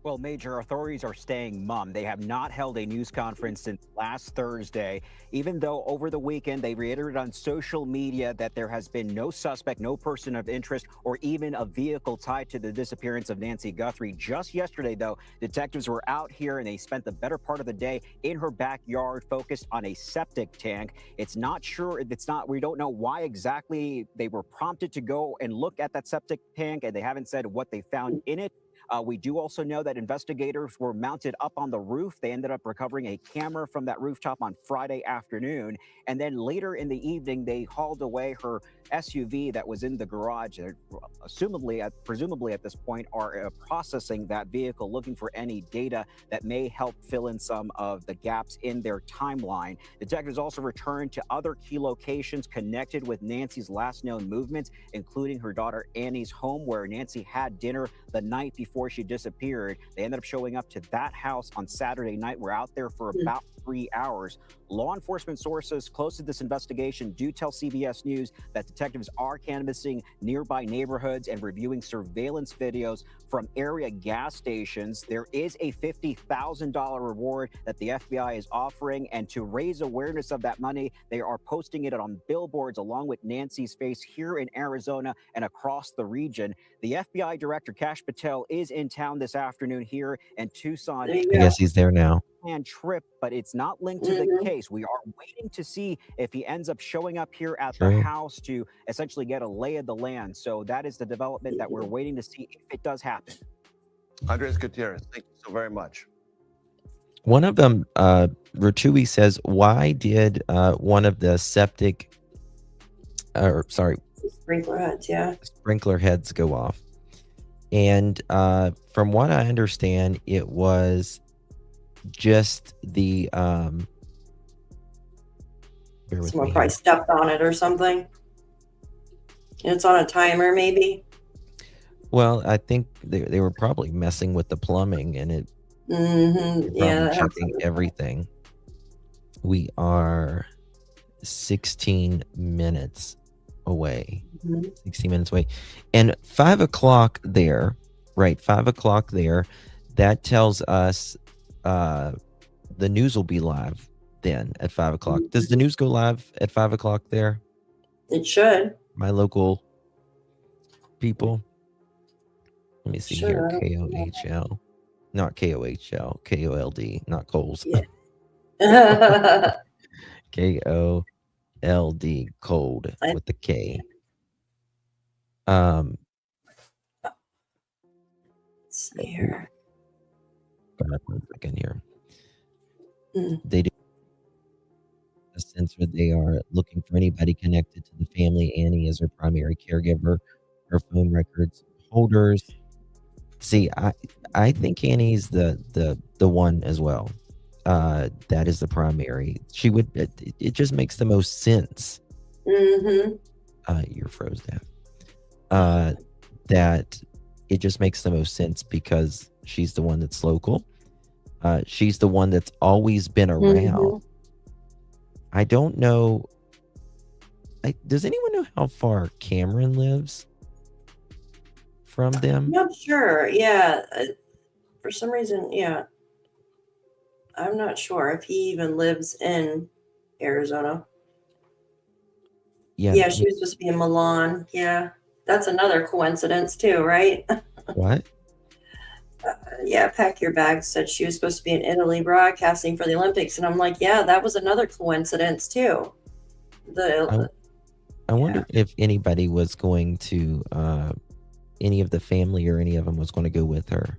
Well, Major, authorities are staying mum. They have not held a news conference since last Thursday, even though over the weekend they reiterated on social media that there has been no suspect, no person of interest, or even a vehicle tied to the disappearance of Nancy Guthrie. Just yesterday, though, detectives were out here and they spent the better part of the day in her backyard focused on a septic tank. We don't know why exactly they were prompted to go and look at that septic tank, and they haven't said what they found in it. We do also know that investigators were mounted up on the roof. They ended up recovering a camera from that rooftop on Friday afternoon. And then later in the evening, they hauled away her SUV that was in the garage. Presumably at this point, are processing that vehicle, looking for any data that may help fill in some of the gaps in their timeline. Detectives also returned to other key locations connected with Nancy's last known movements, including her daughter Annie's home, where Nancy had dinner the night before before she disappeared. They ended up showing up to that house on Saturday night. We're out there for about 3 hours. Law enforcement sources close to this investigation do tell CBS News that detectives are canvassing nearby neighborhoods and reviewing surveillance videos from area gas stations. There is a $50,000 reward that the FBI is offering, and to raise awareness of that money, they are posting it on billboards along with Nancy's face here in Arizona and across the region. The FBI Director Kash Patel is in town this afternoon here in Tucson. I guess he's there now. And trip, but it's not linked to the case. We are waiting to see if he ends up showing up here at the house to essentially get a lay of the land. So that is the development that we're waiting to see if it does happen. Andres Gutierrez, thank you so very much. One of them, Rotui says, why did one of the sprinkler heads go off? And from what I understand, it was just the someone probably stepped on it or something. It's on a timer, maybe. Well, I think they were probably messing with the plumbing, and it checking everything. We are 16 minutes away. 16 minutes away. And 5 o'clock there, right? 5 o'clock there, that tells us the news will be live then at 5 o'clock. Does the news go live at 5 o'clock there? It should. My local people. Let me see here. KOHL. Not KOHL. KOLD. Not Coles. Yeah. KOLD. Cold with the K. Let's see here. Got 1 second here. They do a sense where they are looking for anybody connected to the family. Annie is her primary caregiver. Her phone records holders. See, I think Annie's the one as well. That is the primary. She would. It just makes the most sense. You're frozen. That it just makes the most sense because she's the one that's local. She's the one that's always been around. I don't know. Does anyone know how far Cameron lives from them? I'm not sure. Yeah. For some reason, yeah. I'm not sure if he even lives in Arizona. Yeah, she was supposed to be in Milan. Yeah. That's another coincidence too, right? What? Yeah, Pack Your Bags said she was supposed to be in Italy broadcasting for the Olympics. And I'm like, yeah, that was another coincidence too. I wonder if anybody was going to, any of the family or any of them was going to go with her.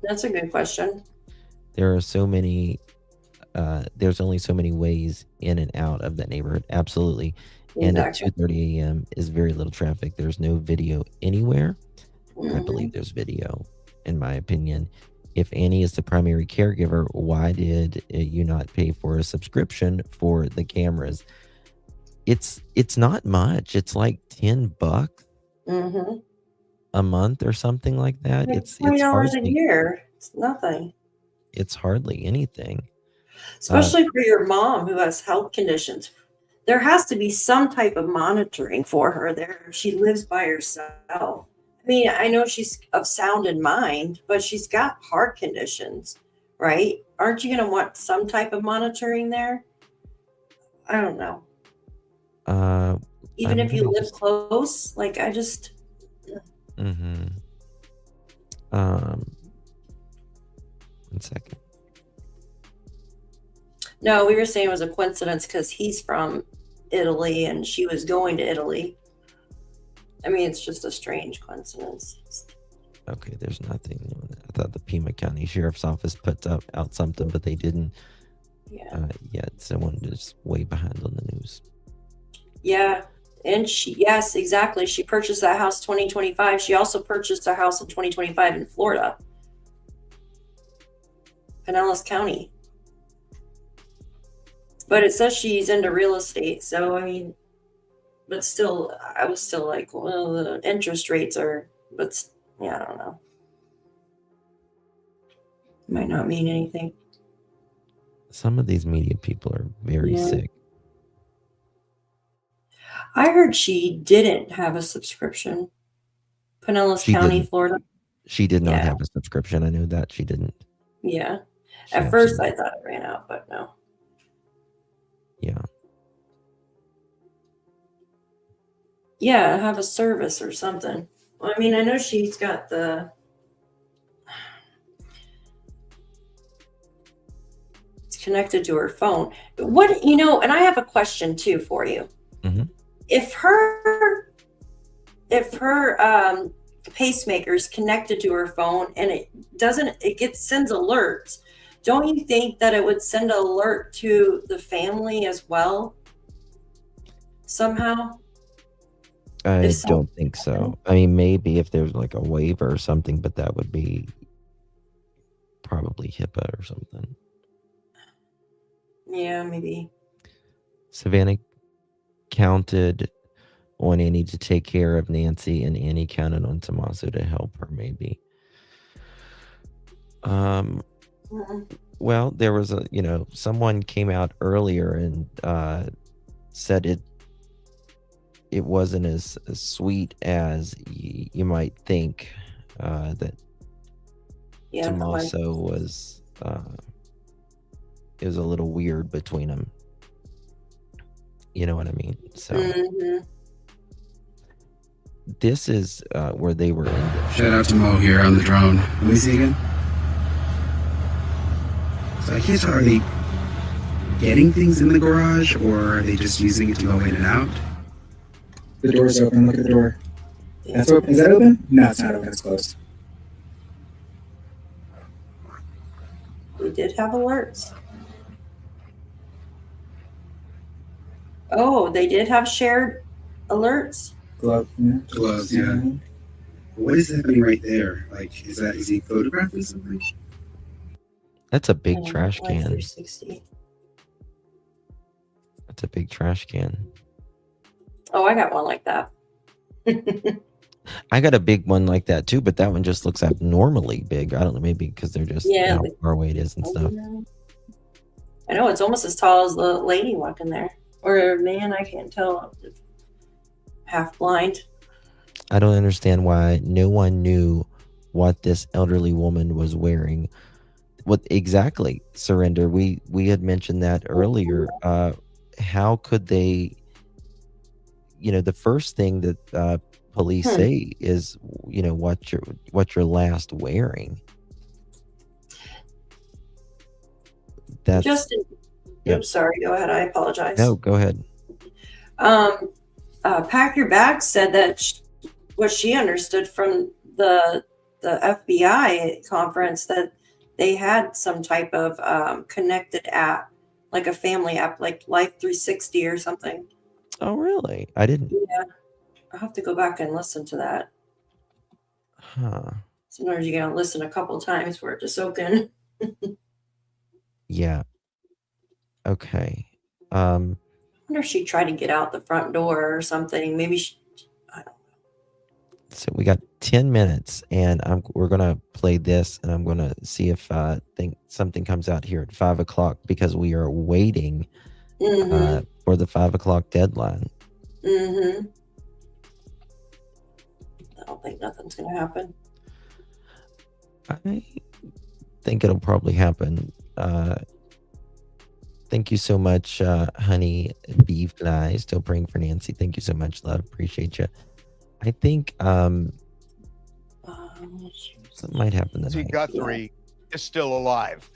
That's a good question. There are so many, there's only so many ways in and out of that neighborhood. Absolutely. And at 2:30 a.m. is very little traffic. There's no video anywhere. I believe there's video, in my opinion. If Annie is the primary caregiver, why did you not pay for a subscription for the cameras? It's not much. It's like $10 a month or something like that. It's $20 a year. It's nothing. It's hardly anything. Especially for your mom who has health conditions. There has to be some type of monitoring for her there. She lives by herself. I mean, I know she's of sound in mind, but she's got heart conditions, right? Aren't you going to want some type of monitoring there? I don't know. Even if you live close, like I just. One second. No, we were saying it was a coincidence because he's from Italy and she was going to Italy. I mean, it's just a strange coincidence. Okay, there's nothing. I thought the Pima County Sheriff's Office put out something, but they didn't yet. Someone is way behind on the news. Yeah, and yes, exactly. She purchased that house 2025. She also purchased a house in 2025 in Florida, Pinellas County. But it says she's into real estate, so I mean, but still, I was still like, well, the interest rates are, but yeah, I don't know. Might not mean anything. Some of these media people are very sick. I heard she didn't have a subscription. Pinellas County, Florida. She did not have a subscription. I knew that she didn't. Yeah. At first I thought it ran out, but no. Yeah. Yeah, have a service or something. Well, I mean, I know she's got the it's connected to her phone. What, you know, and I have a question too for you. Mm-hmm. If her pacemaker is connected to her phone and it sends alerts, don't you think that it would send an alert to the family as well somehow? I don't think so. I mean, maybe if there's like a waiver or something, but that would be probably HIPAA or something. Yeah, maybe. Savannah counted on Annie to take care of Nancy, and Annie counted on Tommaso to help her, maybe. Well, there was someone came out earlier and said it wasn't as sweet as you might think, that Tommaso was, it was a little weird between them. You know what I mean? So this is where they were in. Shout out to Mo here on the drone. Let me see again. So I can't tell, are they getting things in the garage or are they just using it to go in and out? The door's open. Look at the door. That's open. Is that open? No, it's not open. It's closed. We did have alerts. Oh, they did have shared alerts? Glove, yeah. Gloves, yeah. What is happening right there? Like, is he photographing something? That's a big trash can. 360. That's a big trash can. Oh, I got one like that. I got a big one like that too, but that one just looks abnormally big. I don't know, maybe because they're just how far away it is and stuff. I know it's almost as tall as the lady walking there. Or man, I can't tell. Half blind. I don't understand why no one knew what this elderly woman was wearing. What exactly? Surrender. We had mentioned that earlier. How could they? The first thing that police say is, what you're last wearing. That's Justin. Oops, sorry. Go ahead. I apologize. No, go ahead. Pack Your Bags said that what she understood from the FBI conference that they had some type of connected app, like a family app, like Life 360 or something. Oh, really? I didn't. Yeah, I'll have to go back and listen to that. Huh. Sometimes you gotta listen a couple times for it to soak in. Yeah. Okay. I wonder if she tried to get out the front door or something. Maybe I don't know. So we got 10 minutes, and we're gonna play this, and I'm gonna see if think something comes out here at 5 o'clock because we are waiting for the 5 o'clock deadline. I don't think nothing's gonna happen. I think it'll probably happen. Thank you so much, Honey Bee Fly. Still praying for Nancy. Thank you so much, love. Appreciate you. I think something might happen tonight. Nancy Guthrie is still alive.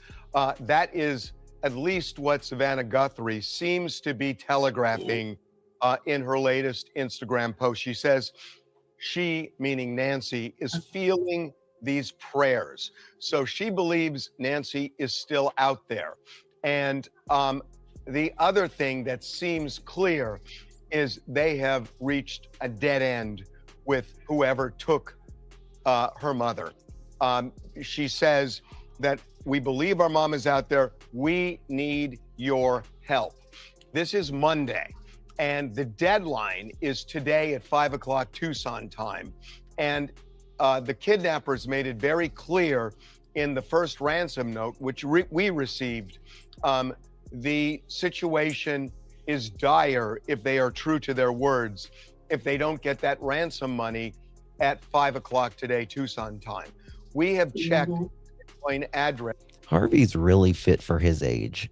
That is at least what Savannah Guthrie seems to be telegraphing in her latest Instagram post. She says she, meaning Nancy, is feeling these prayers. So she believes Nancy is still out there. And the other thing that seems clear is they have reached a dead end with whoever took her mother. She says that we believe our mom is out there. We need your help. This is Monday. And the deadline is today at 5 o'clock Tucson time. And the kidnappers made it very clear in the first ransom note, which we received, the situation is dire if they are true to their words, if they don't get that ransom money at 5 o'clock today, Tucson time. We have checked Bitcoin address. Harvey's really fit for his age.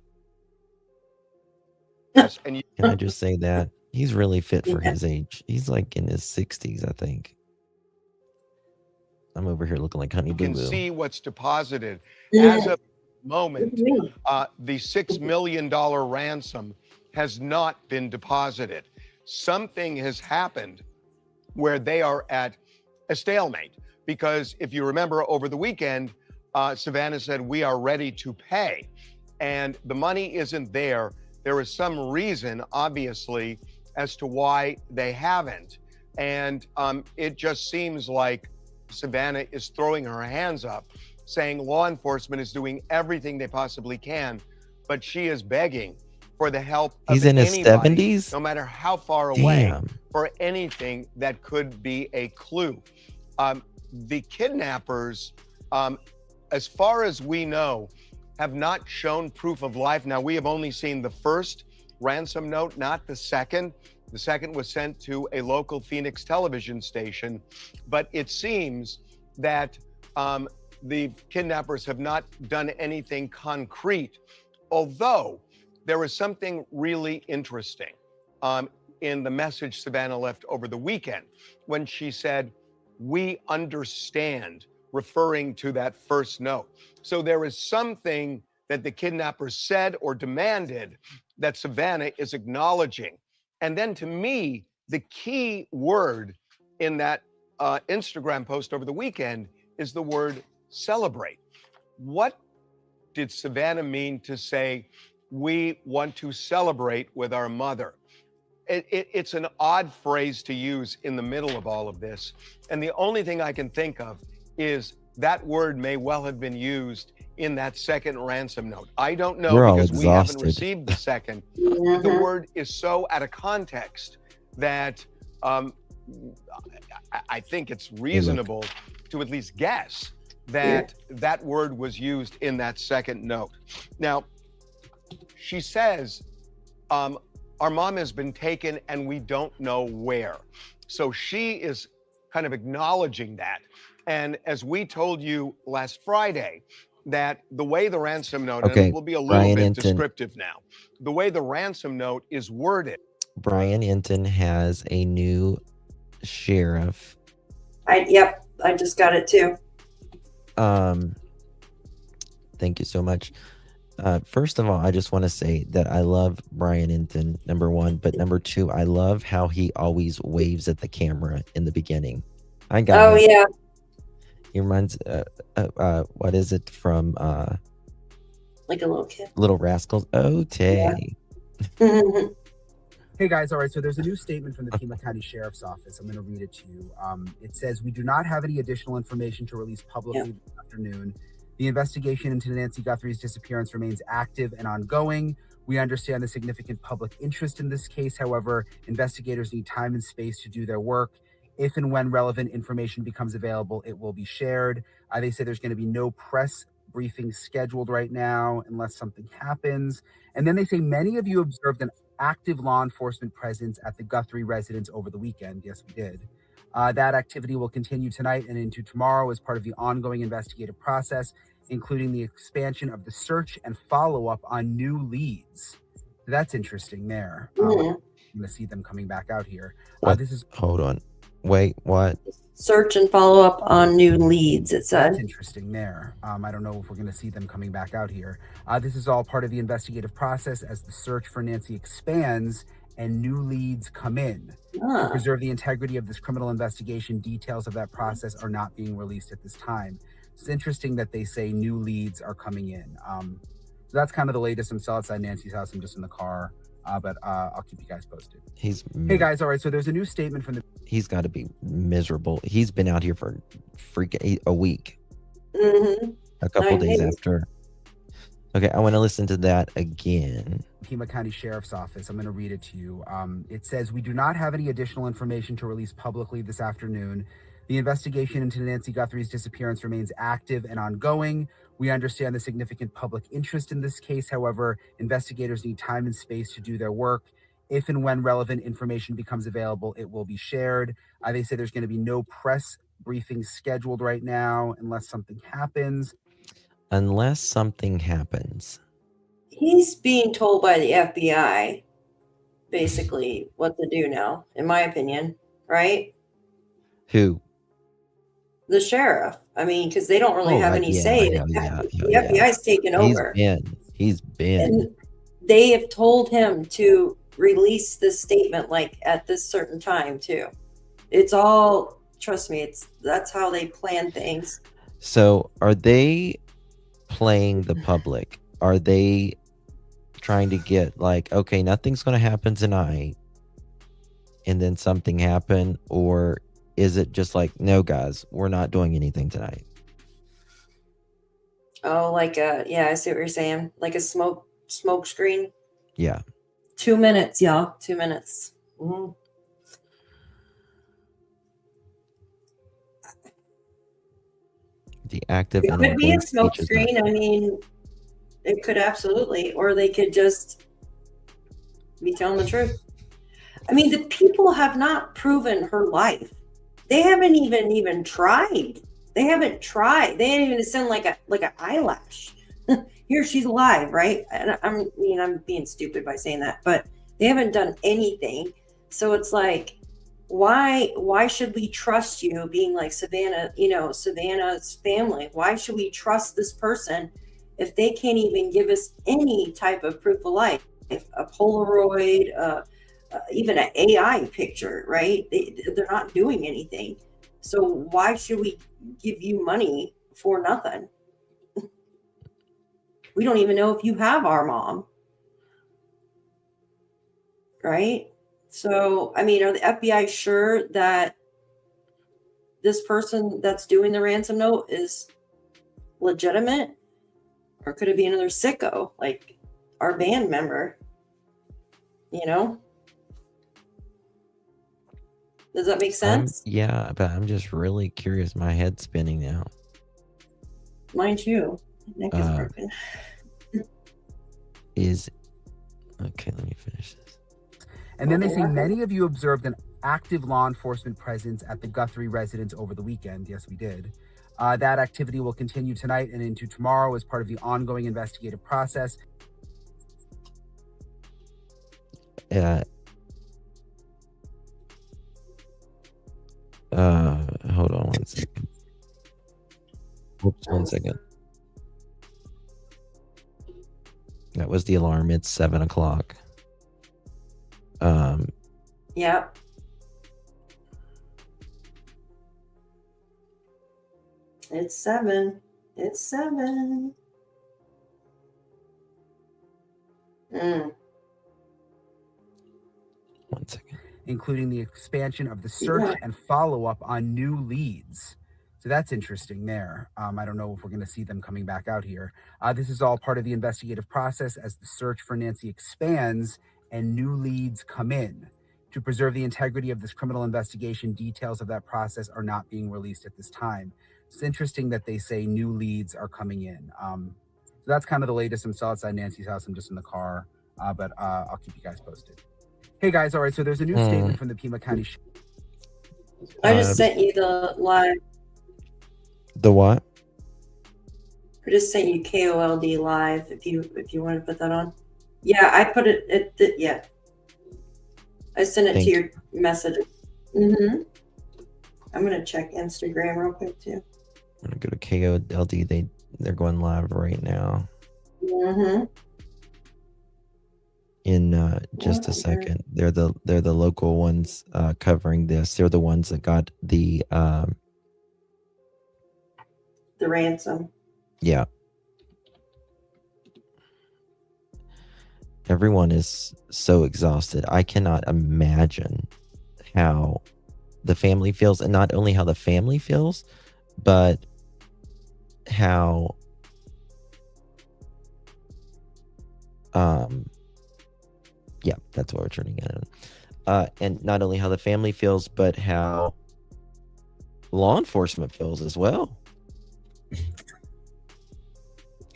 And you Can I just say that? He's really fit for his age. He's like in his 60s, I think. I'm over here looking like Honey Boo can Boo. see what's deposited. As of the moment, the $6 million ransom has not been deposited. Something has happened where they are at a stalemate. Because if you remember over the weekend, Savannah said, we are ready to pay. And the money isn't there. There is some reason, obviously, as to why they haven't. And it just seems like Savannah is throwing her hands up, saying law enforcement is doing everything they possibly can, but she is begging for the help of He's in his anybody, 70s? no matter how far away, Damn. for anything that could be a clue. The kidnappers, as far as we know, have not shown proof of life. Now, we have only seen the first ransom note, not the second. The second was sent to a local Phoenix television station, but it seems that the kidnappers have not done anything concrete, although there is something really interesting in the message Savannah left over the weekend when she said, we understand, referring to that first note. So there is something that the kidnappers said or demanded that Savannah is acknowledging. And then to me, the key word in that Instagram post over the weekend is the word celebrate. What did Savannah mean to say, we want to celebrate with our mother? It's an odd phrase to use in the middle of all of this. And the only thing I can think of is that word may well have been used in that second ransom note. I don't know We're all because we haven't exhausted. received the second. But the word is so out of context that I think it's reasonable to at least guess that that word was used in that second note. Now, she says, our mom has been taken and we don't know where. So she is kind of acknowledging that. And as we told you last Friday, that the way the ransom note, and it will be a little Brian bit Hinton. descriptive now, the way the ransom note is worded. Brian Hinton has a new sheriff. Yep, I just got it too. Thank you so much. First of all, I just want to say that I love Brian Hinton, number one, but number two, I love how he always waves at the camera in the beginning. I got it. Yeah. He reminds, what is it from? Like a little kid. Little Rascals. Oh, Tay. Hey guys, all right, so there's a new statement from the Pima County Sheriff's Office. I'm going to read it to you. It says, we do not have any additional information to release publicly this afternoon. The investigation into Nancy Guthrie's disappearance remains active and ongoing. We understand the significant public interest in this case. However, investigators need time and space to do their work. If and when relevant information becomes available, it will be shared. They say there's going to be no press briefing scheduled right now unless something happens. And then they say many of you observed an active law enforcement presence at the Guthrie residence over the weekend. Yes, we did. That activity will continue tonight and into tomorrow as part of the ongoing investigative process, including the expansion of the search and follow-up on new leads. That's interesting there. I'm going to see them coming back out here. Hold on. Wait, what? Search and follow up on new leads, it said. That's interesting there. I don't know if we're going to see them coming back out here. This is all part of the investigative process as the search for Nancy expands and new leads come in. To preserve the integrity of this criminal investigation, details of that process are not being released at this time. It's interesting that they say new leads are coming in. So that's kind of the latest. I'm still outside Nancy's house. I'm just in the car, but I'll keep you guys posted. Hey guys, all right, so there's a new statement from the... He's got to be miserable. He's been out here for a week. A couple days after. Okay, I want to listen to that again. Pima County Sheriff's Office. I'm going to read it to you. It says, "We do not have any additional information to release publicly this afternoon. The investigation into Nancy Guthrie's disappearance remains active and ongoing. We understand the significant public interest in this case. However, investigators need time and space to do their work. If and when relevant information becomes available, it will be shared." They say there's going to be no press briefing scheduled right now unless something happens. Unless something happens. He's being told by the FBI basically what to do now, in my opinion, right? Who? The sheriff. I mean, because they don't really have any say. The FBI's taken over. He's been. And they have told him to release this statement like at this certain time too. It's all, trust me, that's how they plan things. So are they playing the public? Are they trying to get like, okay, nothing's going to happen tonight and then something happen? Or is it just like, no, guys, we're not doing anything tonight? Oh, like yeah, I see what you're saying. Like a smoke screen. Yeah. 2 minutes, y'all. 2 minutes. Mm-hmm. The active. It could be a smoke screen. I mean, it could absolutely, or they could just be telling the truth. I mean, the people have not proven her life. They haven't even tried. They haven't tried. They didn't even send like an eyelash. Here, she's alive, right? And I'm being stupid by saying that, but they haven't done anything. So it's like, why should we trust you? Being like Savannah, Savannah's family. Why should we trust this person if they can't even give us any type of proof of life? A Polaroid, even an AI picture, right? They're not doing anything. So why should we give you money for nothing? We don't even know if you have our mom, right? So, I mean, are the FBI sure that this person that's doing the ransom note is legitimate? Or could it be another sicko, like our band member? Does that make sense? Yeah, but I'm just really curious. My head's spinning now. Mine too. Neck is broken. Okay, let me finish this. And then they say many of you observed an active law enforcement presence at the Guthrie residence over the weekend. Yes, we did. That activity will continue tonight and into tomorrow as part of the ongoing investigative process. Hold on 1 second. Oops, 1 second. That was the alarm. It's 7 o'clock. Yep. It's 7. It's 7. 1 second. Including the expansion of the search and follow-up on new leads. So that's interesting there. I don't know if we're going to see them coming back out here. This is all part of the investigative process as the search for Nancy expands and new leads come in. To preserve the integrity of this criminal investigation, details of that process are not being released at this time. It's interesting that they say new leads are coming in. So that's kind of the latest. I'm still outside Nancy's house. I'm just in the car, but I'll keep you guys posted. Hey guys, all right, so there's a new statement from the Pima County. I just sent you the live. The what? I just sent you KOLD live if you want to put that on. Yeah, I put it yeah. I sent it to your message. I'm gonna check Instagram real quick too. I'm gonna go to KOLD. They're going live right now. In just a second. They're the local ones covering this. They're the ones that got the ransom. Yeah. Everyone is so exhausted. I cannot imagine how the family feels, and not only how the family feels, but how Yeah, that's what we're turning in. And not only how the family feels, but how law enforcement feels as well.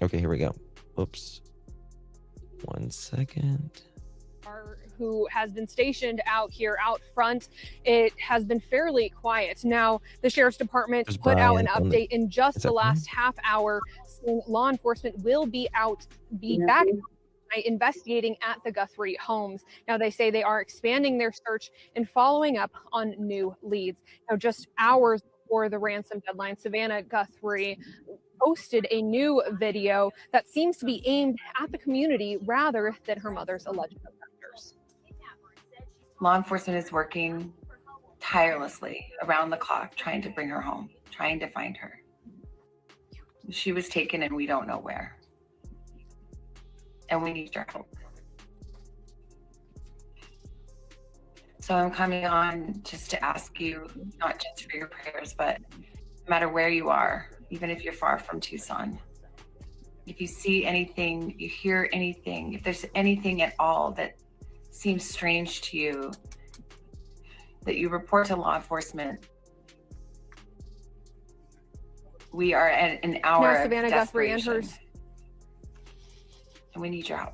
Okay, here we go. Oops. 1 second. Who has been stationed out here out front. It has been fairly quiet. Now, the Sheriff's Department There's put out an Brian on the- update in just Is the that last half hour saying law enforcement will be back investigating at the Guthrie homes. Now, they say they are expanding their search and following up on new leads. Now, just hours before the ransom deadline, Savannah Guthrie posted a new video that seems to be aimed at the community rather than her mother's alleged abductors. Law enforcement is working tirelessly around the clock trying to bring her home, trying to find her. She was taken and we don't know where. And we need your help. So I'm coming on just to ask you, not just for your prayers, but no matter where you are, even if you're far from Tucson, if you see anything, you hear anything, if there's anything at all that seems strange to you, that you report to law enforcement. We are at an hour now, of Savannah Guthrie and her and we need your help.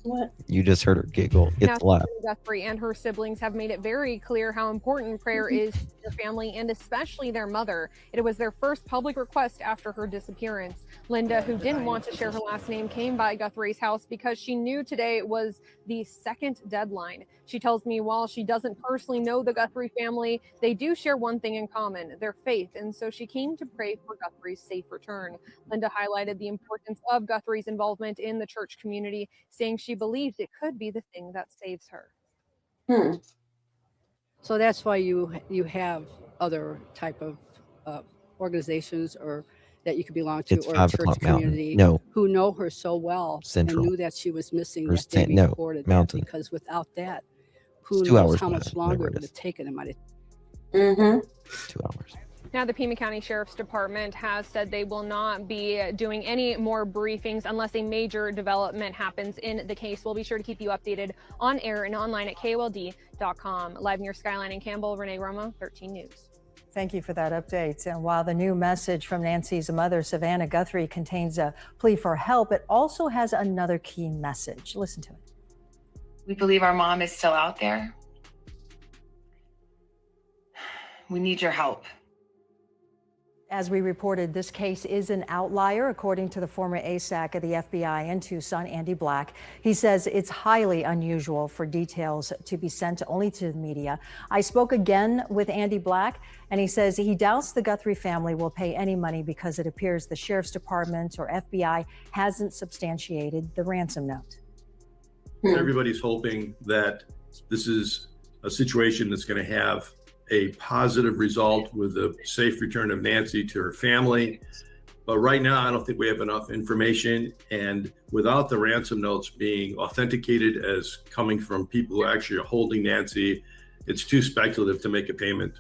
What? You just heard her giggle. Now, It's loud. Savannah Guthrie and her siblings have made it very clear how important prayer is to their family and especially their mother. It was their first public request after her disappearance. Linda, who didn't want to share her last name, came by Guthrie's house because she knew today was the second deadline. She tells me while she doesn't personally know the Guthrie family, they do share one thing in common, their faith. And so she came to pray for Guthrie's safe return. Linda highlighted the importance of Guthrie's involvement in the church community, saying she believes it could be the thing that saves her. So that's why you have other type of organizations or that you could belong to, It's or a 5 church o'clock Mountain. community No. who know her so well Central. and knew that she was missing, Or that they no, reported that, Mountain. because without that, who It's 2 knows hours how much behind, longer whatever it it would is. have taken. It might have 2 hours. Now, the Pima County Sheriff's Department has said they will not be doing any more briefings unless a major development happens in the case. We'll be sure to keep you updated on air and online at KOLD.com. Live near Skyline and Campbell, Renee Romo, 13 News. Thank you for that update. And while the new message from Nancy's mother, Savannah Guthrie, contains a plea for help, it also has another key message. Listen to it. We believe our mom is still out there. We need your help. As we reported, this case is an outlier, according to the former ASAC of the FBI in Tucson, Andy Black. He says it's highly unusual for details to be sent only to the media. I spoke again with Andy Black, and he says he doubts the Guthrie family will pay any money because it appears the Sheriff's Department or FBI hasn't substantiated the ransom note. Everybody's hoping that this is a situation that's going to have a positive result with the safe return of Nancy to her family. But right now, I don't think we have enough information. And without the ransom notes being authenticated as coming from people who actually are holding Nancy, it's too speculative to make a payment.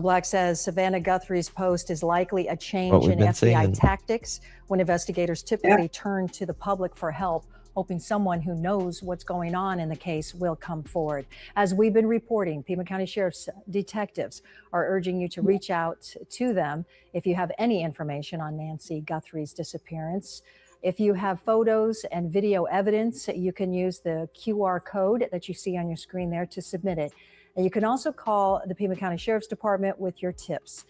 Black says Savannah Guthrie's post is likely a change in FBI saying. tactics when investigators typically turn to the public for help, hoping someone who knows what's going on in the case will come forward. As we've been reporting, Pima County Sheriff's detectives are urging you to reach out to them if you have any information on Nancy Guthrie's disappearance. If you have photos and video evidence, you can use the QR code that you see on your screen there to submit it. And you can also call the Pima County Sheriff's Department with your tips.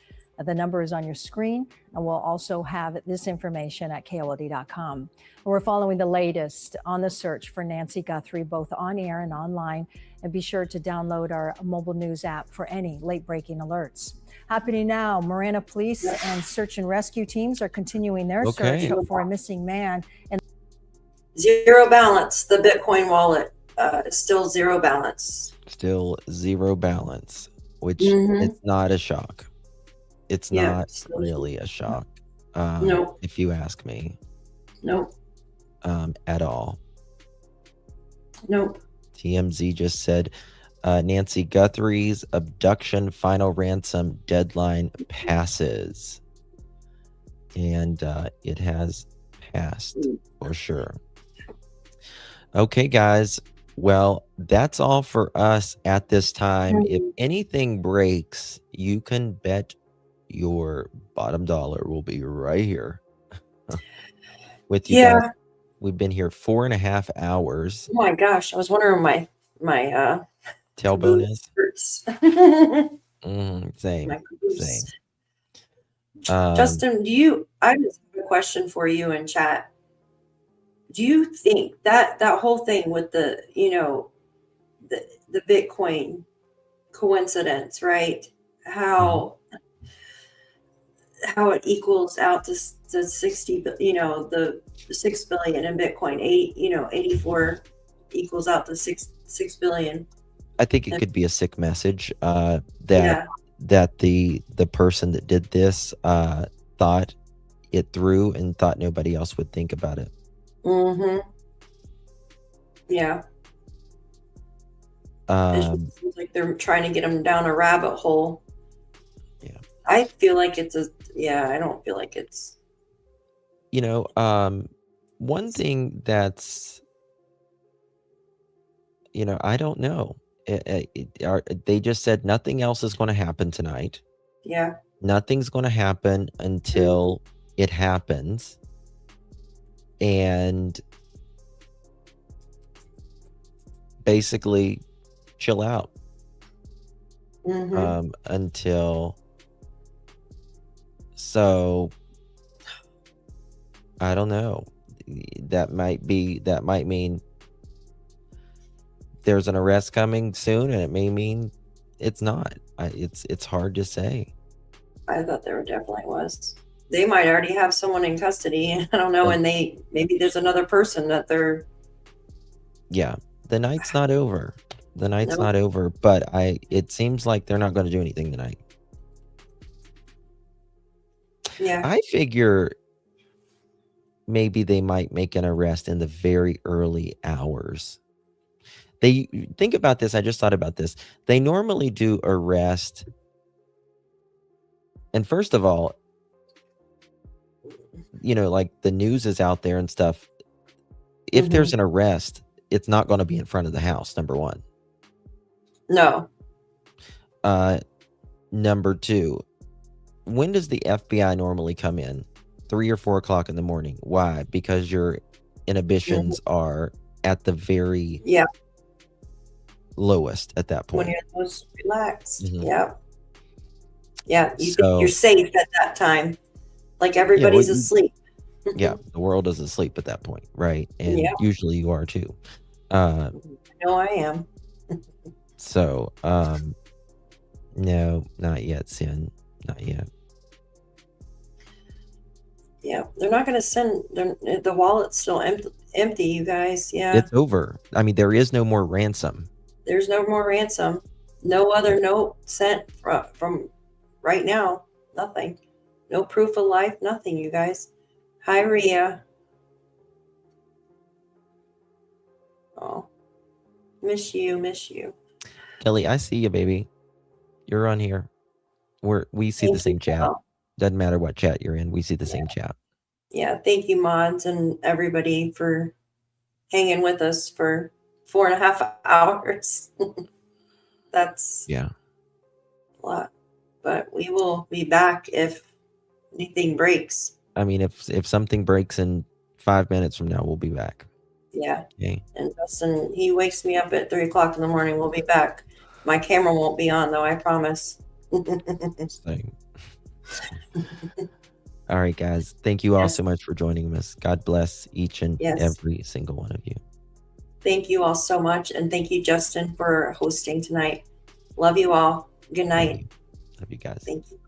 The number is on your screen, and we'll also have this information at KOLD.com. We're following the latest on the search for Nancy Guthrie, both on air and online, and be sure to download our mobile news app for any late-breaking alerts. Happening now, Marana police and search and rescue teams are continuing their search for a missing man. And Zero balance. The Bitcoin wallet is still zero balance. Still zero balance, which it's not a shock. It's not really a shock, Nope. if you ask me. Nope. At all. Nope. TMZ just said Nancy Guthrie's abduction final ransom deadline passes. And it has passed for sure. Okay, guys. Well, that's all for us at this time. If Mhm. anything breaks, you can bet your bottom dollar will be right here with you guys. Yeah. We've been here 4.5 hours. Oh my gosh, I was wondering my Tailbone caboose is? hurts. Same. My caboose. Same. Justin, I just have a question for you in chat. Do you think that whole thing with the, the Bitcoin coincidence, right? How it equals out to 60, the 6 billion in Bitcoin, 84 equals out to 6 billion. I think it could be a sick message that Yeah. the person that did this thought it through and thought nobody else would think about it. Mm-hmm. Yeah. It just seems like they're trying to get them down a rabbit hole. Yeah. I feel like I don't feel like it's. One thing that's, I don't know. They just said nothing else is going to happen tonight. Yeah. Nothing's going to happen until it happens. And basically chill out until. So I don't know. That might mean there's an arrest coming soon, and it may mean it's not. It's hard to say. I thought there definitely was. They might already have someone in custody. I don't know, and maybe there's another person that they're. Yeah, the night's not over. The night's Nope. not over, but it seems like they're not going to do anything tonight. Yeah. I figure maybe they might make an arrest in the very early hours. They think about this. I just thought about this. They normally do arrest. And first of all, like the news is out there and stuff. If there's an arrest, it's not going to be in front of the house, number one. No. Number two, when does the FBI normally come in? 3 or 4 o'clock in the morning. Why? Because your inhibitions are at the very lowest at that point. When you're most relaxed. Mhm. Yeah. Yeah. So- You're safe at that time. Like everybody's asleep. Yeah, the world is asleep at that point, right? And Yeah. usually you are too. No, I am. So, no, not yet, Sin. Not yet. Yeah. They're not going to send, the wallet's still empty, you guys. Yeah. It's over. I mean, there is no more ransom. There's no more ransom. No other note sent from right now. Nothing. No proof of life. Nothing, you guys. Hi, Rhea. Oh, miss you. Kelly, I see you, baby. You're on here. We see Thank the same you, chat. Val. Doesn't matter what chat you're in. We see the same chat. Yeah, thank you, mods, and everybody for hanging with us for 4.5 hours. That's a lot. But we will be back if anything breaks. I mean, if something breaks in 5 minutes from now, we'll be back. Yeah. Okay. And Justin, he wakes me up at 3 o'clock in the morning. We'll be back. My camera won't be on, though, I promise. Same. All right, guys. Thank you all so much for joining us. God bless each and every single one of you. Thank you all so much. And thank you, Justin, for hosting tonight. Love you all. Good night. Love you guys. Thank you.